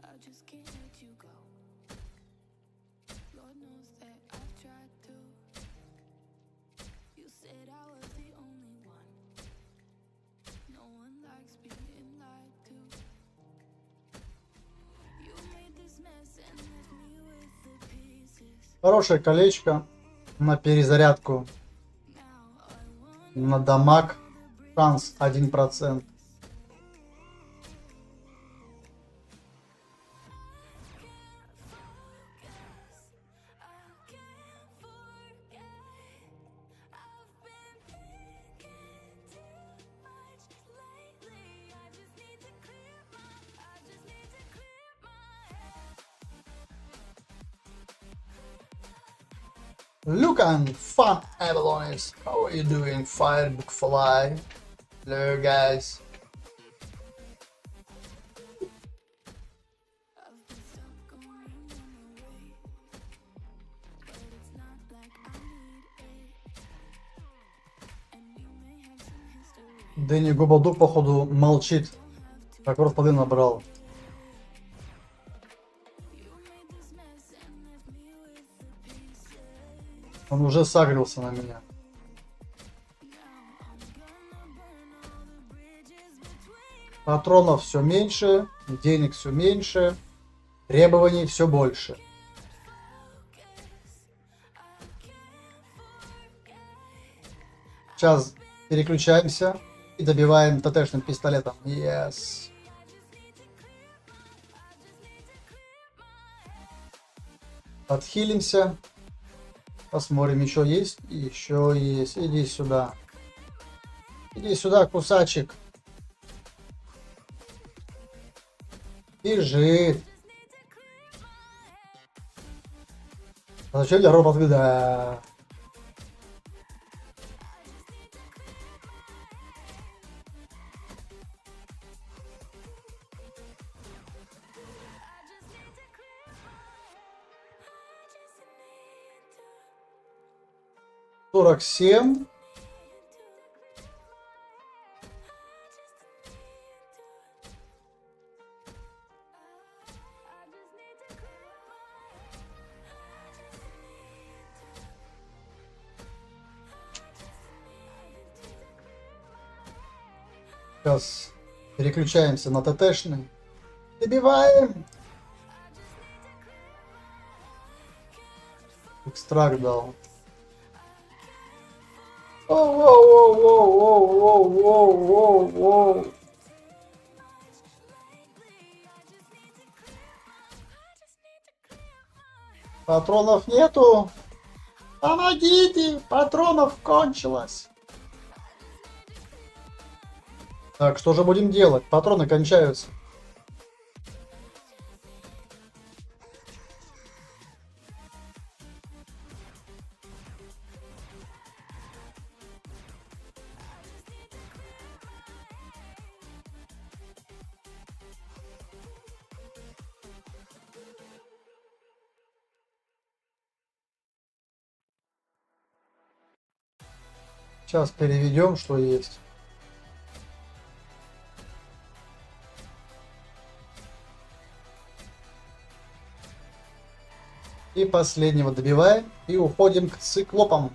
B: I just can't let you go. Lord knows that I've tried to. You said I was the only one. No one likes being lied to. You made this mess and left me with the pieces.
A: Хорошее колечко на перезарядку. На дамаг. Шанс 1%. Look and fun Avalonis. How are you doing, Firebook Fly? Hello guys. Дэнни Губалдук, походу, молчит. Как раз воды набрал. Он уже сагрился на меня. Патронов все меньше, денег все меньше. Требований все больше. Сейчас переключаемся и добиваем ТТшным пистолетом. Yes. Отхилимся. Посмотрим, еще есть. Еще есть. Иди сюда. Иди сюда, кусачек. Бежит. А зачем для робота? Да. Сорок семь. Сейчас переключаемся на ТТшный. Добиваем. Экстракт дал. Оу-оу-оу-оу-оу-оу-оу-оу. Патронов нету. Помогите, патронов кончилось. Так, что же будем делать? Патроны кончаются. Сейчас переведем, что есть. И последнего добиваем. И уходим к циклопам.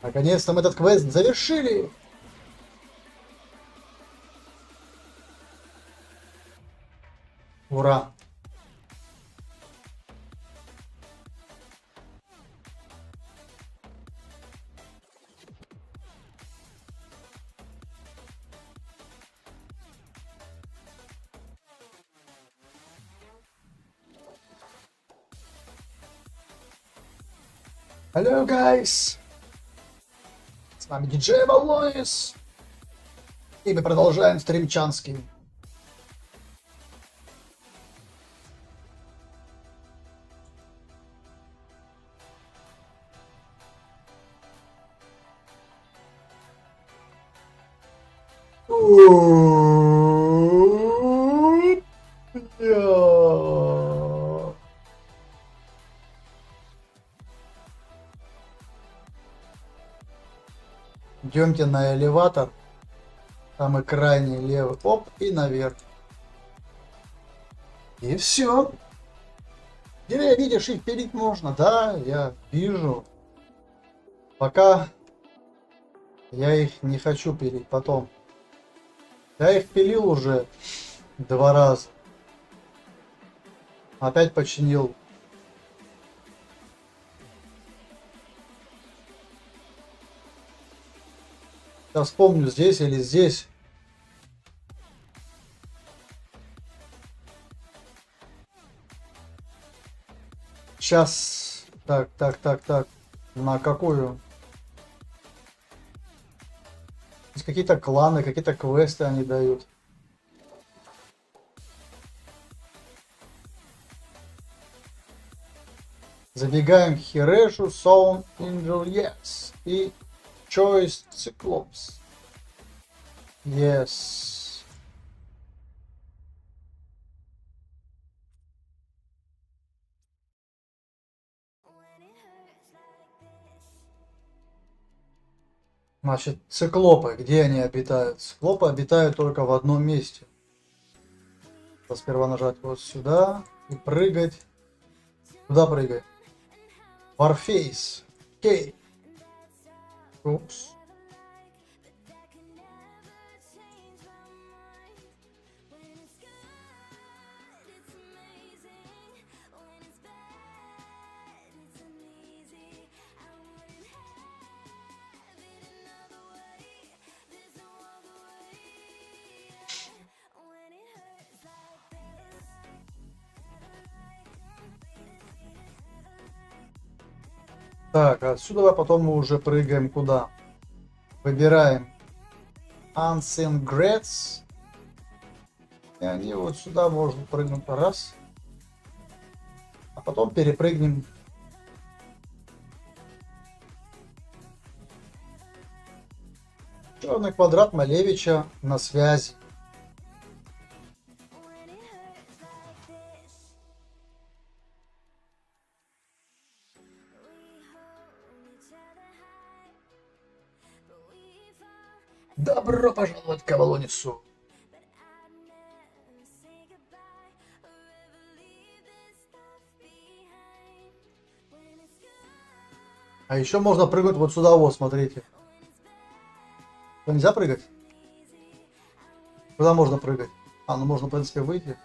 A: Наконец-то мы этот квест завершили. Ура. Hello, guys! С вами диджей Валлоис. И мы продолжаем стримчанский. Идемте на элеватор. Самый крайний левый. Оп, и наверх. И все. Деревья, видишь, их пилить можно. Да, я вижу. Пока я их не хочу пилить. Потом. Я их пилил уже 2 раза. Опять починил. Я вспомню, здесь или здесь. Сейчас. Так. На какую? Здесь какие-то кланы, какие-то квесты они дают. Забегаем к Хирешу, Sound Angel, yes. И Choice Cyclops. Yes. Значит, циклопы, где они обитают? Циклопы обитают только в одном месте. Сперва нажать вот сюда и прыгать. Куда прыгать? Warface. Окей. Упс. Так, отсюда потом мы уже прыгаем куда? Выбираем Unseen Grets. И они вот сюда можно прыгнуть раз. А потом перепрыгнем. Черный квадрат Малевича на связи. Добро пожаловать к Авалонису. А еще можно прыгнуть вот сюда, вот, смотрите. Что, нельзя прыгать? Куда можно прыгать? А, ну можно, в принципе, выйти.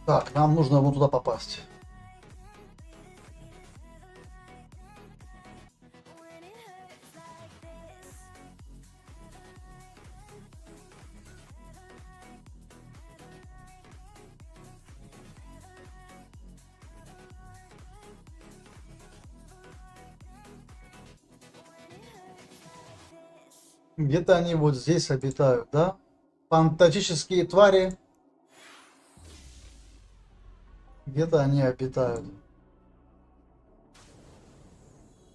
A: Так, нам нужно вот туда попасть. Где-то они вот здесь обитают, да? Фантастические твари. Где-то они обитают.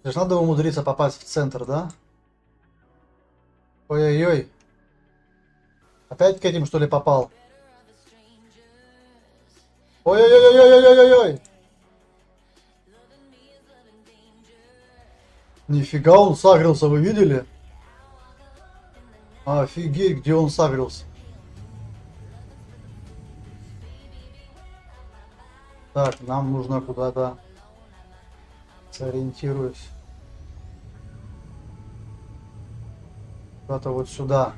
A: Это ж надо умудриться попасть в центр, да? Ой-ой-ой. Опять к этим, что ли, попал? Ой-ой-ой-ой-ой-ой-ой-ой! Нифига он сагрился, вы видели? Офигеть, где он сагрился. Так, нам нужно куда-то, сориентируюсь. Куда-то вот сюда.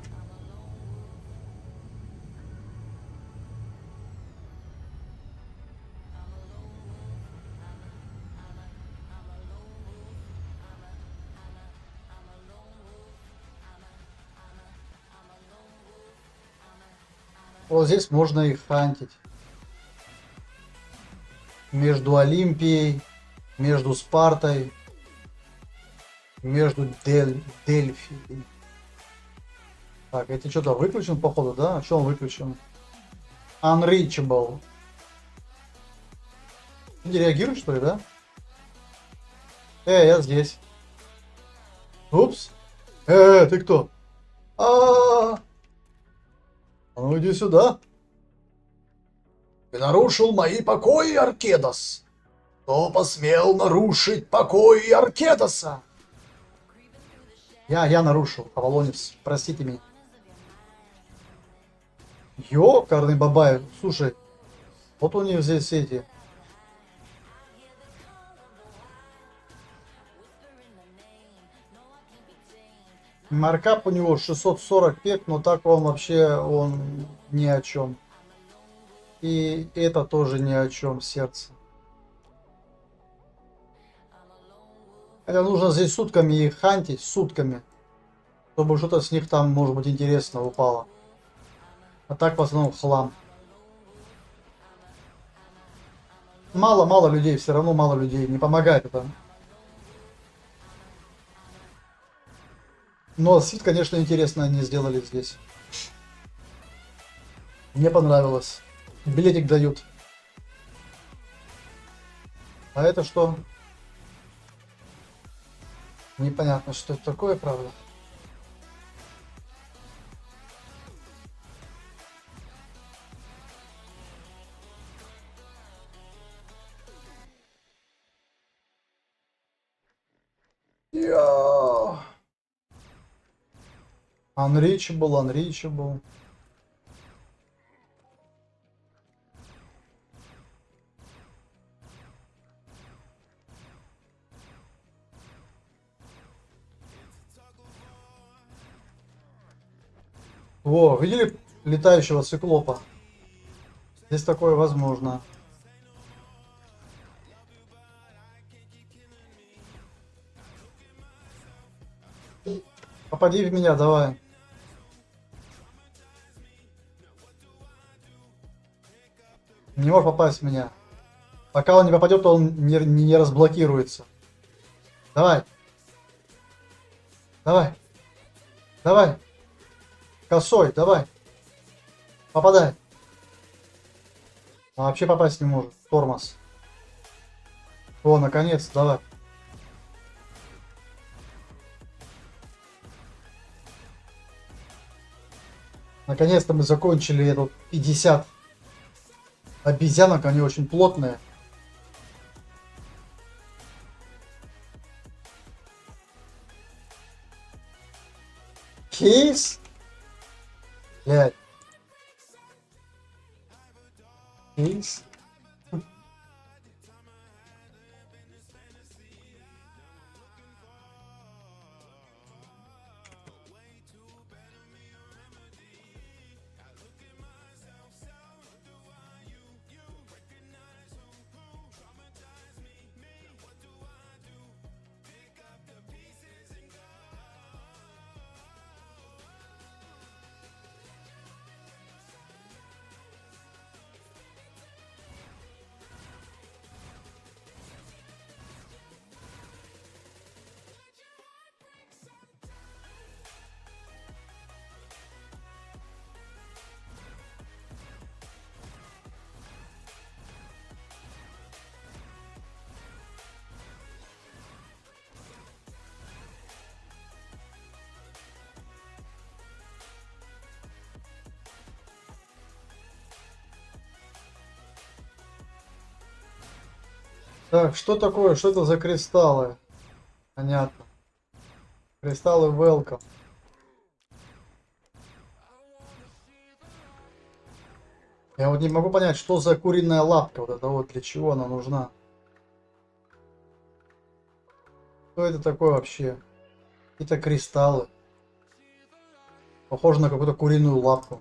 A: Вот здесь можно их хантить. Между Олимпией, между Спартой, между Дельфией. Так, это что-то выключен, походу, да? А что он выключен? Unreachable. Не реагирует, что ли, да? Я здесь. Упс. Ты кто? А ну иди сюда. Ты нарушил мои покои, Аркедос. Кто посмел нарушить покои Аркедоса? Я нарушил, Авалонис, простите меня. Ёкарный бабай, слушай, вот у них здесь эти. Маркап у него 640 пек, но так он вообще, он ни о чем. И это тоже ни о чем, сердце. Это нужно здесь сутками их хантить, сутками. Чтобы что-то с них там, может быть, интересно упало. А так в основном хлам. Мало людей, все равно мало людей. Не помогает это. Но свит, конечно, интересно они сделали здесь. Мне понравилось. Билетик дают. А это что? Непонятно, что это такое, правда. Unreachable. Во, видели летающего циклопа? Здесь такое возможно. Попади в меня, давай. Не можешь попасть в меня. Пока он не попадет, то он не разблокируется. Давай. Давай. Давай. Косой, давай. Попадай. Он вообще попасть не может. Тормоз. О, наконец, давай. Наконец-то мы закончили этот 50 обезьянок, они очень плотные. Кейс? Блядь. Кейс? Так, что такое? Что это за кристаллы? Понятно. Кристаллы welcome. Я вот не могу понять, что за куриная лапка вот это вот, для чего она нужна. Что это такое вообще? Какие-то кристаллы. Похоже на какую-то куриную лапку.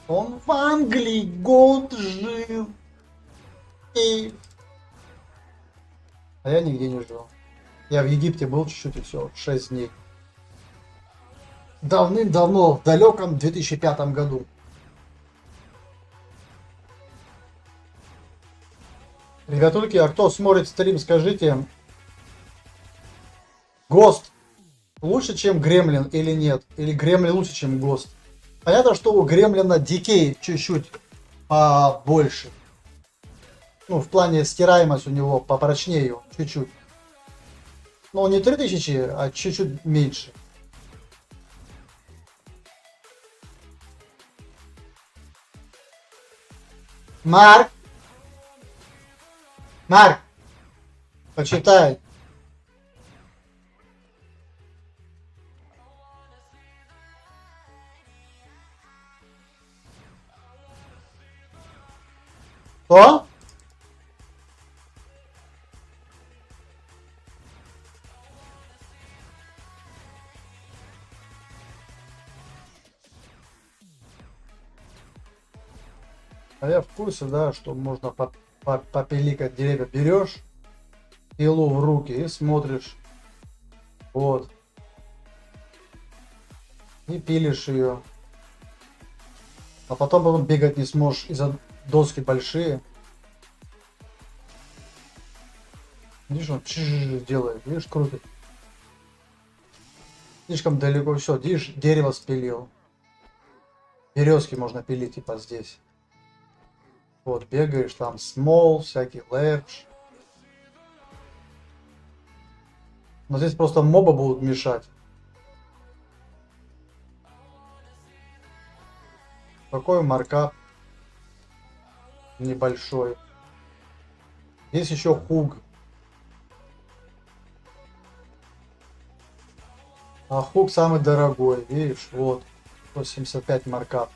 A: Он в Англии год жил. И... А я нигде не жил. Я в Египте был чуть-чуть и все, 6 дней. Давным-давно, в далеком 2005 году. Ребятульки, а кто смотрит стрим, скажите, ГОСТ лучше, чем Гремлин или нет? Или Гремлин лучше, чем ГОСТ? Понятно, что у Гремлина дикей чуть-чуть побольше. Ну, в плане стираемость у него попрочнее, чуть-чуть. Ну, не 3000, а чуть-чуть меньше. Марк! Марк! Почитай. Что? А я в курсе, да, что можно попиликать деревья. Берешь пилу в руки и смотришь. Вот. И пилишь ее. А потом бегать не сможешь из-за доски большие. Видишь, он делает, видишь, крутит. Слишком далеко все, видишь, дерево спилил. Березки можно пилить, типа здесь. Вот, бегаешь, там small, всякий large. Но здесь просто мобы будут мешать. Какой маркап небольшой. Есть еще хуг. А хуг самый дорогой, видишь, вот. 175 маркап.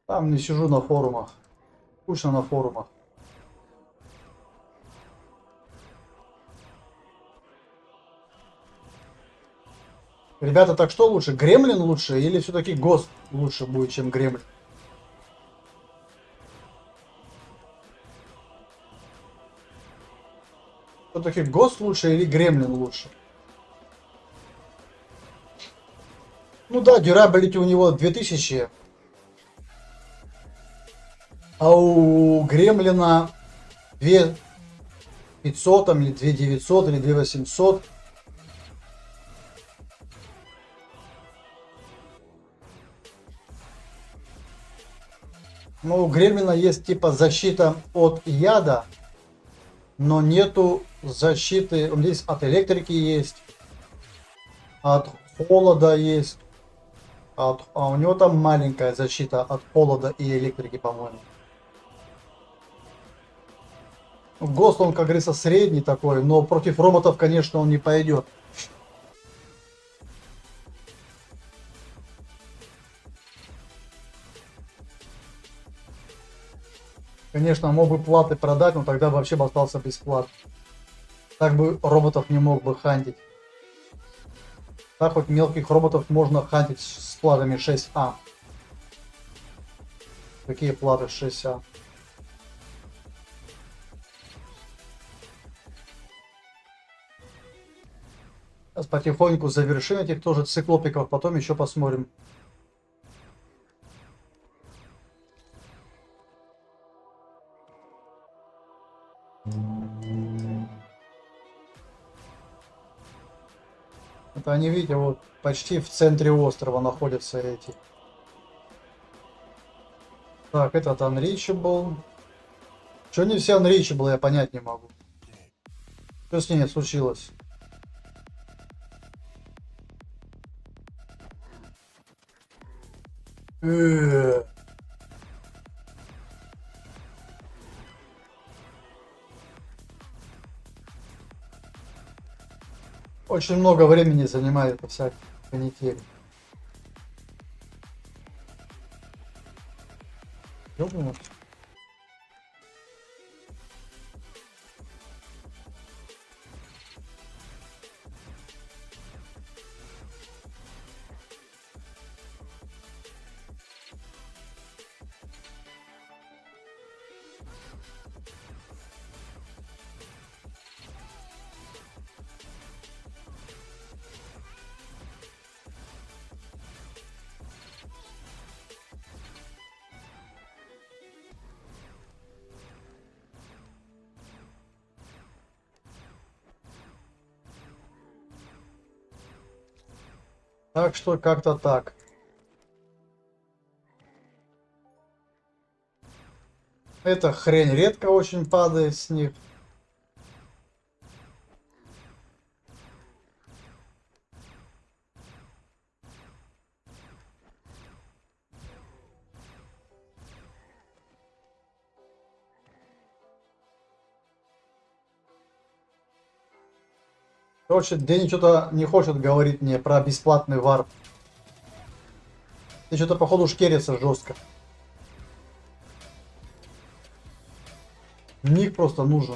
A: Там не сижу на форумах. Скучно на форумах. Ребята, так что лучше? Гремлин лучше или все-таки Гост лучше будет, чем Гремлин? Все-таки Гост лучше или Гремлин лучше? Ну да, дюрабилити у него 2000. А у Гремлина 2500 там, или 2900 или 2800. Ну, у Гремлина есть типа защита от яда, но нету защиты. Здесь от электрики есть, от холода есть. А у него там маленькая защита от холода и электрики, по-моему. Гост, он, как говорится, средний такой, но против роботов, конечно, он не пойдет. Конечно, мог бы платы продать, но тогда вообще бы остался без плат. Так бы роботов не мог бы хантить. Так хоть мелких роботов можно хантить с платами 6А. Какие платы 6А? Сейчас потихоньку завершим этих тоже циклопиков, потом еще посмотрим. Это они, видите, вот почти в центре острова находятся эти. Так, этот Unreachable. Что не все Unreachable, я понять не могу. Что с ней случилось? Очень много времени занимает это вся канитель. Ёбаный. Так что как-то так. Эта хрень редко очень падает с них. Короче, Дэнни что-то не хочет говорить мне про бесплатный варп. Ты что-то походу шкерится жестко. Ник просто нужен.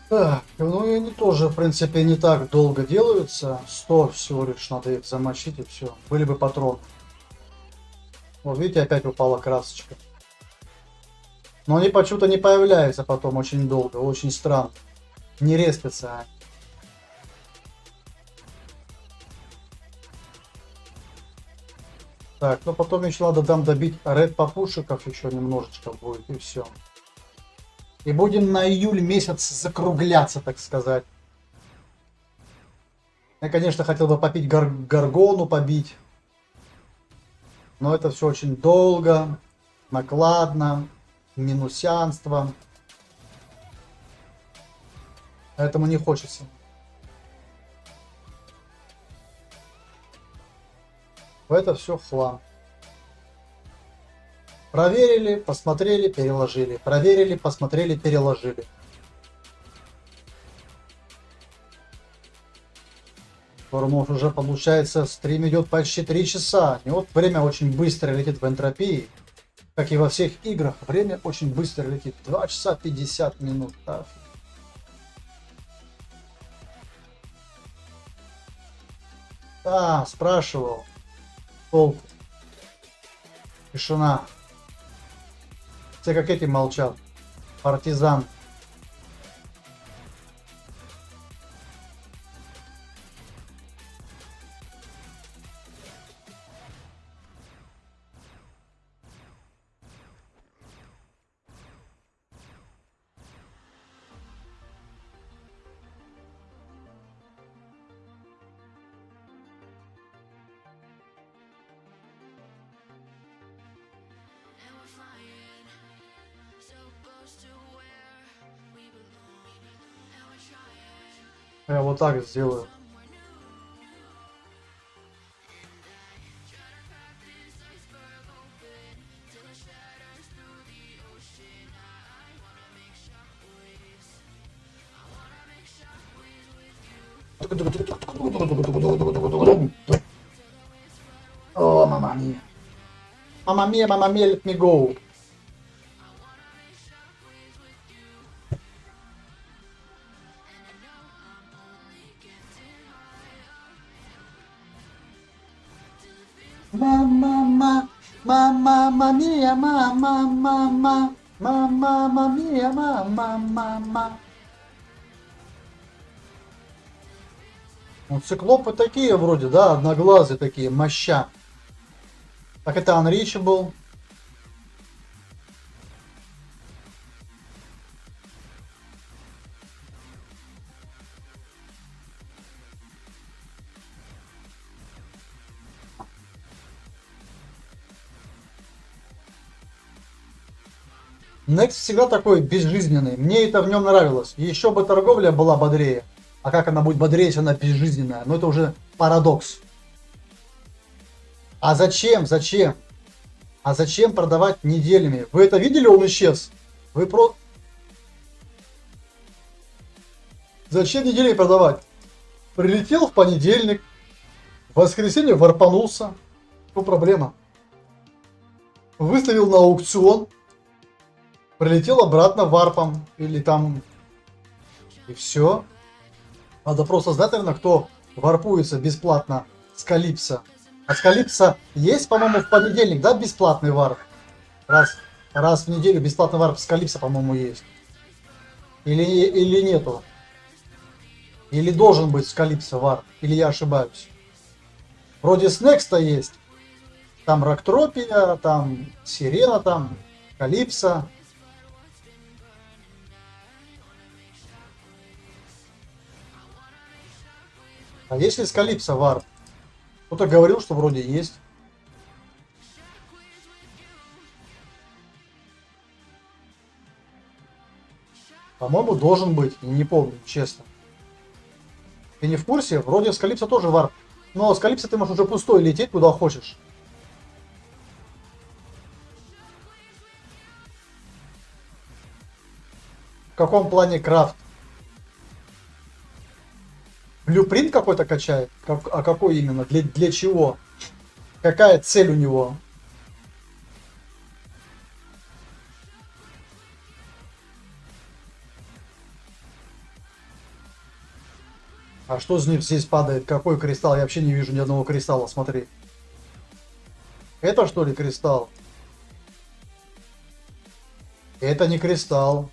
A: Так, ну и они тоже, в принципе, не так долго делаются. 100 всего лишь надо их замочить и все. Были бы патроны. Вот видите, опять упала красочка. Но они почему-то не появляются потом очень долго, очень странно. Не респятся они. Так, ну потом еще надо там добить ред попушиков еще немножечко будет и все. И будем на июль месяц закругляться, так сказать. Я, конечно, хотел бы попить горгону, побить. Но это все очень долго, накладно, минусянство. Поэтому не хочется. Это все хлам. Проверили, посмотрели, переложили. Проверили, посмотрели, переложили. Формов уже получается, стрим идет почти 3 часа. И вот время очень быстро летит в энтропии. Как и во всех играх, время очень быстро летит. 2 часа 50 минут. Да, спрашивал. Толку. Тишина. Все как эти молчат. Партизан. Я вот так сделаю. О, мама мия. Мама мия, let me go. Мама мия, мама мия, мама. Ну, циклопы такие вроде, да, одноглазые такие, моща. Так это Unreachable. Next всегда такой безжизненный. Мне это в нем нравилось. Еще бы торговля была бодрее. А как она будет бодрее, если она безжизненная? Ну это уже парадокс. А зачем? Зачем? А зачем продавать неделями? Вы это видели, он исчез? Вы про... Зачем неделями продавать? Прилетел в понедельник, в воскресенье варпанулся. Что проблема? Выставил на аукцион, прилетел обратно варпом. Или там... И все. Надо просто знать, наверное, кто варпуется бесплатно с Калипсо. А с Калипсо есть, по-моему, в понедельник, да, бесплатный варп? Раз в неделю бесплатный варп с Калипсо, по-моему, есть. Или нету? Или должен быть с Калипсо варп? Или я ошибаюсь? Вроде с Некста есть. Там Рактропия, там Сирена, там Калипсо. А есть ли с Калипсо варп? Кто-то говорил, что вроде есть. По-моему, должен быть. Не помню, честно. Ты не в курсе? Вроде с Калипсо тоже варп. Но с Калипсо ты можешь уже пустой лететь куда хочешь. В каком плане крафт? Блюпринт какой-то качает? А какой именно? Для чего? Какая цель у него? А что здесь падает? Какой кристалл? Я вообще не вижу ни одного кристалла, смотри. Это что ли кристалл? Это не кристалл.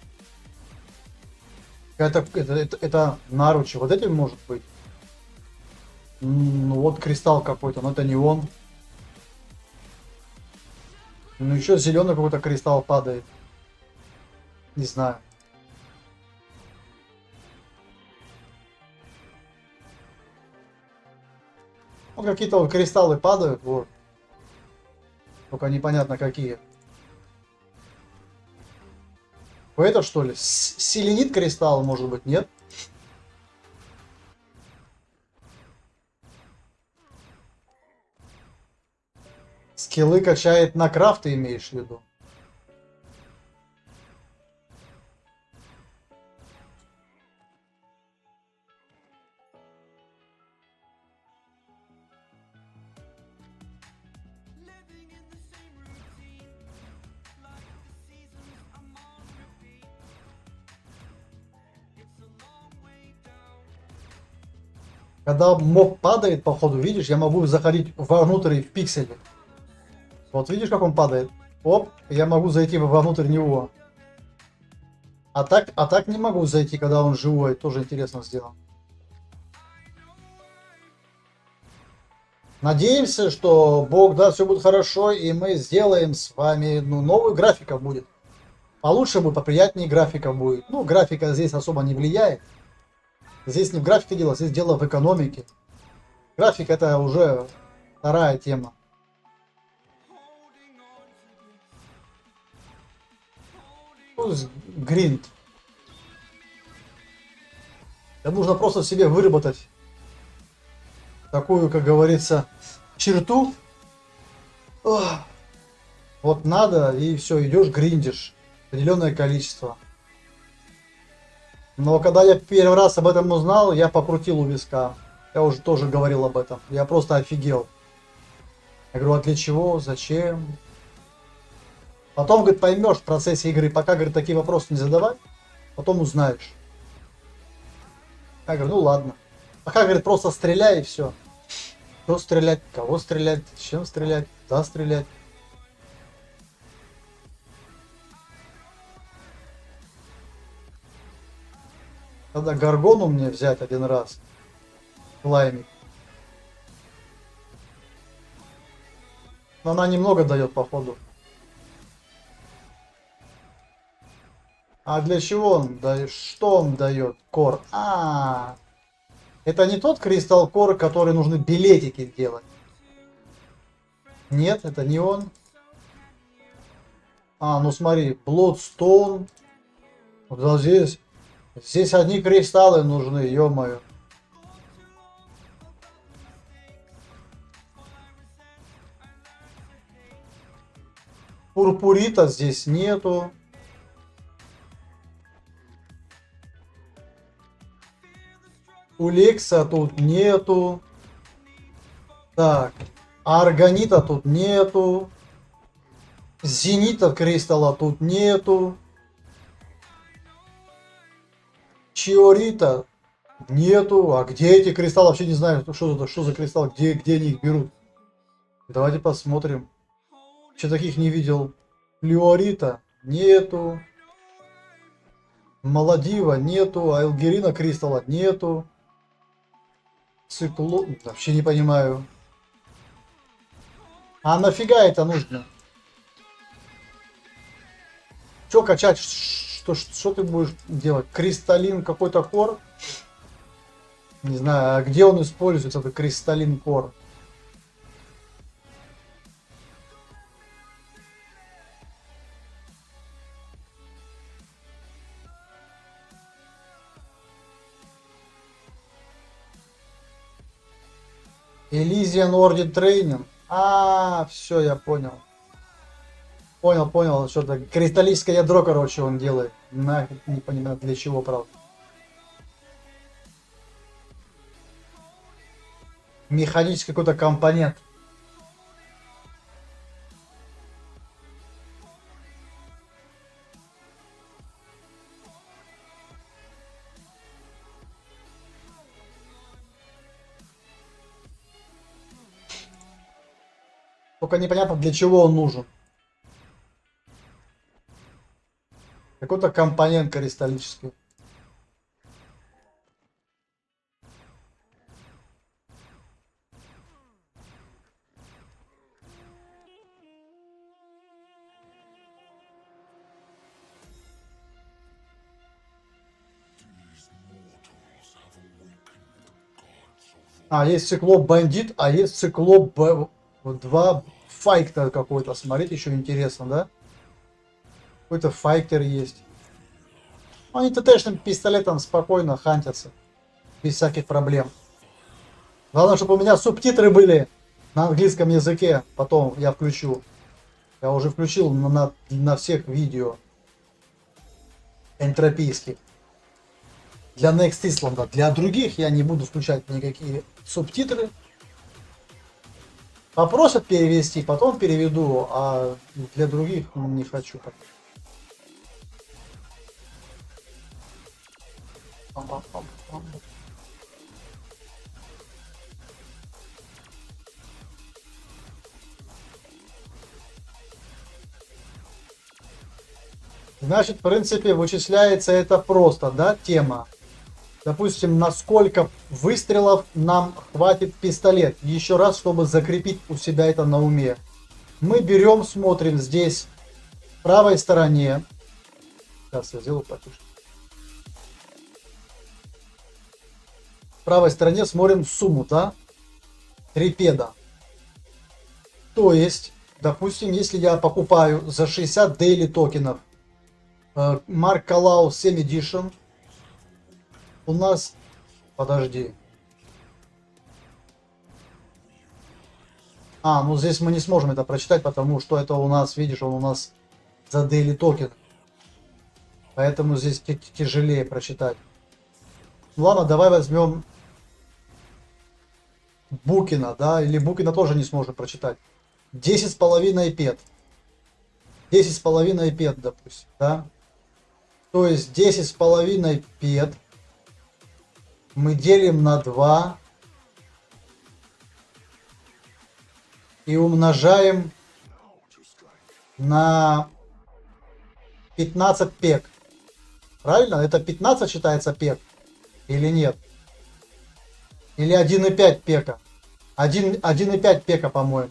A: Это наручи. Вот этим может быть. Ну вот кристалл какой-то, но это не он. Ну еще зеленый какой-то кристалл падает. Не знаю. Ну, какие-то вот кристаллы падают, вот. Только непонятно какие. Это что ли? Селенит кристалл, может быть, нет? Скиллы качает на крафт, ты имеешь в виду? Когда моб падает, походу, видишь, я могу заходить вовнутрь в пиксели. Вот видишь, как он падает? Оп, я могу зайти вовнутрь него. А так не могу зайти, когда он живой. Тоже интересно сделано. Надеемся, что Бог даст, все будет хорошо, и мы сделаем с вами, ну, новую графика будет. Получше будет, поприятнее графика будет. Ну, графика здесь особо не влияет. Здесь не в графике дело, здесь дело в экономике. График это уже вторая тема. Пусть гринд. Это нужно просто в себе выработать такую, как говорится, черту. Ох, вот надо, и все, идешь гриндишь. Определенное количество. Но когда я первый раз об этом узнал, я покрутил у виска. Я уже тоже говорил об этом. Я просто офигел. Я говорю, а для чего? Зачем? Потом, говорит, поймешь в процессе игры. Пока, говорит, такие вопросы не задавай, потом узнаешь. Я говорю, ну ладно. Пока, говорит, просто стреляй и все. Что стрелять? Кого стрелять? Чем стрелять? Куда стрелять? Надо Гаргону мне взять один раз. Лаймик. Но она немного дает, походу. А для чего он дает? Что он дает? Кор. Это не тот кристалл кор, который нужны билетики делать. Нет, это не он. Ну смотри, Bloodstone. Вот здесь одни кристаллы нужны, ё-моё. Пурпурита здесь нету. Улекса тут нету. Так, аргонита тут нету. Зенита кристалла тут нету. Чиорита нету. А где эти кристаллы? Вообще не знаю, что за кристалл, где они их берут. Давайте посмотрим. Вообще таких не видел. Флюорита нету. Маладива нету. Айлгерина кристалла нету. Цикло... Вообще не понимаю. А нафига это нужно? Че качать? Что ты будешь делать? Кристаллин какой-то кор? Не знаю, а где он используется, этот кристаллин кор? Elysian Order Training. Все, я понял. Понял, что-то кристаллическое ядро, короче, он делает. Нафиг, не понимаю, для чего, правда. Механический какой-то компонент. Только непонятно, для чего он нужен. Какой-то компонент кристаллический.
D: These mortals have awakened the gods of
A: А, есть циклоп бандит, а есть циклоп 2 файтер какой-то. Смотрите, еще интересно, да? Какой-то файтер есть. Они ТТшным пистолетом спокойно хантятся. Без всяких проблем. Главное, чтобы у меня субтитры были на английском языке. Потом я включу. Я уже включил на всех видео. Энтропийских. Для Next Island. Для других я не буду включать никакие субтитры. Попросят перевести, потом переведу, а для других не хочу. Значит, в принципе, вычисляется это просто, да, тема. Допустим, на сколько выстрелов нам хватит пистолет. Еще раз, чтобы закрепить у себя это на уме. Мы берем, смотрим здесь, в правой стороне. Сейчас я сделаю потише. В правой стороне смотрим сумму, да? 3 педа. То есть, допустим, если я покупаю за 60 дейли токенов Mark Callau 7 Edition, у нас... Подожди. А, ну здесь мы не сможем это прочитать, потому что это у нас, видишь, он у нас за дейли токен. Поэтому здесь тяжелее прочитать. Ну ладно, давай возьмем Букина, да, или Букина тоже не сможем прочитать. 10,5 пет. 10,5 пет, допустим, да. То есть 10,5 пет мы делим на 2 и умножаем на 15 пек. Правильно? Это 15 считается пек или нет? Или 1,5 пека? 1,5 пека, по-моему.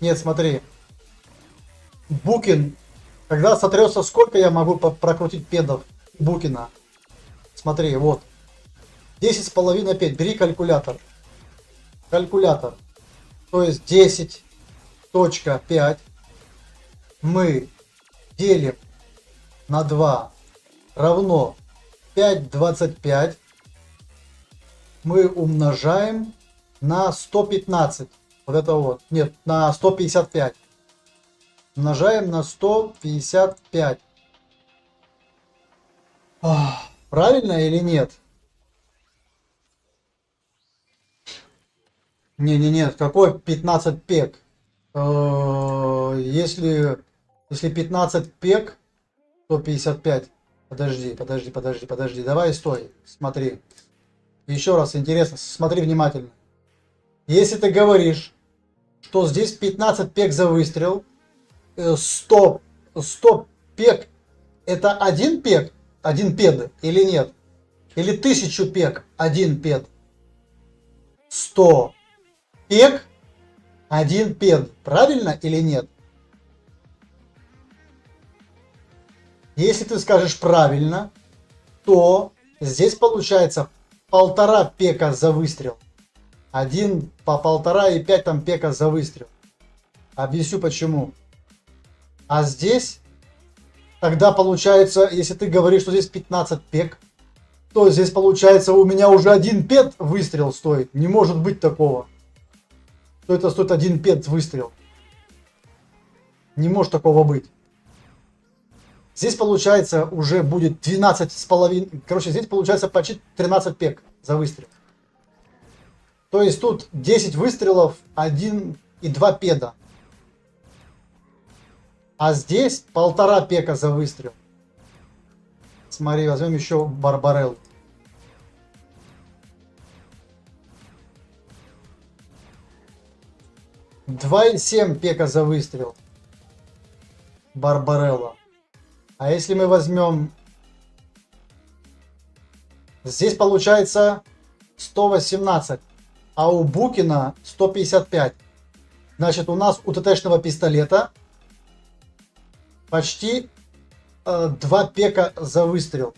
A: Нет, смотри. Букин, когда сотрется, сколько я могу прокрутить педов Букина? Смотри, вот. 10,5 пед. Бери калькулятор. Калькулятор. То есть 10,5 мы делим на 2 равно 5,25. Мы умножаем на 115. Вот это вот. Нет, на 155. Умножаем на 155. Правильно или нет? Не, какой 15 пек? Если 15 пек, 155. Подожди. Давай, стой. Смотри. Еще раз интересно, смотри внимательно. Если ты говоришь, что здесь 15 пек за выстрел, 100 пек это 1 пек, 1 пед или нет? Или 1000 пек, 1 пед? 100 пек, 1 пед. Правильно или нет? Если ты скажешь правильно, то здесь получается 1,5 пека за выстрел. 1 по 1,5 и 5 там пека за выстрел. Объясню почему. А здесь тогда получается, если ты говоришь, что здесь 15 пек, то здесь получается у меня уже 1 пет выстрел стоит. Не может быть такого. Что это стоит 1 пет выстрел. Не может такого быть. Здесь получается уже будет 12,5. Короче, здесь получается почти 13 пек за выстрел. То есть тут 10 выстрелов, 1,2 педа. А здесь 1,5 пека за выстрел. Смотри, возьмем еще Барбареллу. — 2,7 пека за выстрел. Барбарелла. А если мы возьмем... Здесь получается 118. А у Букина 155. Значит, у нас у ТТшного пистолета почти 2 пека за выстрел.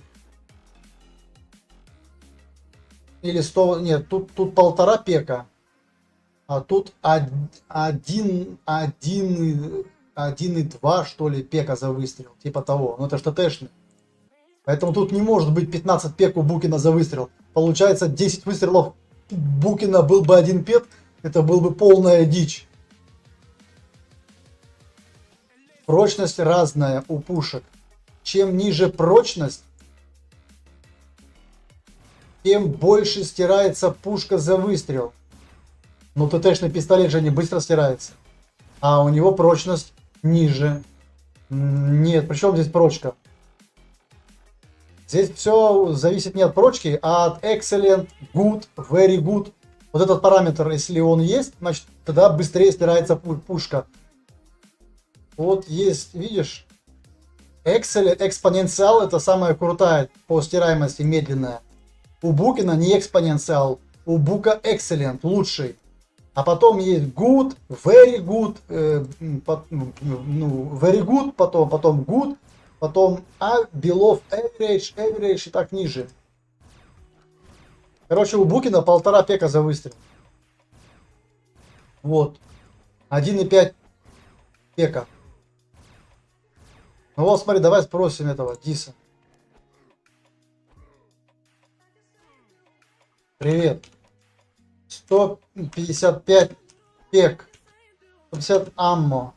A: Или 100, нет, тут 1,5 пека. А тут 1,2 что ли пека за выстрел. Типа того. Ну это ж ТТшный. Поэтому тут не может быть 15 пек у Букина за выстрел. Получается 10 выстрелов Букина был бы 1 пек. Это был бы полная дичь. Прочность разная у пушек. Чем ниже прочность, тем больше стирается пушка за выстрел. Но ТТшный пистолет же не быстро стирается. А у него прочность ниже. Нет, причем здесь прочка? Здесь все зависит не от прочки, а от excellent, good, very good. Вот этот параметр, если он есть, значит тогда быстрее стирается пушка. Вот есть, видишь, excellent, экспоненциал это самая крутая по стираемости, медленная. У Букина не экспоненциал, у Бука excellent, лучший. А потом есть good, very good, very good, потом good, потом below average, average и так ниже. Короче, у Букина 1,5 пека за выстрел. Вот. 1,5 пека. Ну вот, смотри, давай спросим этого Диса. Привет. 155 пек. 150 аммо.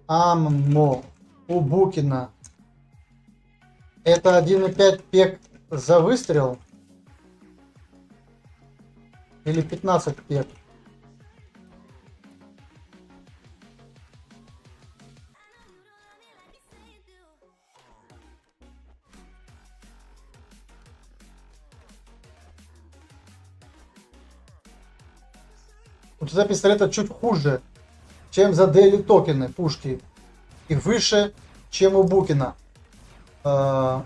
A: Аммо у Букина. Это 1,5 пек за выстрел? Или 15 пек? У тебя пистолета чуть хуже, чем за Daily токены пушки. И выше, чем у Букина. Да,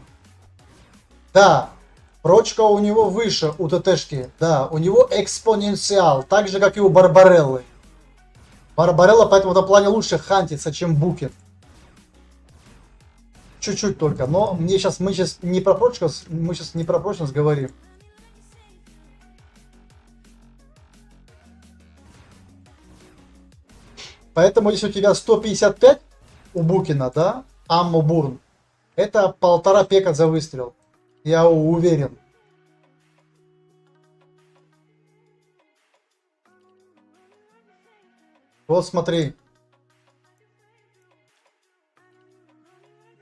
A: прочка у него выше у ТТшки. Да, у него экспоненциал, так же как и у Барбареллы. Барбарелла поэтому в этом плане лучше хантится, чем Букин. Чуть-чуть только, но мы сейчас не про прочность, мы сейчас не про прочность говорим. Поэтому если у тебя 155 у Букина, да, аммо бурн, это 1,5 пека за выстрел. Я уверен. Вот смотри.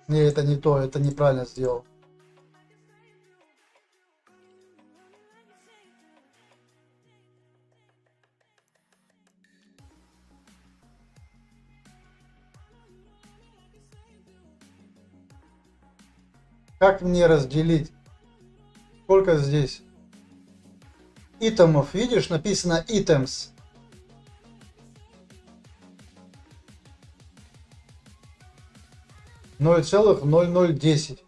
A: Не, это не то, это неправильно сделал. Как мне разделить? Сколько здесь? Итемов, видишь, написано items. $0,0010.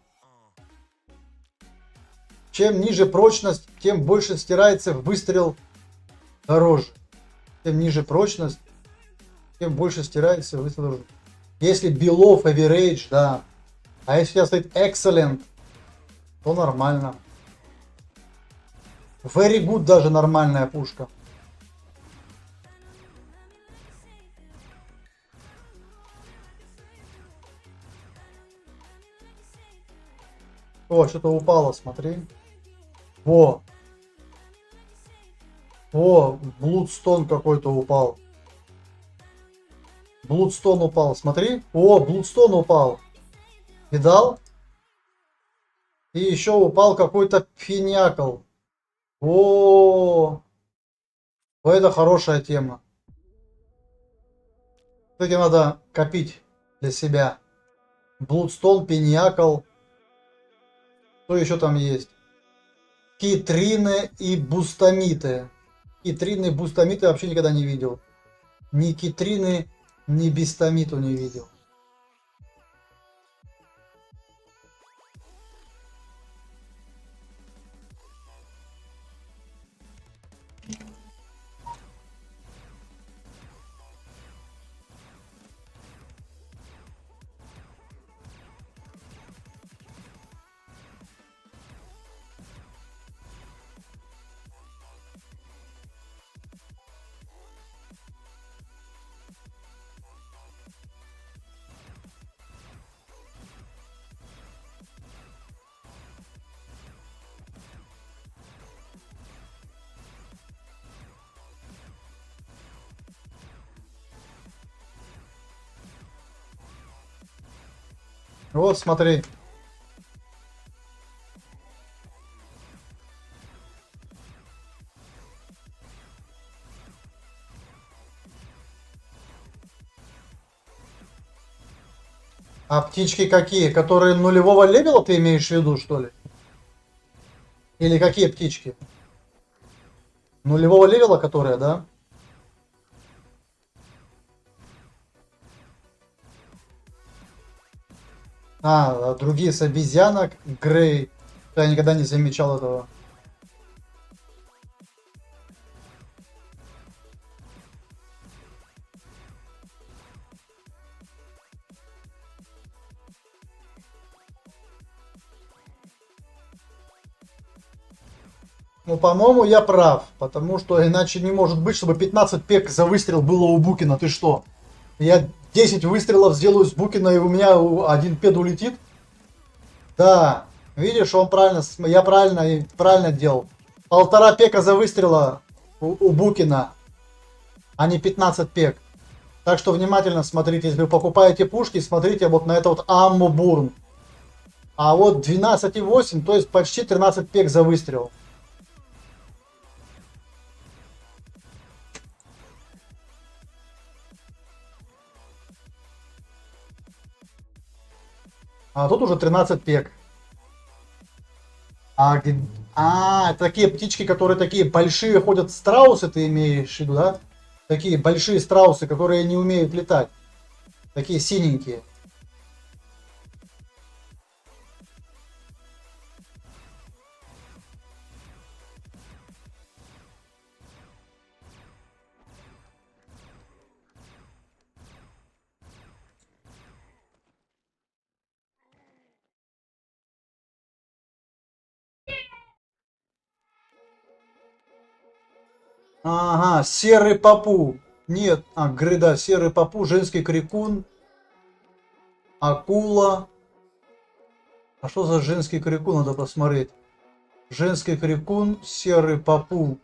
A: Чем ниже прочность, тем больше стирается выстрел дороже. Чем ниже прочность, тем больше стирается выстрел дороже. Если below average, да. А если сейчас стоит excellent, то нормально. Very good даже нормальная пушка. О, что-то упало, смотри. Во. О, Bloodstone какой-то упал. Bloodstone упал, смотри. О, Bloodstone упал. Видал? И еще упал какой-то Финиакл. О, это хорошая тема. Кстати, надо копить для себя. Bloodstone, Пиниакл. Что еще там есть? Китрины и бустамиты. Китрины и бустамиты вообще никогда не видел. Ни китрины, ни бистамиту не видел. Вот, смотри. А птички какие? Которые нулевого левела ты имеешь в виду, что ли? Или какие птички? Нулевого левела, которые, да? Другие с обезьянок. Грей. Я никогда не замечал этого. Ну, по-моему, я прав. Потому что иначе не может быть, чтобы 15 пек за выстрел было у Букина. Ты что? Я 10 выстрелов сделаю с Букина, и у меня один пед улетит? Да. Видишь, он правильно, я правильно делал. 1,5 пека за выстрела у Букина, а не 15 пек. Так что внимательно смотрите, если вы покупаете пушки, смотрите вот на это вот Ammo Burn. А вот 12,8, то есть почти 13 пек за выстрел. А тут уже 13 пек. Это такие птички, которые такие большие ходят, страусы ты имеешь в виду, да? Такие большие страусы, которые не умеют летать. Такие синенькие. Ага, серый папу. Нет, да, серый папу, женский крикун, акула. А что за женский крикун, надо посмотреть. Женский крикун, серый папу.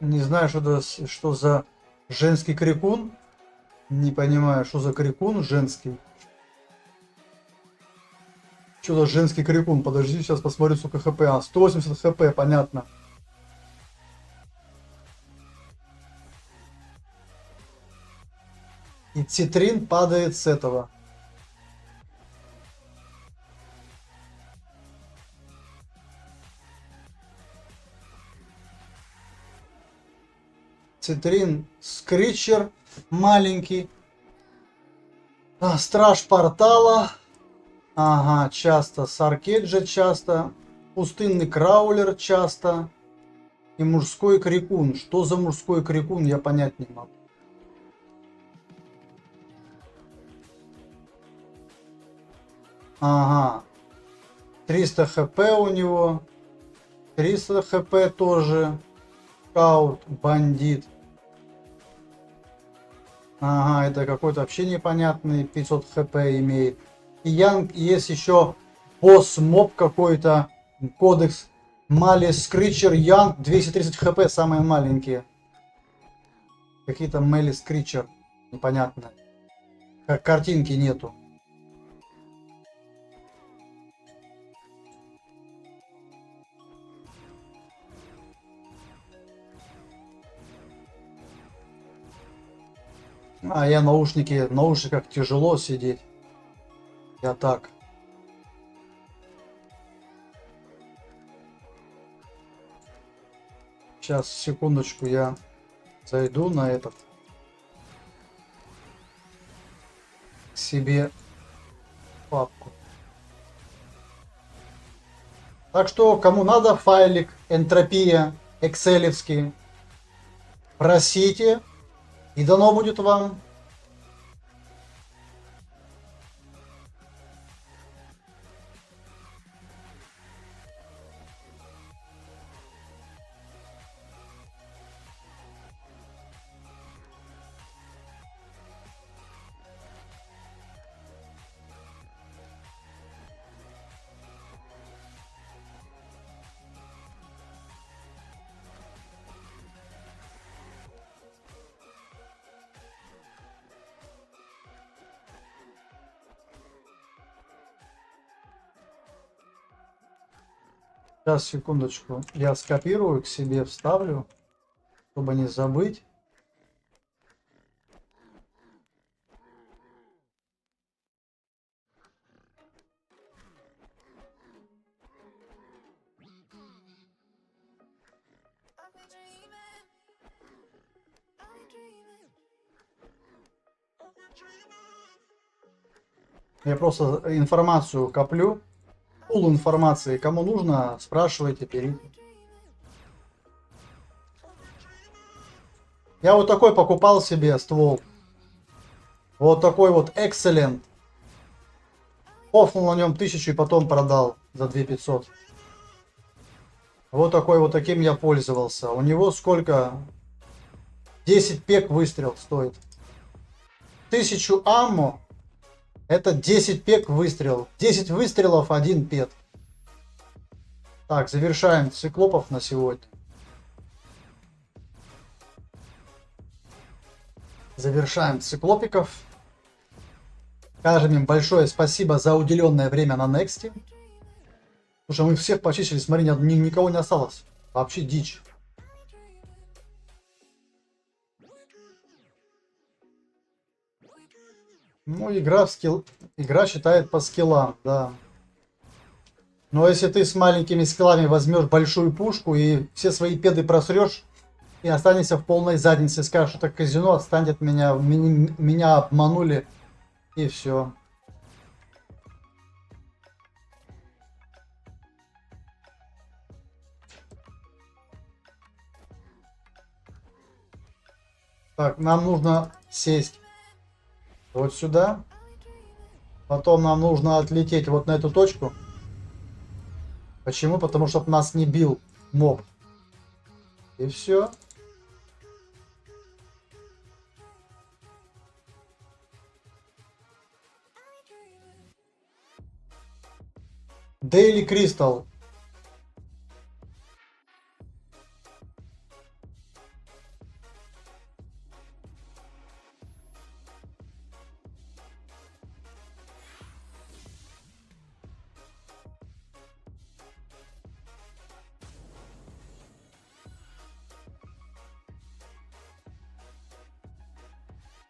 A: Не знаю, что за женский крикун. Не понимаю, что за крикун женский. Что за женский крикун? Подожди, сейчас посмотрю, сколько хп. 180 хп, понятно. И цитрин падает с этого. Цитрин, скричер маленький. Страж портала. Ага, часто. Саркеджа часто. Пустынный краулер часто. И мужской крикун. Что за мужской крикун, я понять не могу. Ага. 300 хп у него. 300 хп тоже. Скаут, бандит. Ага, это какой-то вообще непонятный. 500 хп имеет. И есть еще босс-моб какой-то. Кодекс Малис Скричер Янг. 230 хп, самые маленькие. Какие-то Мелис Скричер. Непонятно. Как картинки нету. Я в наушниках тяжело сидеть. Я так. Сейчас, секундочку, я зайду на этот. К себе папку. Так что, кому надо файлик, энтропия, экселевский, просите. И дано будет вам. Сейчас, секундочку. Я скопирую, к себе вставлю, чтобы не забыть. Я просто информацию коплю. Пул информации. Кому нужно, спрашивайте, берите. Я вот такой покупал себе ствол. Вот такой вот Excellent. Офнул на нем 1000 и потом продал за 2500. Вот такой вот таким я пользовался. У него сколько? 10 пек выстрел стоит. 1000 аммо. Это 10 пек выстрел. 10 выстрелов, 1 пет. Так, завершаем циклопов на сегодня. Завершаем циклопиков. Скажем им большое спасибо за уделенное время на Нексте. Слушай, мы всех почистили, смотри, никого не осталось. Вообще дичь. Ну, игра игра считает по скиллам, да. Но если ты с маленькими скиллами возьмешь большую пушку и все свои педы просрешь, и останешься в полной заднице, скажешь, что это казино, отстань от меня, меня обманули, и все. Так, нам нужно сесть вот сюда. Потом нам нужно отлететь вот на эту точку. Почему? Потому что нас не бил моб. И все. Daily Crystal.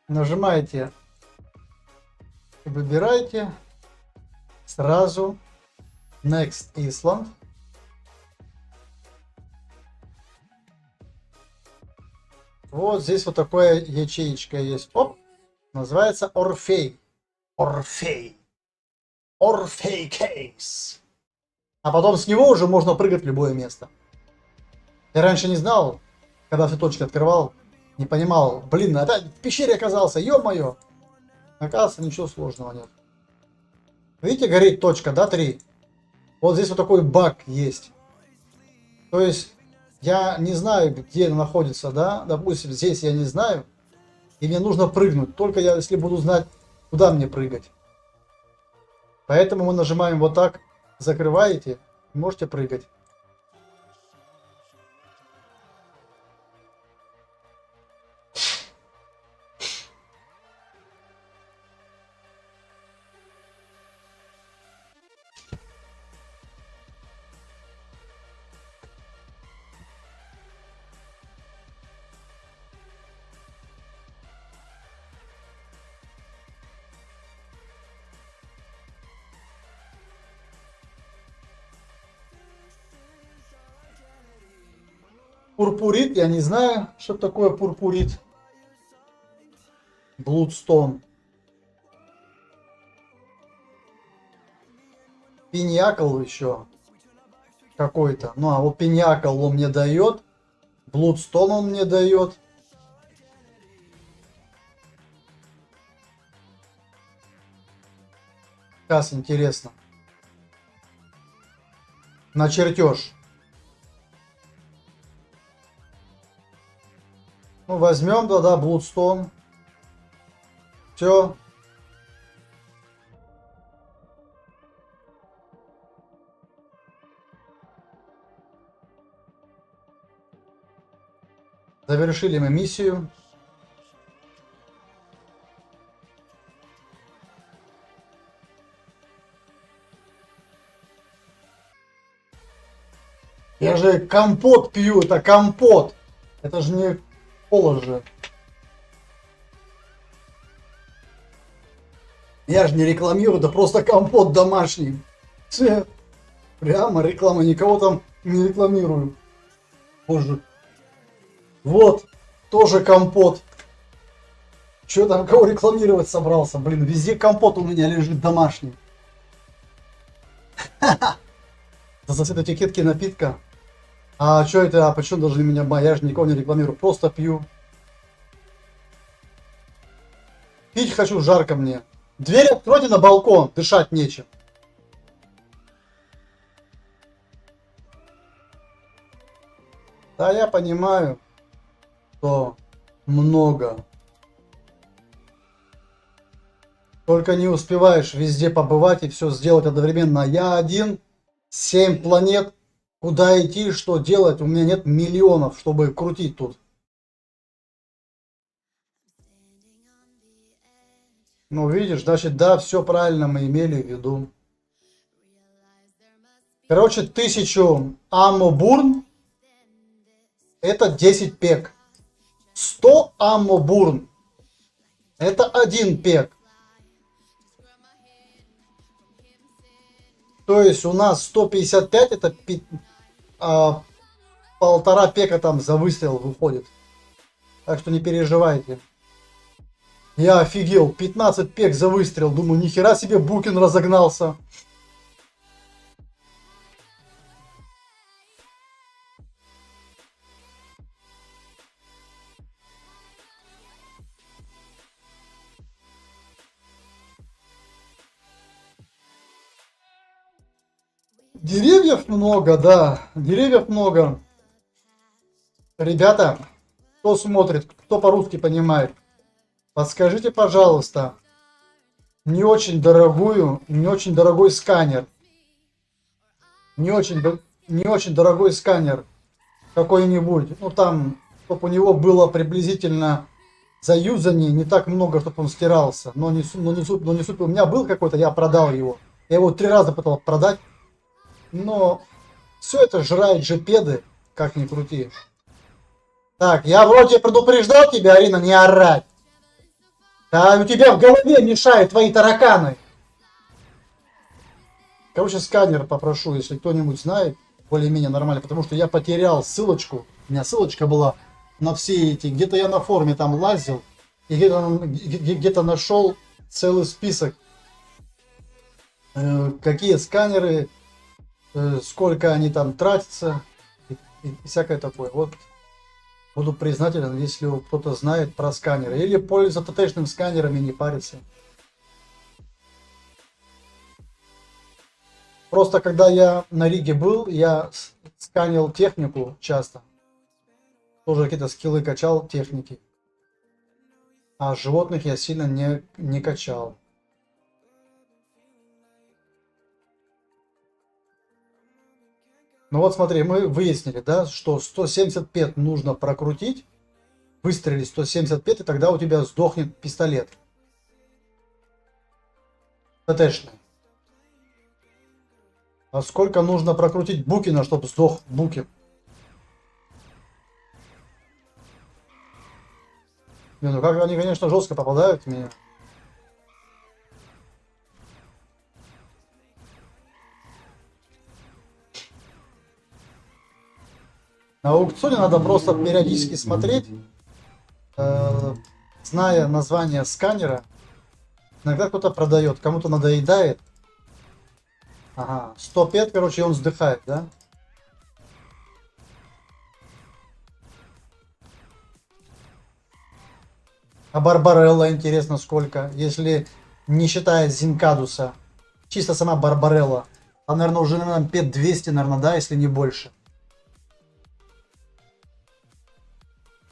A: Нажимаете, выбираете сразу Next Island. Вот здесь вот такое ячеечка есть. Оп, называется Орфей. Орфей. Орфей Кейс. А потом с него уже можно прыгать в любое место. Я раньше не знал, когда все точки открывал, не понимал. Блин, опять в пещере оказался, ё-моё. Оказывается, ничего сложного нет. Видите, горит точка, да, 3. Вот здесь вот такой баг есть. То есть, я не знаю, где она находится, да. Допустим, здесь я не знаю. И мне нужно прыгнуть. Только я, если буду знать, куда мне прыгать. Поэтому мы нажимаем вот так. Закрываете. Можете прыгать. Пурпурит, я не знаю, что такое пурпурит. Блудстон. Пиньякл еще какой-то. Ну, а вот пиньякл он мне дает. Блудстон он мне дает. Сейчас интересно. На чертеж. Ну, возьмем тогда Блудстон. Все. Завершили мы миссию. Я же компот пью, это компот. Это же не кола же. Я же не рекламирую, да просто компот домашний. Все. Прямо реклама, никого там не рекламирую. Боже. Вот, тоже компот. Че там, кого рекламировать собрался? Блин, везде компот у меня лежит домашний. Это за цвет этикетки напитка. А что это? А почему должны меня бояться? Я же никого не рекламирую, просто пью. Пить хочу, жарко мне. Дверь откройте на балкон, дышать нечем. Да, я понимаю, что много. Только не успеваешь везде побывать и все сделать одновременно. Я один, 7 планет. Куда идти, что делать? У меня нет миллионов, чтобы крутить тут. Ну, видишь, значит, да, все правильно мы имели в виду. Короче, 1000 аммо бурн это 10 пек. 100 аммо бурн это 1 пек. То есть у нас 155 это полтора пека там за выстрел выходит. Так что не переживайте. Я офигел, 15 пек за выстрел. Думаю, нихера себе Букин разогнался. Деревьев много, да, деревьев много. Ребята, кто смотрит, кто по-русски понимает, подскажите, пожалуйста, не очень дорогой сканер. Не очень дорогой сканер какой-нибудь. Ну там, чтобы у него было приблизительно заюзаний не так много, чтобы он стирался. Но не супер. У меня был какой-то, я продал его. Я его 3 раза пытался продать. Но все это жрает джипеды, как ни крути. Так, я вроде предупреждал тебя, Арина, не орать. Да, у тебя в голове мешают твои тараканы. Короче, сканер попрошу, если кто-нибудь знает, более-менее нормально, потому что я потерял ссылочку. У меня ссылочка была на все эти. Где-то я на форуме там лазил, и где-то нашел целый список. Какие сканеры, сколько они там тратятся и всякое такое. Вот буду признателен, если кто-то знает про сканеры. Или пользуется ТТшным сканером и не парится. Просто когда я на Риге был, я сканил технику часто. Тоже какие-то скиллы качал техники. А животных я сильно не качал. Ну вот смотри, мы выяснили, да, что 175 нужно прокрутить, выстрелить 175, и тогда у тебя сдохнет пистолет. ТТшный. А сколько нужно прокрутить Букина, чтобы сдох Букин? Не, ну как они, конечно, жестко попадают в меня. На аукционе надо просто периодически смотреть, зная название сканера. Иногда кто-то продает, кому-то надоедает. Ага, 105, короче, он вздыхает, да? А Барбарелла, интересно, сколько? Если не считая Зинкадуса. Чисто сама Барбарелла. А, наверное, уже, наверное, 5200, наверное, да, если не больше.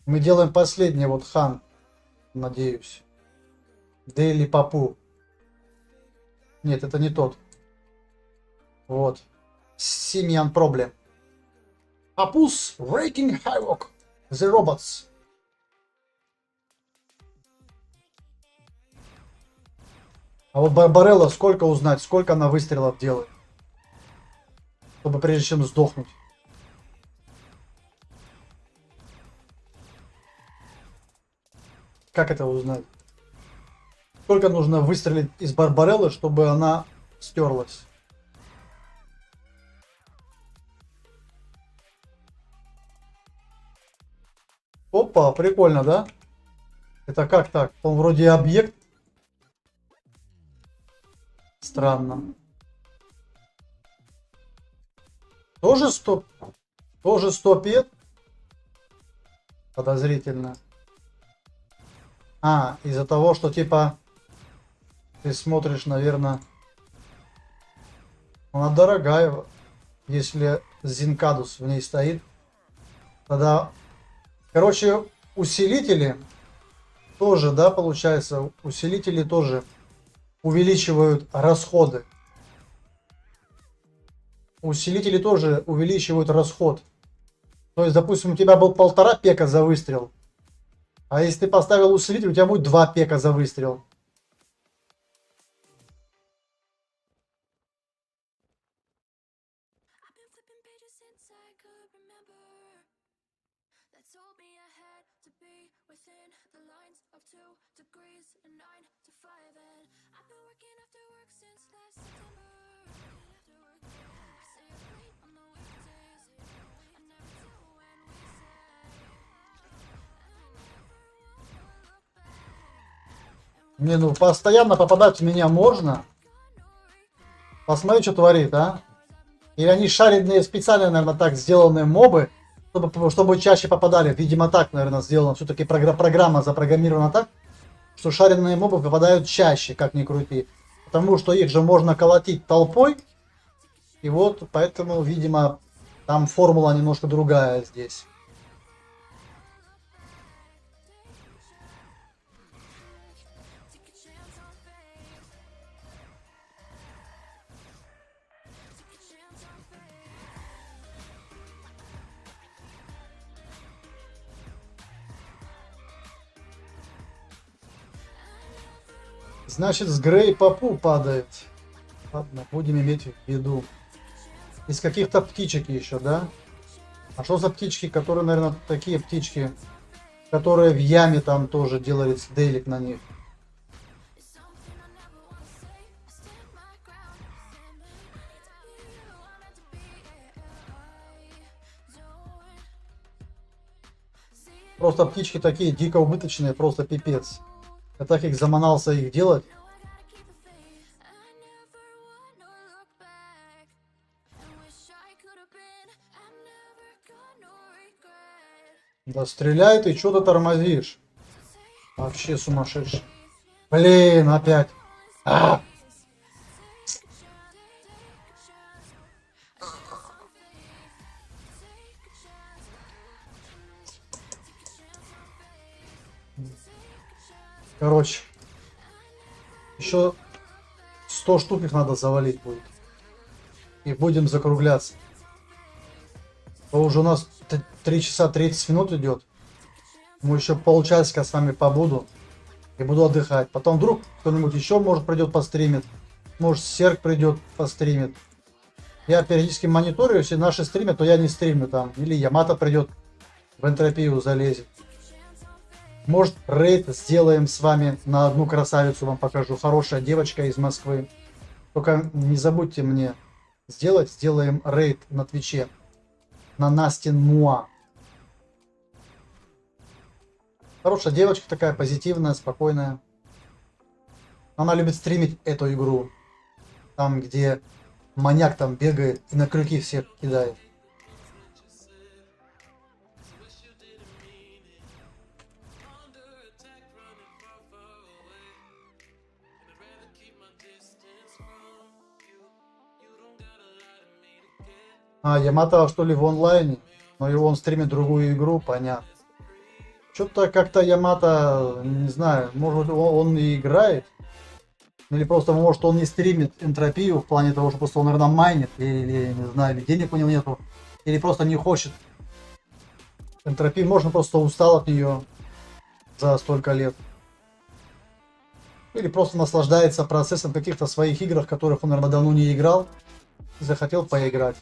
A: Мы делаем последний, вот хан, надеюсь. Дейли Папу. Нет, это не тот. Вот. Симиан Проблем. Папус Wreaking Havoc. The Robots. А вот Барбарелла, сколько узнать, сколько она выстрелов делает? Чтобы прежде чем сдохнуть. Как это узнать? Сколько нужно выстрелить из Барбареллы, чтобы она стерлась? Опа, прикольно, да? Это как так? Он вроде объект. Странно. Тоже 100, тоже 100 пет? Подозрительно. А, из-за того, что типа ты смотришь, наверное, она дорогая, если Зинкадус в ней стоит. Тогда, короче, усилители тоже, да, получается, усилители тоже увеличивают расходы. Усилители тоже увеличивают расход. То есть, допустим, у тебя был 1,5 пека за выстрел. А если ты поставил усилитель, у тебя будет 2 пека за выстрел.
B: I've been flipping pages since I could remember. That told me I had to be within the lines of 2 degrees and 9 to 5. And I've been working after work since last September. Working after work, I stay up late on the weekdays. I never do when we say I never wanna look back.
A: Не, ну постоянно попадать в меня можно. Посмотри, что творит, а? Или они шаренные, специально, наверное, так сделанные мобы, чтобы чаще попадали. Видимо, так, наверное, сделано. Все-таки программа запрограммирована так, что шаренные мобы попадают чаще, как ни крути. Потому что их же можно колотить толпой. И вот, поэтому, видимо, там формула немножко другая здесь. Значит, с Грей Попу падает. Ладно, будем иметь в виду. Из каких-то птичек еще, да? А что за птички, которые, наверное, такие птички, которые в яме там тоже делали делик на них? Просто птички такие дико убыточные, просто пипец. Я так их заманался их делать. Да стреляй ты, что ты тормозишь? Вообще сумасшедший. Блин, опять. А! Короче, еще 100 штук их надо завалить будет. И будем закругляться. То уже у нас 3 часа 30 минут идет. Мы еще полчасика с вами побуду. И буду отдыхать. Потом вдруг кто-нибудь еще может придет постримит. Может Серк придет постримит. Я периодически мониторю, если наши стримят, то я не стримлю там. Или Ямато придет в энтропию залезет. Может рейд сделаем с вами на одну красавицу, вам покажу. Хорошая девочка из Москвы. Только не забудьте мне сделать. Сделаем рейд на Твиче. На Настин Муа. Хорошая девочка такая, позитивная, спокойная. Она любит стримить эту игру. Там, где маньяк там бегает и на крюки всех кидает. А, Ямато что ли в онлайне? Но его он стримит другую игру, понятно. Что-то как-то Ямато, не знаю, может он и играет. Или просто, может, он не стримит энтропию в плане того, что просто он, наверное, майнит. Или, не знаю, или денег у него нету. Или просто не хочет. Энтропию можно просто устал от нее за столько лет. Или просто наслаждается процессом каких-то своих игр, в которых он, наверное, давно не играл. И захотел поиграть.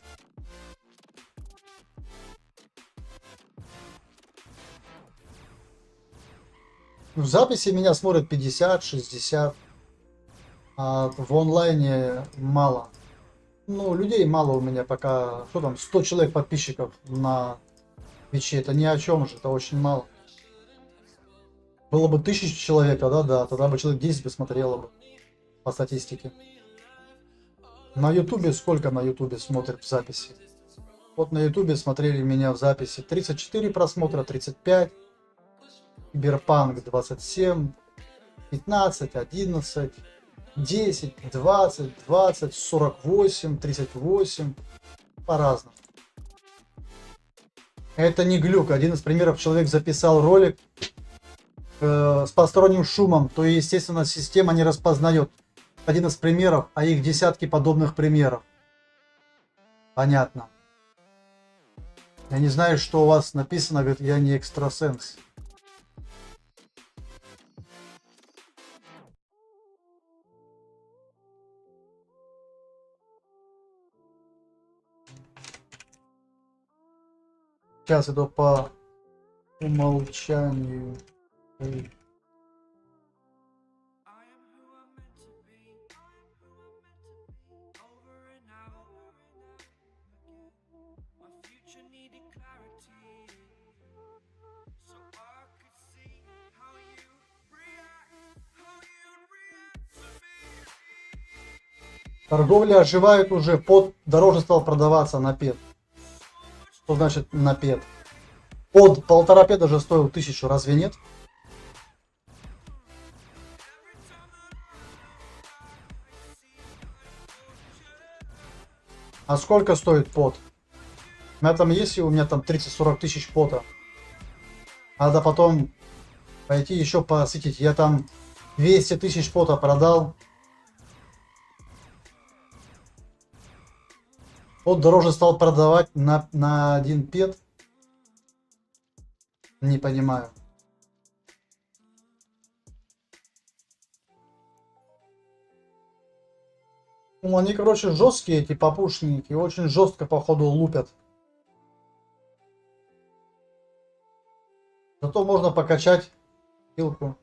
A: В записи меня смотрят 50-60, а в онлайне мало. Ну, людей мало у меня пока. Что там, 100 человек подписчиков на Твиче. Это ни о чем же, это очень мало. Было бы 1000 человек, тогда да, тогда бы человек 10 бы смотрело бы по статистике. На Ютубе сколько на Ютубе смотрят в записи? Вот на Ютубе смотрели меня в записи 34 просмотра, 35, Киберпанк 27, 15, 11, 10, 20, 20, 48, 38, по-разному. Это не глюк. Один из примеров, человек записал ролик с посторонним шумом, то естественно система не распознает. Один из примеров, а их десятки подобных примеров. Понятно. Я не знаю, что у вас написано, говорит, я не экстрасенс. Сейчас иду по умолчанию. Эй. Торговля оживает уже, под дороже стал продаваться на пет. Что значит на пет? Под 1,5 педа же стоил 1000, разве нет? А сколько стоит под? У меня там есть, у меня там 30-40 тысяч пота. Надо потом пойти еще посетить. Я там 200 тысяч пота продал. Вот дороже стал продавать на 1 пет. Не понимаю. Ну, они, короче, жесткие, эти попушники. Очень жестко, походу, лупят. Зато можно покачать пилку.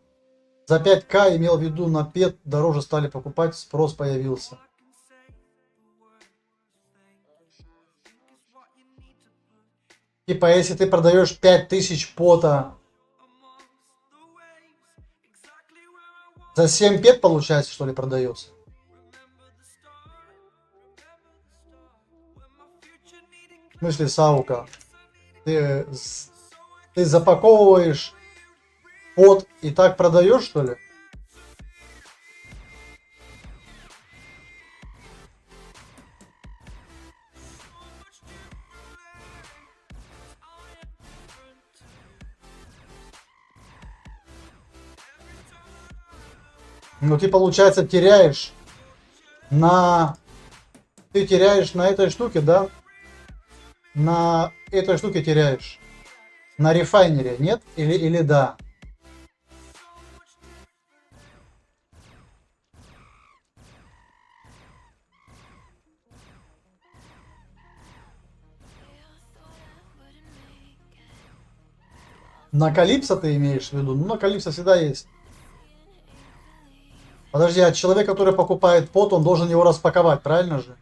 A: За 5К, имел в виду, на пет дороже стали покупать, спрос появился. Типа, если ты продаешь 5000 пота за 7 пет, получается, что ли, продается? В смысле, Саука? Ты запаковываешь пот и так продаешь, что ли? Ну ты, получается, теряешь на... Ты теряешь на этой штуке, да? На этой штуке теряешь. На рефайнере, нет? Или да? На Калипсо ты имеешь в виду? Ну, на Калипсо всегда есть. Подожди, а человек, который покупает пот, он должен его распаковать, правильно же?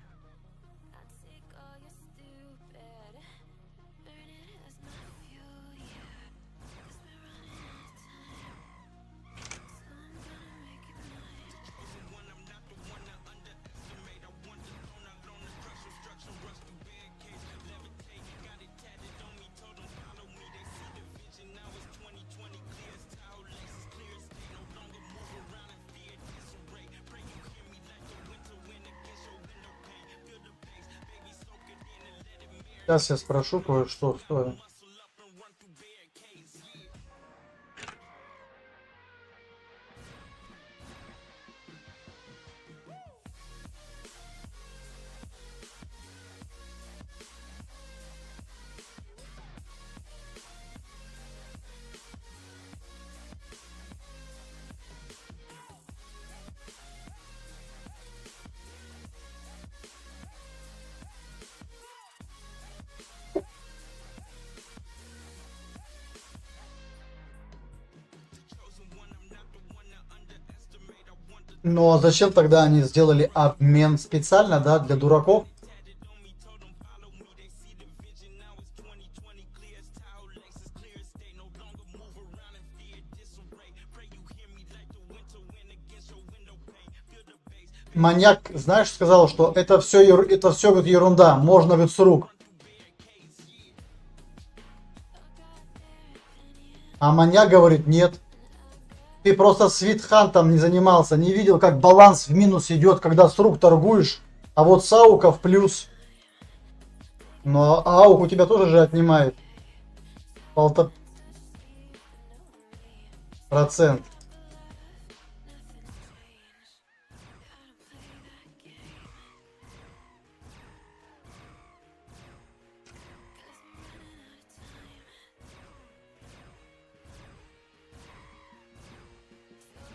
A: Сейчас я спрошу кое-что. Стой. Ну а зачем тогда они сделали обмен специально, да, для дураков? Маньяк, знаешь, сказал, что это все вот ерунда, можно ведь с рук. А маньяк говорит, нет. Ты просто свитхантом не занимался, не видел, как баланс в минус идет, когда с рук торгуешь, а вот с аука в плюс. Но аук у тебя тоже же отнимает полта процент.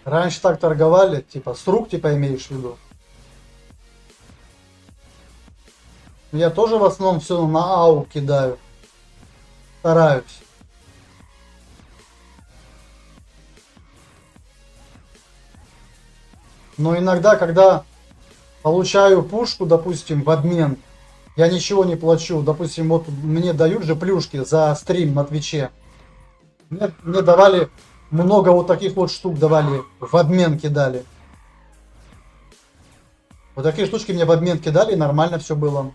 A: Раньше так торговали, типа с рук, типа имеешь в виду. Я тоже в основном все на ау кидаю. Стараюсь. Но иногда, когда получаю пушку, допустим, в обмен, я ничего не плачу. Допустим, вот мне дают же плюшки за стрим на Твиче. Мне давали много вот таких вот штук давали, в обмен кидали. Вот такие штучки мне в обмен кидали, и нормально все было.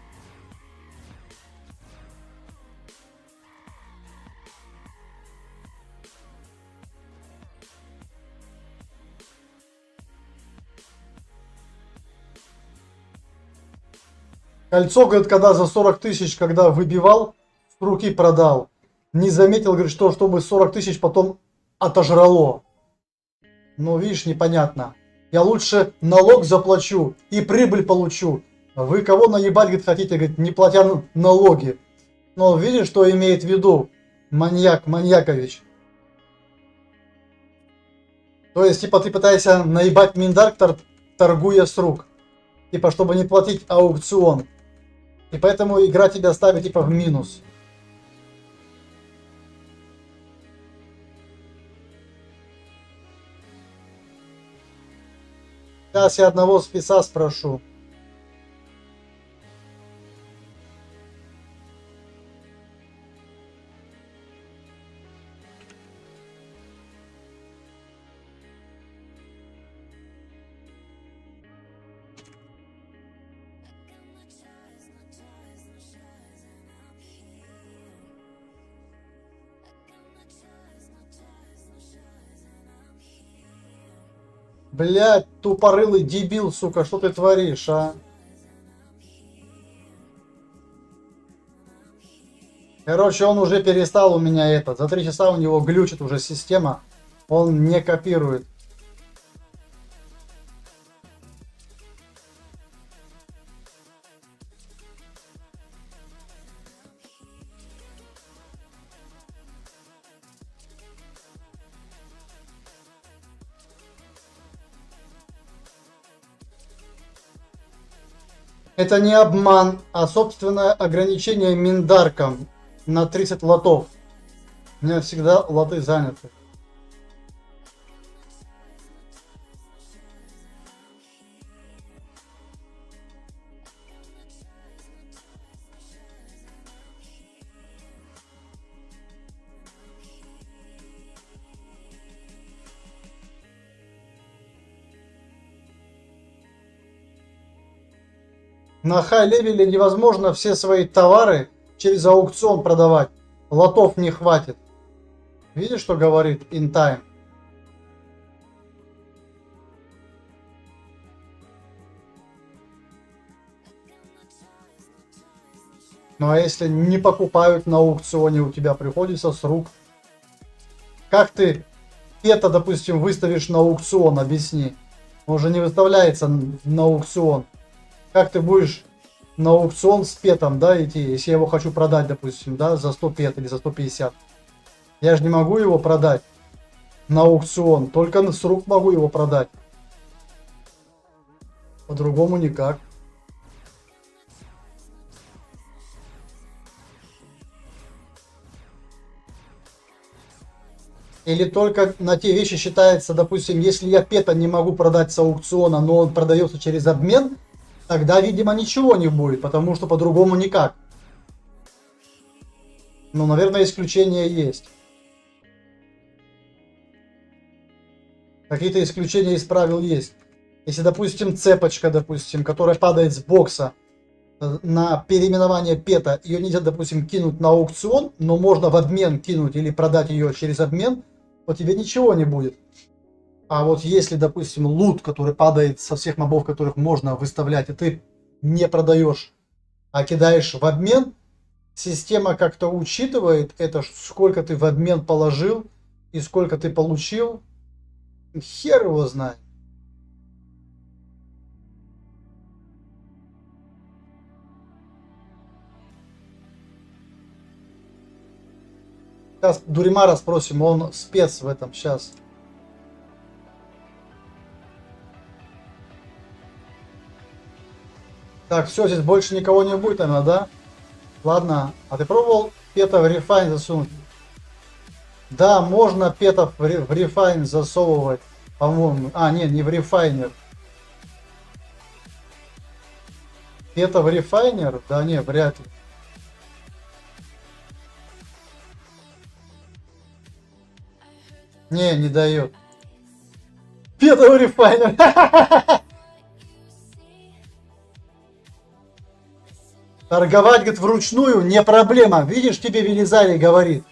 A: Кольцо, говорит, когда за 40 тысяч, когда выбивал, с руки продал. Не заметил, говорит, что чтобы 40 тысяч потом отожрало. Ну, видишь, непонятно. Я лучше налог заплачу и прибыль получу. Вы кого наебать, говорит, хотите, говорит, не платя налоги. Но видишь, что имеет в виду маньяк, маньякович. То есть, типа, ты пытаешься наебать Миндарк, торгуя с рук. Типа, чтобы не платить аукцион. И поэтому игра тебя ставит, типа, в минус. Сейчас я одного спеца спрошу. Блять, тупорылый дебил, сука, что ты творишь, а? Короче, он уже перестал у меня это. За 3 часа у него глючит уже система. Он не копирует. Это не обман, а собственное ограничение Миндарком на 30 лотов. У меня всегда лоты заняты. На хай-левеле невозможно все свои товары через аукцион продавать. Лотов не хватит. Видишь, что говорит InTime? Ну а если не покупают на аукционе, у тебя приходится с рук. Как ты это, допустим, выставишь на аукцион, объясни. Он же не выставляется на аукцион. Как ты будешь на аукцион с петом, да, идти, если я его хочу продать, допустим, да, за 100 пет или за 150. Я же не могу его продать на аукцион, только с рук могу его продать. По-другому никак. Или только на те вещи считается, допустим, если я пета не могу продать с аукциона, но он продается через обмен, тогда, видимо, ничего не будет, потому что по-другому никак. Ну, наверное, исключения есть. Какие-то исключения из правил есть. Если, допустим, цепочка, допустим, которая падает с бокса на переименование пета, ее нельзя, допустим, кинуть на аукцион, но можно в обмен кинуть или продать ее через обмен, то тебе ничего не будет. А вот если, допустим, лут, который падает со всех мобов, которых можно выставлять, и ты не продаешь, а кидаешь в обмен, система как-то учитывает это, сколько ты в обмен положил и сколько ты получил. Хер его знает. Сейчас Дуримара спросим, он спец в этом сейчас. Так, все, здесь больше никого не будет, наверное, да? Ладно, а ты пробовал пета в рефайн засунуть? Да, можно петов в рефайн засовывать, по-моему. А, нет, не в рефайнер. Пета в рефайнер? Да не, вряд ли. Не дает. Пета в рефайнер. Торговать, говорит, вручную не проблема. Видишь, тебе Велизарий говорит.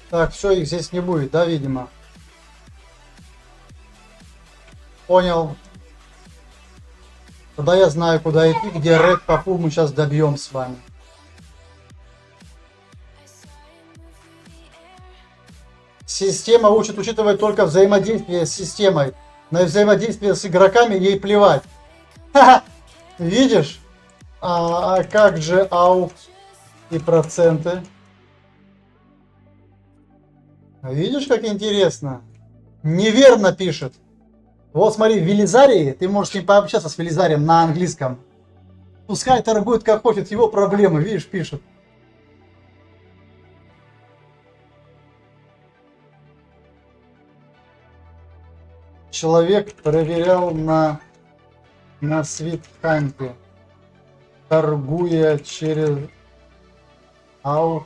A: Так, все, их здесь не будет, да, видимо. Понял. Тогда я знаю, куда идти, где Ред Папу мы сейчас добьем с вами. Система учит учитывать только взаимодействие с системой. На взаимодействие с игроками ей плевать. Ха-ха! Видишь? А как же ауф и проценты? Видишь, как интересно? Неверно пишет. Вот смотри, в Велизарии, ты можешь с ним пообщаться с Велизарием на английском. Пускай торгует как хочет, его проблемы, видишь, пишет. Человек проверял на Свитханте, торгуя через ауф.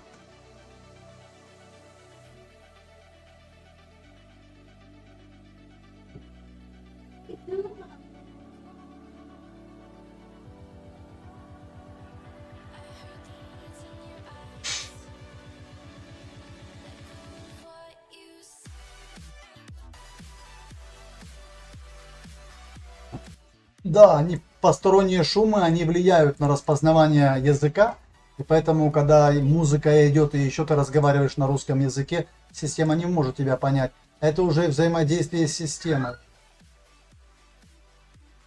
A: Да, они посторонние шумы, они влияют на распознавание языка, и поэтому, когда музыка идет и еще ты разговариваешь на русском языке, система не может тебя понять. Это уже взаимодействие с системой.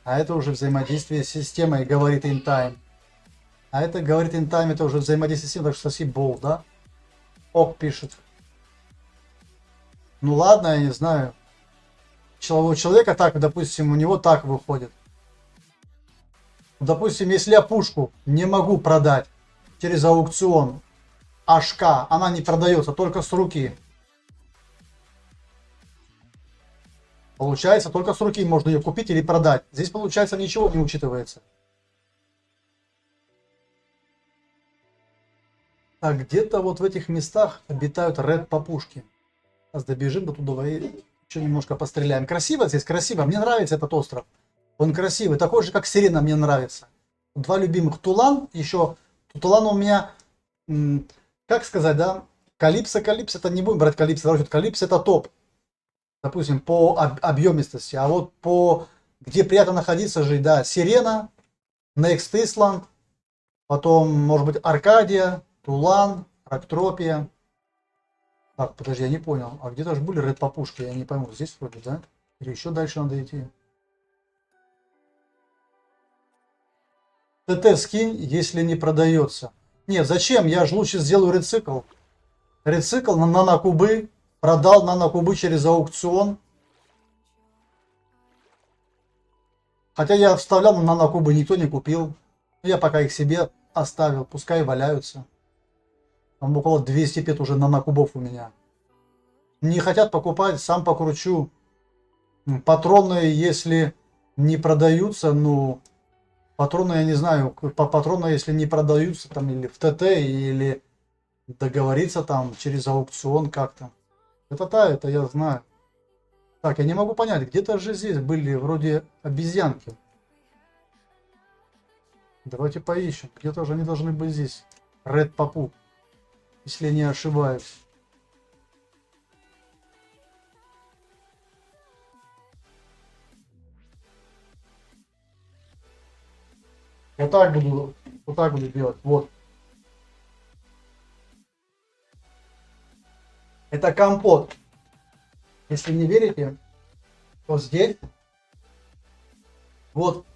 A: А это уже взаимодействие с системой, говорит InTime. А это говорит InTime, это уже взаимодействие с системой, так что соси бол, да? Ок пишет. Ну ладно, я не знаю. У человека так, допустим, у него так выходит. Допустим, если я пушку не могу продать через аукцион HK, она не продается только с руки. Получается, только с руки можно ее купить или продать. Здесь, получается, ничего не учитывается. Так, где-то вот в этих местах обитают ред папушки. Сейчас добежим до туда и еще немножко постреляем. Красиво здесь, красиво. Мне нравится этот остров. Он красивый, такой же, как Сирена, мне нравится. Два любимых. Тулан, еще. Тулан у меня, как сказать, да? Калипсо, это не будем брать Калипсо. Калипсо это топ. Допустим, по объемистости. А вот по, где приятно находиться жить, да, Сирена, Next Island, потом, может быть, Аркадия, Тулан, Арктропия. Так, подожди, я не понял. А где-то же были ред папушки, я не пойму. Здесь вроде, да? Или еще дальше надо идти? ТТ скинь, если не продается. Нет, зачем? Я же лучше сделаю рецикл. Рецикл на нанокубы. Продал нанокубы через аукцион. Хотя я вставлял на нанокубы, никто не купил. Я пока их себе оставил, пускай валяются. Там около 205 уже нанокубов у меня. Не хотят покупать, сам покручу. Патроны, если не продаются, ну... Патроны, я не знаю, по патрону, если не продаются, там, или в ТТ, или договориться там через аукцион как-то. Это я знаю. Так, я не могу понять, где-то же здесь были вроде обезьянки. Давайте поищем. Где-то же они должны быть здесь. Red Папу, если не ошибаюсь. Вот так буду делать. Вот. Это компот. Если не верите, то здесь вот.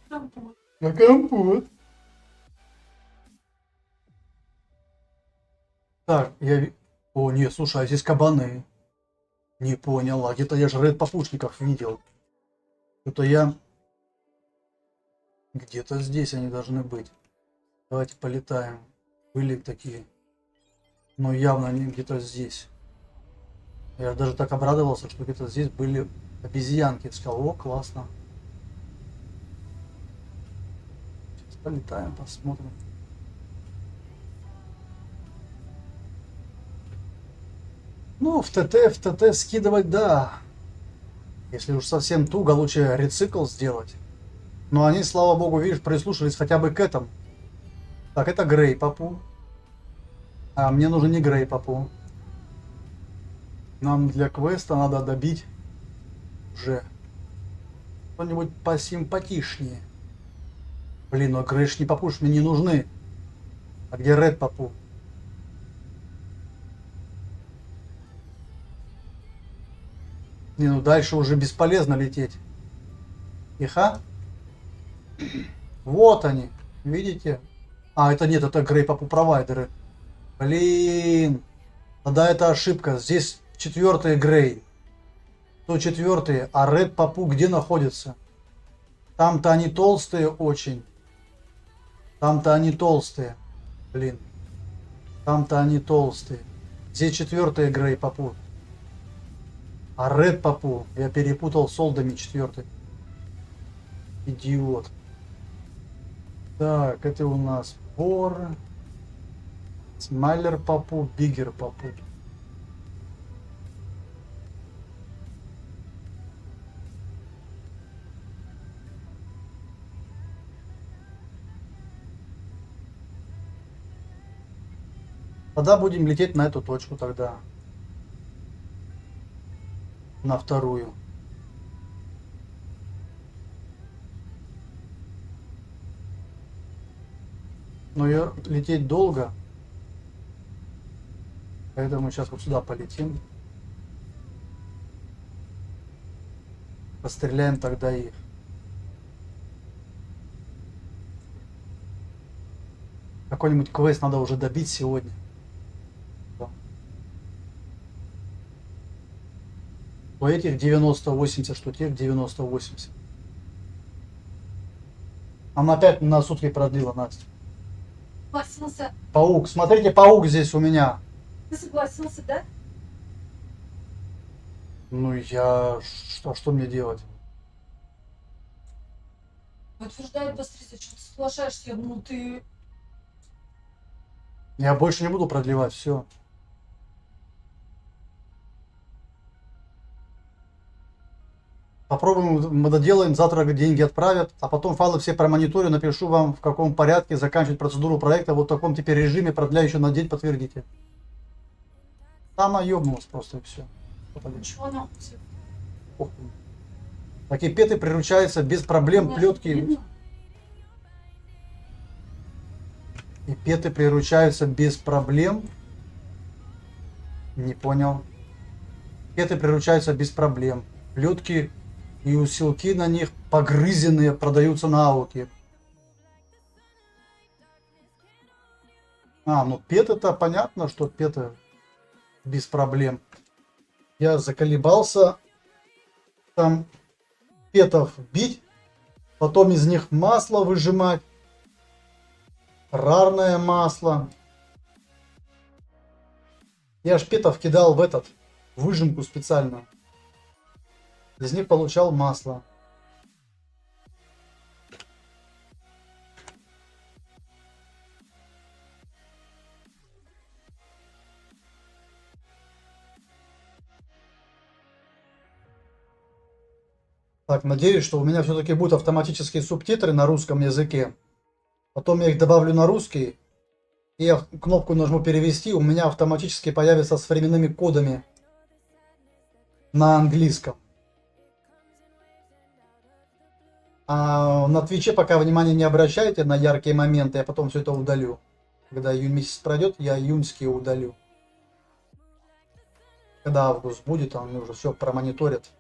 A: На компот. Так, О, нет, слушай, а здесь кабаны. Не понял, а где-то я же Ред Папушников видел. Что-то я... Где-то здесь они должны быть. Давайте полетаем. Были такие. Но явно они где-то здесь. Я даже так обрадовался, что где-то здесь были обезьянки. Сказал, о, классно. Сейчас полетаем, посмотрим. Ну, в ТТ скидывать, да. Если уж совсем туго, лучше рецикл сделать. Но они, слава богу, видишь, прислушались хотя бы к этому. Так, это Грей Папу. А мне нужен не Грей Папу. Нам для квеста надо добить уже что-нибудь посимпатичнее. Блин, но Грейш не Папуш мне не нужны. А где Ред Папу? Не, ну дальше уже бесполезно лететь. Иха? Вот они. Видите? А, это нет, это Грей Папу провайдеры. Блин. Тогда это ошибка. Здесь 4-й Грей. То 4-й. А Ред Папу где находится? Там-то они толстые очень. Там-то они толстые. Блин. Там-то они толстые. Здесь 4-й Грей Папу. А Ред Папу я перепутал с Олдами 4-й. Идиот. Так, это у нас Бор. Смайлер Папу, Биггер Папу. Тогда будем лететь на эту точку тогда. На вторую. Но ее лететь долго. Поэтому сейчас вот сюда полетим. Постреляем тогда их. Какой-нибудь квест надо уже добить сегодня. У этих 90-80, что тех 90-80. Она опять на сутки продлила, Настя.
D: Согласился.
A: Паук. Смотрите, паук здесь у меня.
D: Ты согласился, да?
A: Ну я... Что мне делать?
D: Утверждают быстрее, что ты соглашаешься. Ну ты...
A: Я больше не буду продлевать, все. Попробуем, мы доделаем, завтра деньги отправят, а потом файлы все промониторю, напишу вам, в каком порядке заканчивать процедуру проекта, вот в таком теперь режиме, продляю еще на день, подтвердите. Там ёбнулась просто и все.
D: Ничего нахуй.
A: Такие петы приручаются без проблем, плетки. И петы приручаются без проблем. Не понял. Петы приручаются без проблем. Плетки и усилки на них погрызенные продаются на ауке. А, ну пет это понятно, что петы без проблем. Я заколебался там петов бить, потом из них масло выжимать. Рарное масло. Я ж петов кидал в выжимку специально. Из них получал масло. Так, надеюсь, что у меня все-таки будут автоматические субтитры на русском языке. Потом я их добавлю на русский. И я кнопку нажму перевести, у меня автоматически появится с временными кодами на английском. А на Твиче пока внимания не обращайте на яркие моменты, я потом все это удалю. Когда июнь месяц пройдет, я июньские удалю. Когда август будет, он уже все промониторит.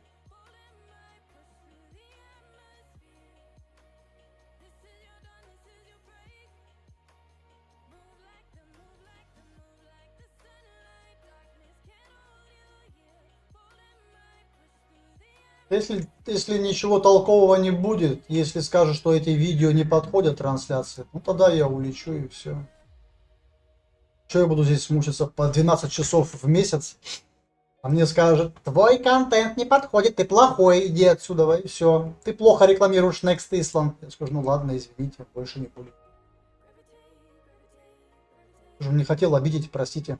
A: Если ничего толкового не будет, если скажут, что эти видео не подходят трансляции, ну тогда я улечу и все. Что я буду здесь мучиться по 12 часов в месяц? А мне скажут, твой контент не подходит, ты плохой, иди отсюда, и все. Ты плохо рекламируешь Next Island. Я скажу, ну ладно, извините, больше не буду. Уже не хотел обидеть, простите.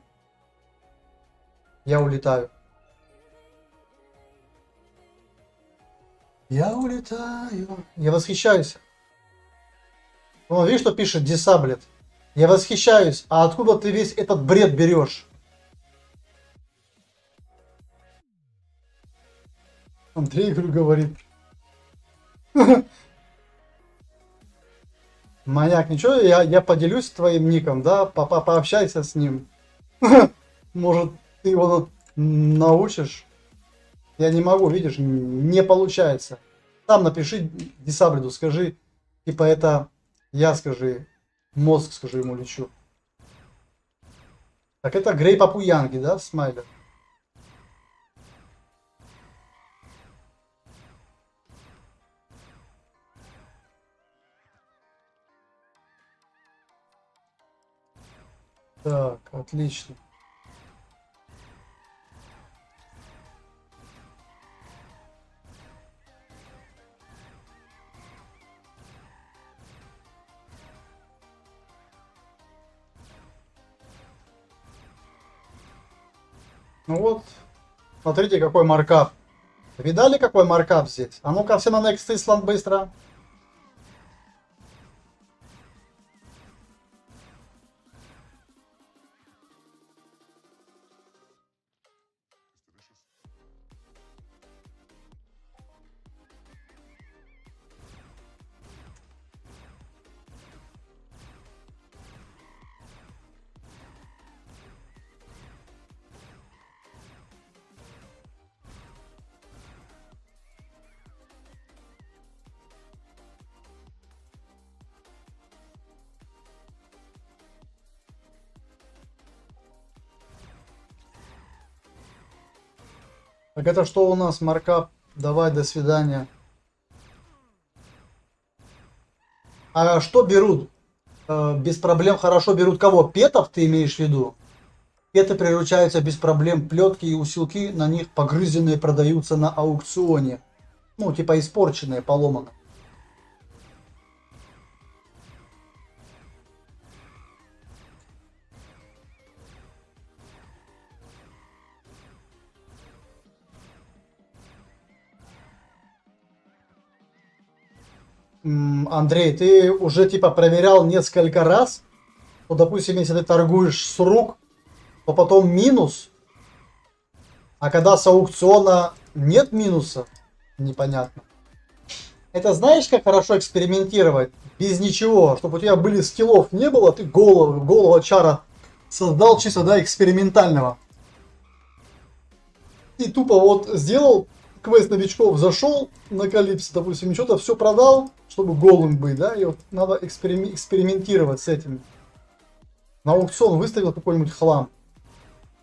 A: Я улетаю. Я улетаю. Я восхищаюсь. О, видишь, что пишет Disabled? Я восхищаюсь. А откуда ты весь этот бред берешь? Андрей говорит. Маяк, ничего, я поделюсь твоим ником, да? Пообщайся с ним. Может, ты его научишь? Я не могу, видишь, не получается. Там напиши Дисаблиду, скажи, типа это я, скажи, мозг, скажи ему лечу. Так это Грей Папуянги, да, смайлер? Так, отлично. Ну вот, смотрите, какой маркап. Видали, какой маркап здесь? А ну-ка, все на Next Island быстро. Так это что у нас, маркап? Давай, до свидания. А что берут? Без проблем хорошо берут кого? Петов ты имеешь в виду? Петы приручаются без проблем, плетки и усилки на них погрызенные продаются на аукционе. Ну, типа испорченные, поломанные. Андрей, ты уже типа проверял несколько раз, то, допустим, если ты торгуешь с рук, то потом минус, а когда с аукциона нет минуса, непонятно. Это знаешь, как хорошо экспериментировать без ничего, чтобы у тебя были скиллов не было, ты голову чара создал чисто, да, экспериментального. И тупо вот сделал квест новичков зашел на Калипсе, допустим, что-то все продал, чтобы голым быть, да, и вот надо экспериментировать с этим. На аукцион выставил какой-нибудь хлам.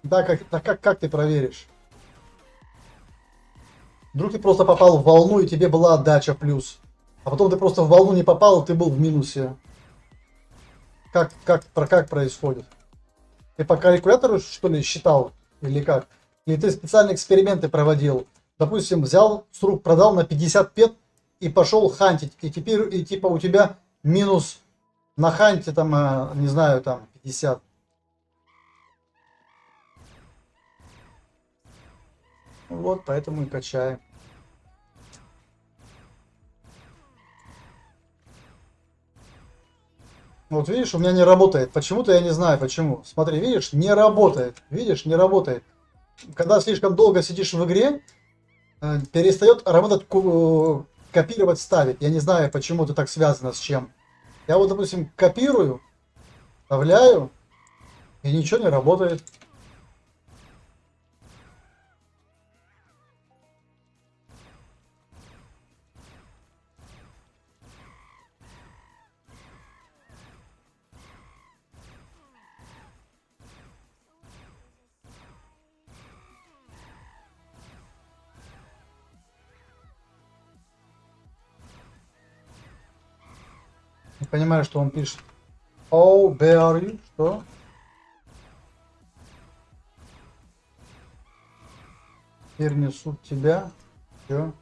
A: Да, как ты проверишь? Вдруг ты просто попал в волну, и тебе была отдача плюс. А потом ты просто в волну не попал, и ты был в минусе. Как происходит? Ты по калькулятору, что ли, считал? Или как? Или ты специальные эксперименты проводил? Допустим, взял с рук, продал на 50 пет и пошел хантить. И теперь, и типа у тебя минус на ханте, там, не знаю, там, 50. Вот, поэтому и качаем. Вот видишь, у меня не работает. Почему-то я не знаю почему. Смотри, видишь, не работает. Видишь, не работает. Когда слишком долго сидишь в игре, перестает работать копировать, ставить. Я не знаю, почему это так связано с чем. Я вот, допустим, копирую, вставляю, и ничего не работает. Не понимаю, что он пишет. Oh, Barry, что? Теперь несут тебя. Чё?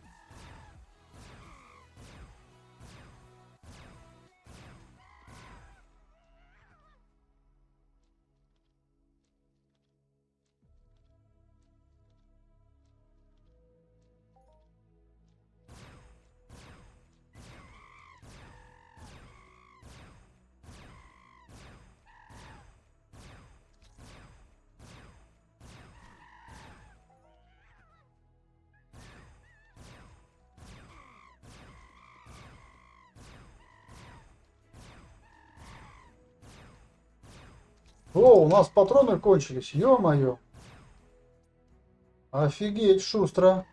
A: О, у нас патроны кончились, ё-моё. Офигеть, шустро.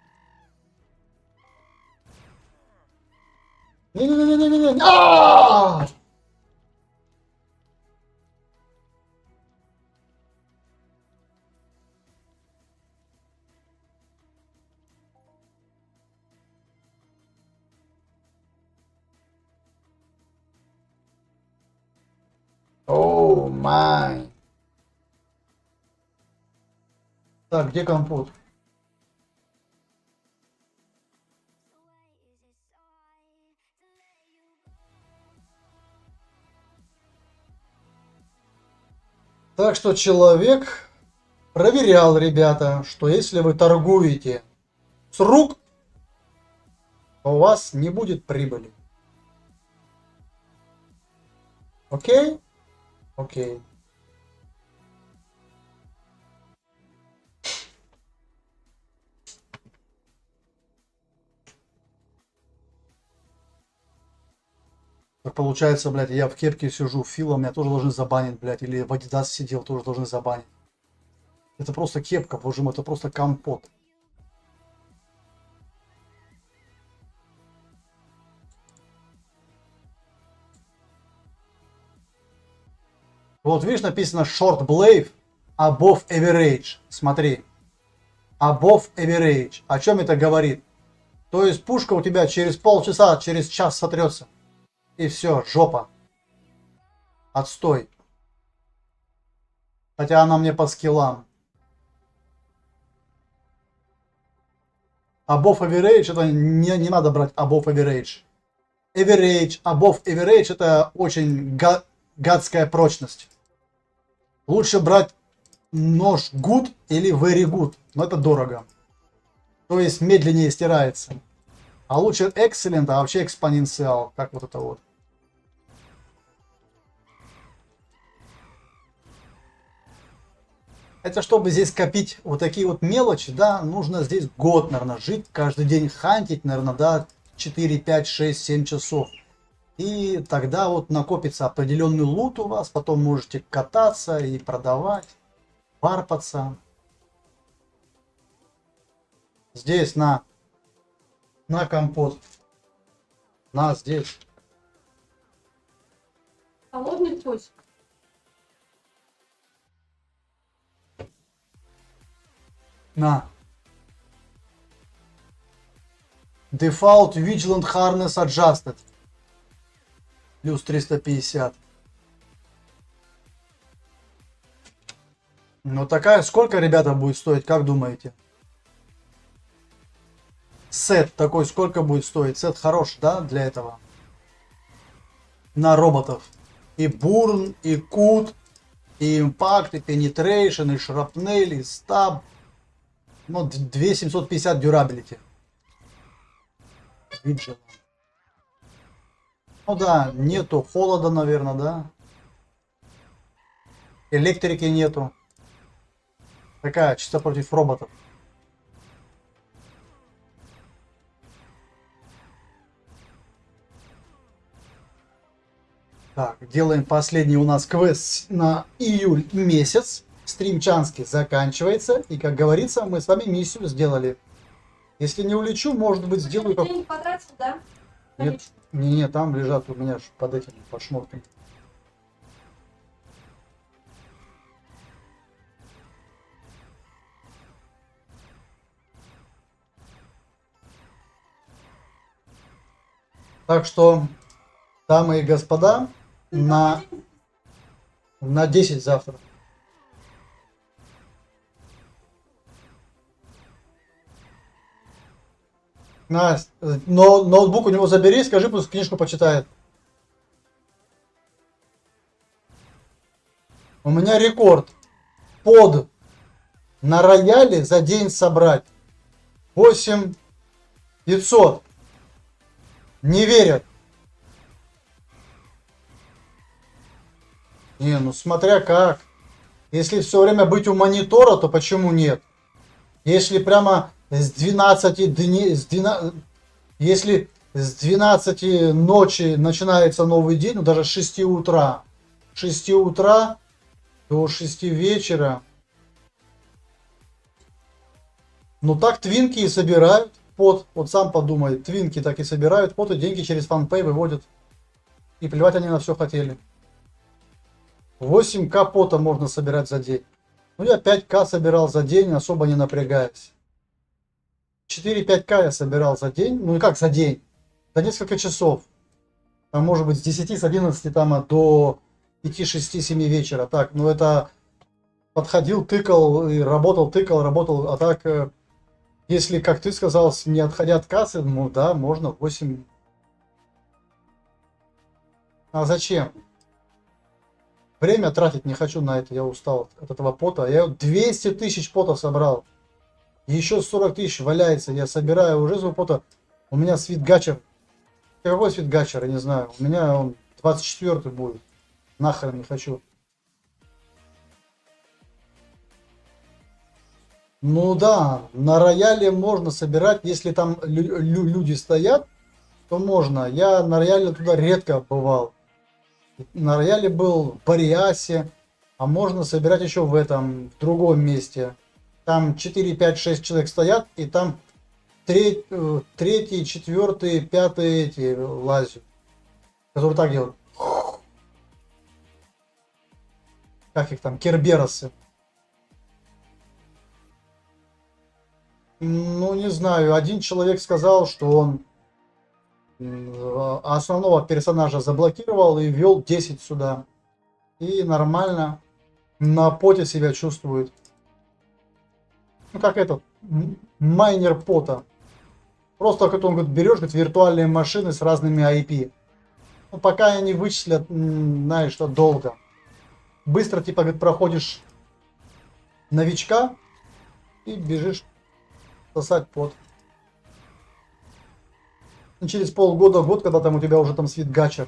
A: Не-не-не-не-не-не. А! Оу май. Так, где компот? Так что человек проверял, ребята, что если вы торгуете с рук, то у вас не будет прибыли. Окей? Окей. Так получается, блядь, я в кепке сижу, Фила меня тоже должны забанить, блядь, или в Adidas сидел, тоже должны забанить. Это просто кепка, боже мой, это просто компот. Вот видишь, написано Short Blade above average. Смотри. Above average. О чем это говорит? То есть пушка у тебя через полчаса, через час сотрется. И все, жопа. Отстой. Хотя она мне по скиллам. Above average это не надо брать above average. Average, above average это очень гадская прочность. Лучше брать нож good или very good, но это дорого. То есть медленнее стирается. А лучше excellent, а вообще экспоненциал, как вот это вот. Это чтобы здесь копить вот такие вот мелочи, да, нужно здесь год, наверное, жить, каждый день хантить, наверное, да, 4, 5, 6, 7 часов. И тогда вот накопится определенный лут у вас, потом можете кататься и продавать, варпаться. Здесь на На компот. На здесь.
D: Холодный пусть.
A: На. Default Vigilant Harness Adjusted. Плюс 350. Ну такая, сколько, ребята, будет стоить, как думаете? Сет такой, сколько будет стоить? Сет хороший, да, для этого? На роботов. И Бурн, и Кут, и Импакт, и Penetration, и Шрапнель, и Стаб. Ну, 2750 дюрабилити. Vigilant. Ну да, нету холода, наверное, да? Электрики нету. Такая, чисто против роботов. Так, делаем последний у нас квест на июль месяц. Стрим Чанский заканчивается. И, как говорится, мы с вами миссию сделали. Если не улечу, может быть, сделаю как...
D: Деньги потратил, да?
A: Нет, не, там лежат у меня под этим, под шмотками. Так что, дамы и господа, на 10 завтра. Настя, но ноутбук у него забери, скажи, пусть книжку почитает. У меня рекорд. Под на рояле за день собрать 8500. Не верят. Не, ну смотря как. Если все время быть у монитора, то почему нет? Если прямо с 12 дней, если с 12 ночи начинается новый день, ну даже с 6 утра, с 6 утра до 6 вечера, ну так твинки и собирают пот, вот сам подумай, твинки так и собирают пот и деньги через FunPay выводят. И плевать они на все хотели. 8К пота можно собирать за день. Ну я 5К собирал за день, особо не напрягаясь. 4-5К я собирал за день. Ну и как за день? За несколько часов. Там может быть с 10, с 11 там, до 5, 6, 7 вечера. Так, ну это подходил, тыкал, и работал, тыкал, работал. А так, если, как ты сказал, не отходя от кассы, ну да, можно 8. А зачем? Время тратить не хочу на это, я устал от этого пота. Я 200 тысяч пота собрал. Еще 40 тысяч валяется, я собираю уже из пота. У меня свитгачер. Какой свитгачер, я не знаю. У меня он 24 будет. Нахрен не хочу. Ну да, на рояле можно собирать, если там люди стоят, то можно. Я на рояле туда редко бывал. На рояле был в Бариасе, а можно собирать еще в этом, в другом месте. Там 4, 5, 6 человек стоят, и там третий, четвертый, пятый эти лазят, которые так делают. Как их там, керберосы. Ну, не знаю, один человек сказал, что он основного персонажа заблокировал и ввел 10 сюда. И нормально на поте себя чувствует. Ну, как этот, майнер пота. Просто, как он говорит, берешь, говорит, виртуальные машины с разными IP. Ну, пока они вычислят, знаешь, что долго. Быстро, типа, говорит, проходишь новичка и бежишь сосать пот. И через полгода, год, когда там у тебя уже там свитгачер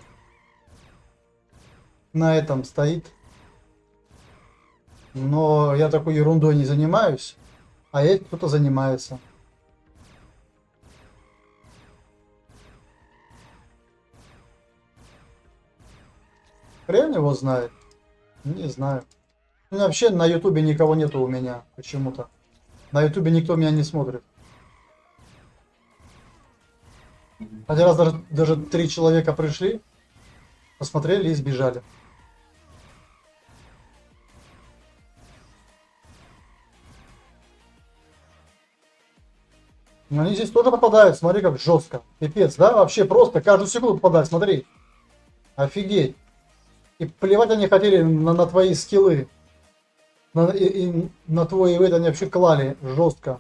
A: на этом стоит. Но я такой ерундой не занимаюсь, а этим кто-то занимается. Хрен его знает. Не знаю. Ну, вообще на ютубе никого нету у меня почему-то. На ютубе никто меня не смотрит. Один раз даже 3 человека пришли, посмотрели и сбежали. Но они здесь тоже попадают, смотри, как жестко. Пипец, да? Вообще просто каждую секунду попадают, смотри. Офигеть. И плевать они хотели на твои скиллы. И на твой ивент они вообще клали жестко.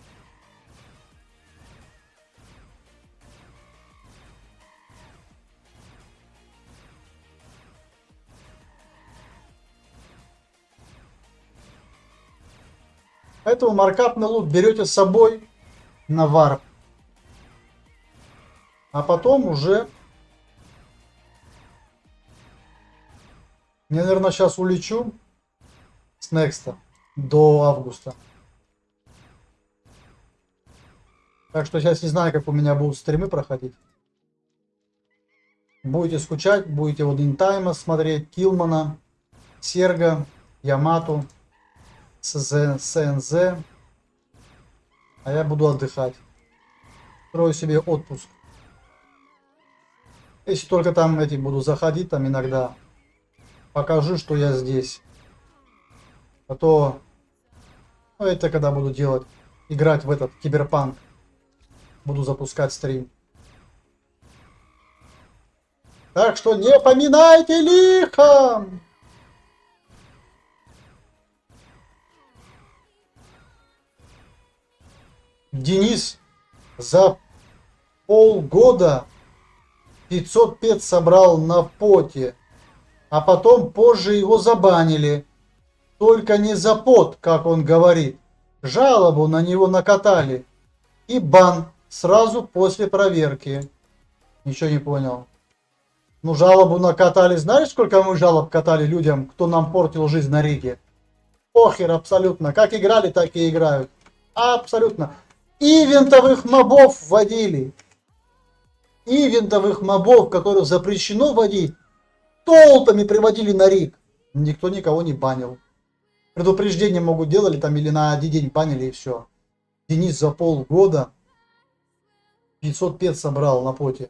A: Поэтому маркапный лут берете с собой на варп. А потом уже... Я, наверное, сейчас улечу с Некста до августа. Так что сейчас не знаю, как у меня будут стримы проходить. Будете скучать, будете вот Интайма смотреть, Килмана, Серга, Ямату, СНЗ. А я буду отдыхать. Строю себе отпуск. Если только там эти буду заходить, там иногда покажу, что я здесь. А то, ну, это когда буду делать, играть в этот киберпанк. Буду запускать стрим. Так что не поминайте лихом! Денис за полгода 500 пет собрал на поте, а потом позже его забанили. Только не за пот, как он говорит. Жалобу на него накатали. И бан сразу после проверки. Ничего не понял. Ну, жалобу накатали. Знаешь, сколько мы жалоб катали людям, кто нам портил жизнь на Риге? Похер абсолютно. Как играли, так и играют. Абсолютно. Ивентовых мобов вводили. Ивентовых мобов, которых запрещено вводить, толпами приводили на Риг. Никто никого не банил. Предупреждение могут делали там или на один день банили и все. Денис за полгода 500 пед собрал на поте.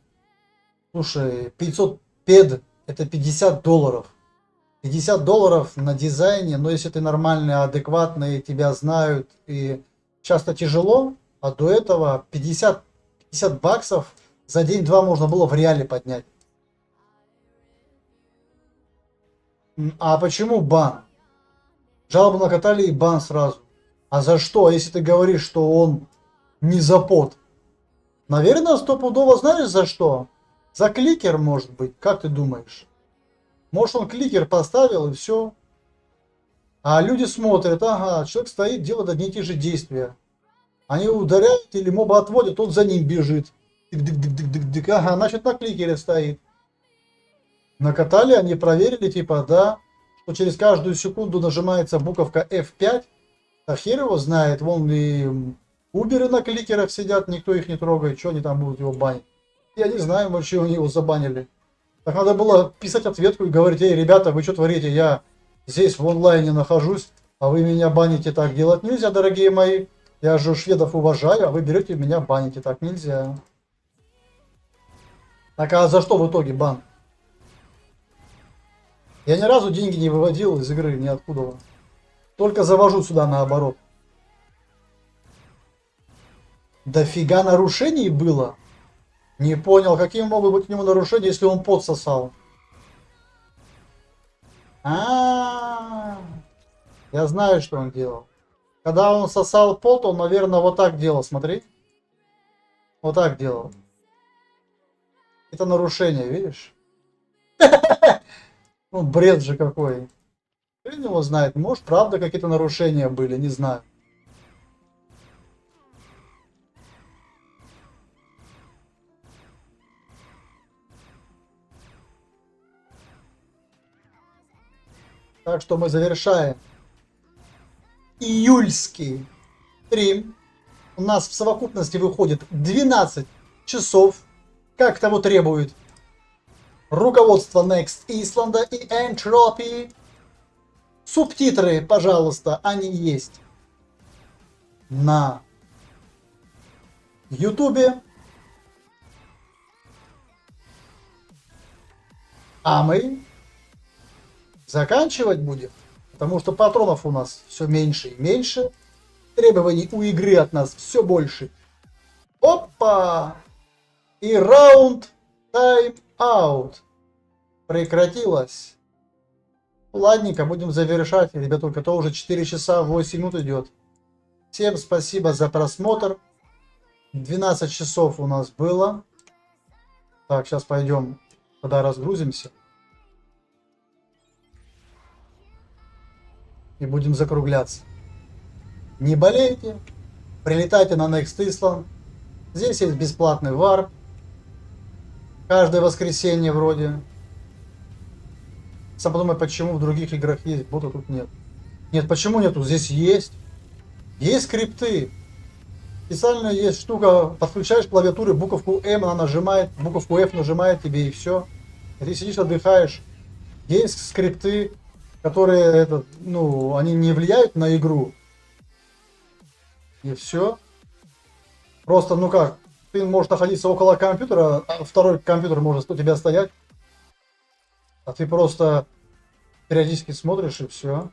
A: Слушай, 500 пед это $50. $50 на дизайне, но если ты нормальный, адекватный, тебя знают и часто тяжело, а до этого 50 баксов за день-два можно было в реале поднять. А почему бан? Жалобу накатали и бан сразу. А за что, если ты говоришь, что он не за пот? Наверное, стопудово знаешь за что? За кликер, может быть, как ты думаешь? Может, он кликер поставил и все. А люди смотрят, ага, человек стоит, делает одни и те же действия. Они ударяют или моба отводят, он за ним бежит. Дык-дык-дык-дык-дык. Ага, значит на кликере стоит. Накатали, они проверили, типа, да, что через каждую секунду нажимается буковка F5. А хер его знает, вон и уберы на кликерах сидят, никто их не трогает, что они там будут его банить. Я не знаю, вообще они его забанили. Так надо было писать ответку и говорить, эй, ребята, вы что творите, я здесь в онлайне нахожусь, а вы меня баните, так делать нельзя, дорогие мои. Я же шведов уважаю, а вы берете меня баните, так нельзя. Так а за что в итоге бан? Я ни разу деньги не выводил из игры ниоткуда. Только завожу сюда наоборот. Дофига нарушений было. Не понял, какие могут быть к нему нарушения, если он пот сосал. Я знаю, что он делал. Когда он сосал пот, он, наверное, вот так делал, смотри. Вот так делал. Это нарушение, видишь? Ну, бред же какой. Хрен его знает. Может, правда, какие-то нарушения были, не знаю. Так что мы завершаем июльский стрим. У нас в совокупности выходит 12 часов, как того требует руководство Next Исланда и Entropy. Субтитры, пожалуйста, они есть на Ютубе. А мы заканчивать будем, потому что патронов у нас все меньше и меньше. Требований у игры от нас все больше. Опа! И раунд тайм-аут прекратилась. Ладненько, будем завершать, ребятулька, то уже 4 часа 8 минут идет. Всем спасибо за просмотр. 12 часов у нас было. Так, сейчас пойдем, тогда разгрузимся. И будем закругляться. Не болейте, прилетайте на Next Island. Здесь есть бесплатный варп. Каждое воскресенье вроде. Сам подумай, почему в других играх есть, бота тут нет. Нет, почему нету? Здесь есть. Есть скрипты. Специально есть штука, подключаешь к клавиатуре буковку М, она нажимает, буковку F нажимает тебе и все. И ты сидишь, отдыхаешь. Есть скрипты, которые, они не влияют на игру. И все. Просто, ты можешь находиться около компьютера, а второй компьютер может у тебя стоять. А ты просто периодически смотришь и все.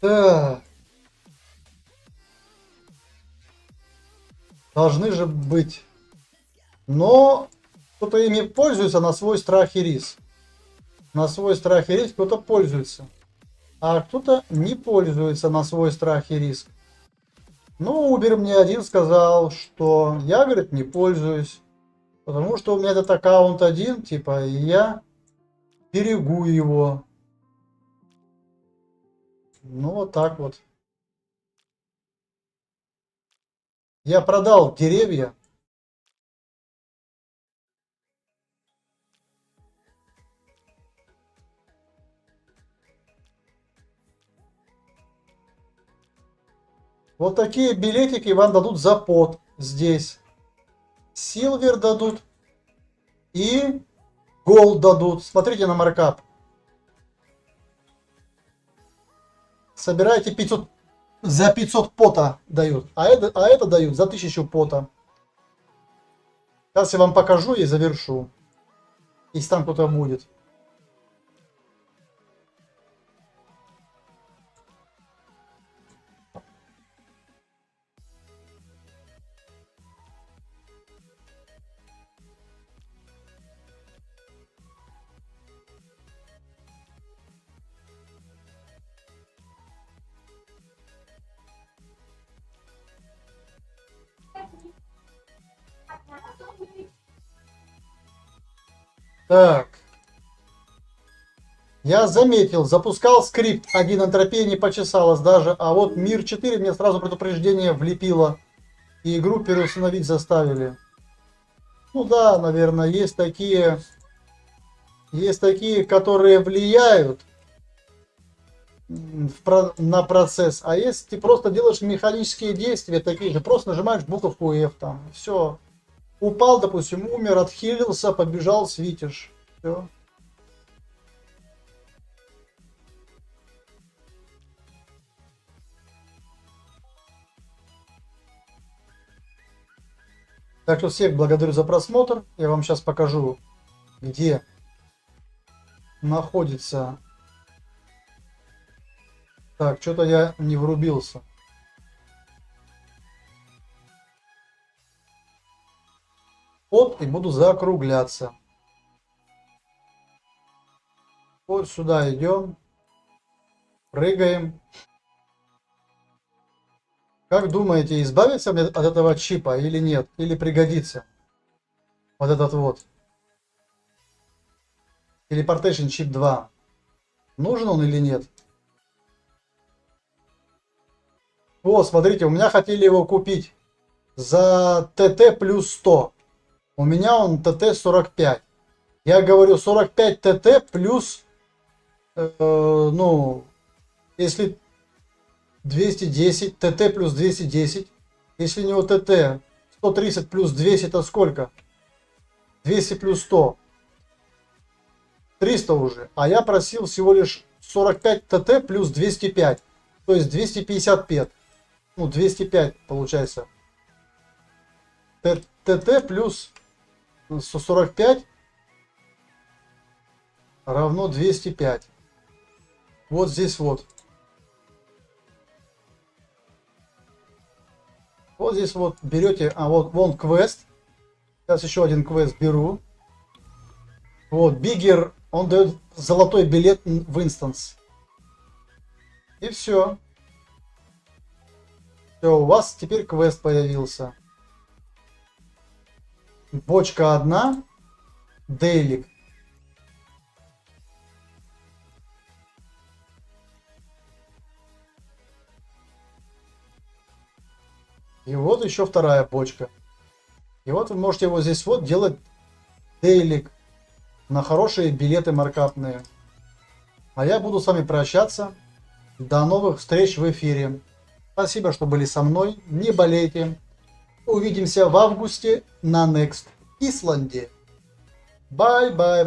A: Так. Должны же быть. Но кто-то ими пользуется на свой страх и риск. На свой страх и риск кто-то пользуется. А кто-то не пользуется на свой страх и риск. Ну, Uber мне один сказал, что я, говорит, не пользуюсь. Потому что у меня этот аккаунт один, типа, и я берегу его. Ну, вот так вот. Я продал деревья. Вот такие билетики вам дадут за пот здесь. Силвер дадут и голд дадут. Смотрите на маркап. Собирайте 500, за 500 пота дают, а это дают за 1000 пота. Сейчас я вам покажу и завершу, если там кто-то будет. Так. Я заметил, запускал скрипт, один энтропия не почесалась даже, а вот Мир 4 мне сразу предупреждение влепило. И игру переустановить заставили. Ну да, наверное, есть такие, которые влияют на процесс, а есть ты просто делаешь механические действия такие же, просто нажимаешь буковку F там, все. Упал, допустим, умер, отхилился, побежал, свитишь. Все. Так что всех благодарю за просмотр. Я вам сейчас покажу, где находится. Так, что-то я не врубился. Вот и буду закругляться. Вот сюда идем. Прыгаем. Как думаете, избавиться мне от этого чипа или нет? Или пригодится? Вот этот вот. Teleportation чип 2. Нужен он или нет? Вот, смотрите, у меня хотели его купить за ТТ плюс 100. У меня он ТТ 45. Я говорю 45 ТТ плюс, если 210, ТТ плюс 210. Если у него ТТ 130 плюс 200, это сколько? 200 плюс 100. 300 уже. А я просил всего лишь 45 ТТ плюс 205. То есть 255. Ну, 205 получается. ТТ плюс 145 равно 205. Вот здесь вот. Вот здесь вот берете, а вот вон квест. Сейчас еще один квест беру. Вот, Биггер, он дает золотой билет в инстанс. И все. Все, у вас теперь квест появился. Бочка одна. Дейлик. И вот еще вторая бочка. И вот вы можете вот здесь вот делать дейлик на хорошие билеты маркапные. А я буду с вами прощаться. До новых встреч в эфире. Спасибо, что были со мной. Не болейте. Увидимся в августе на Next Исланде. Bye-bye.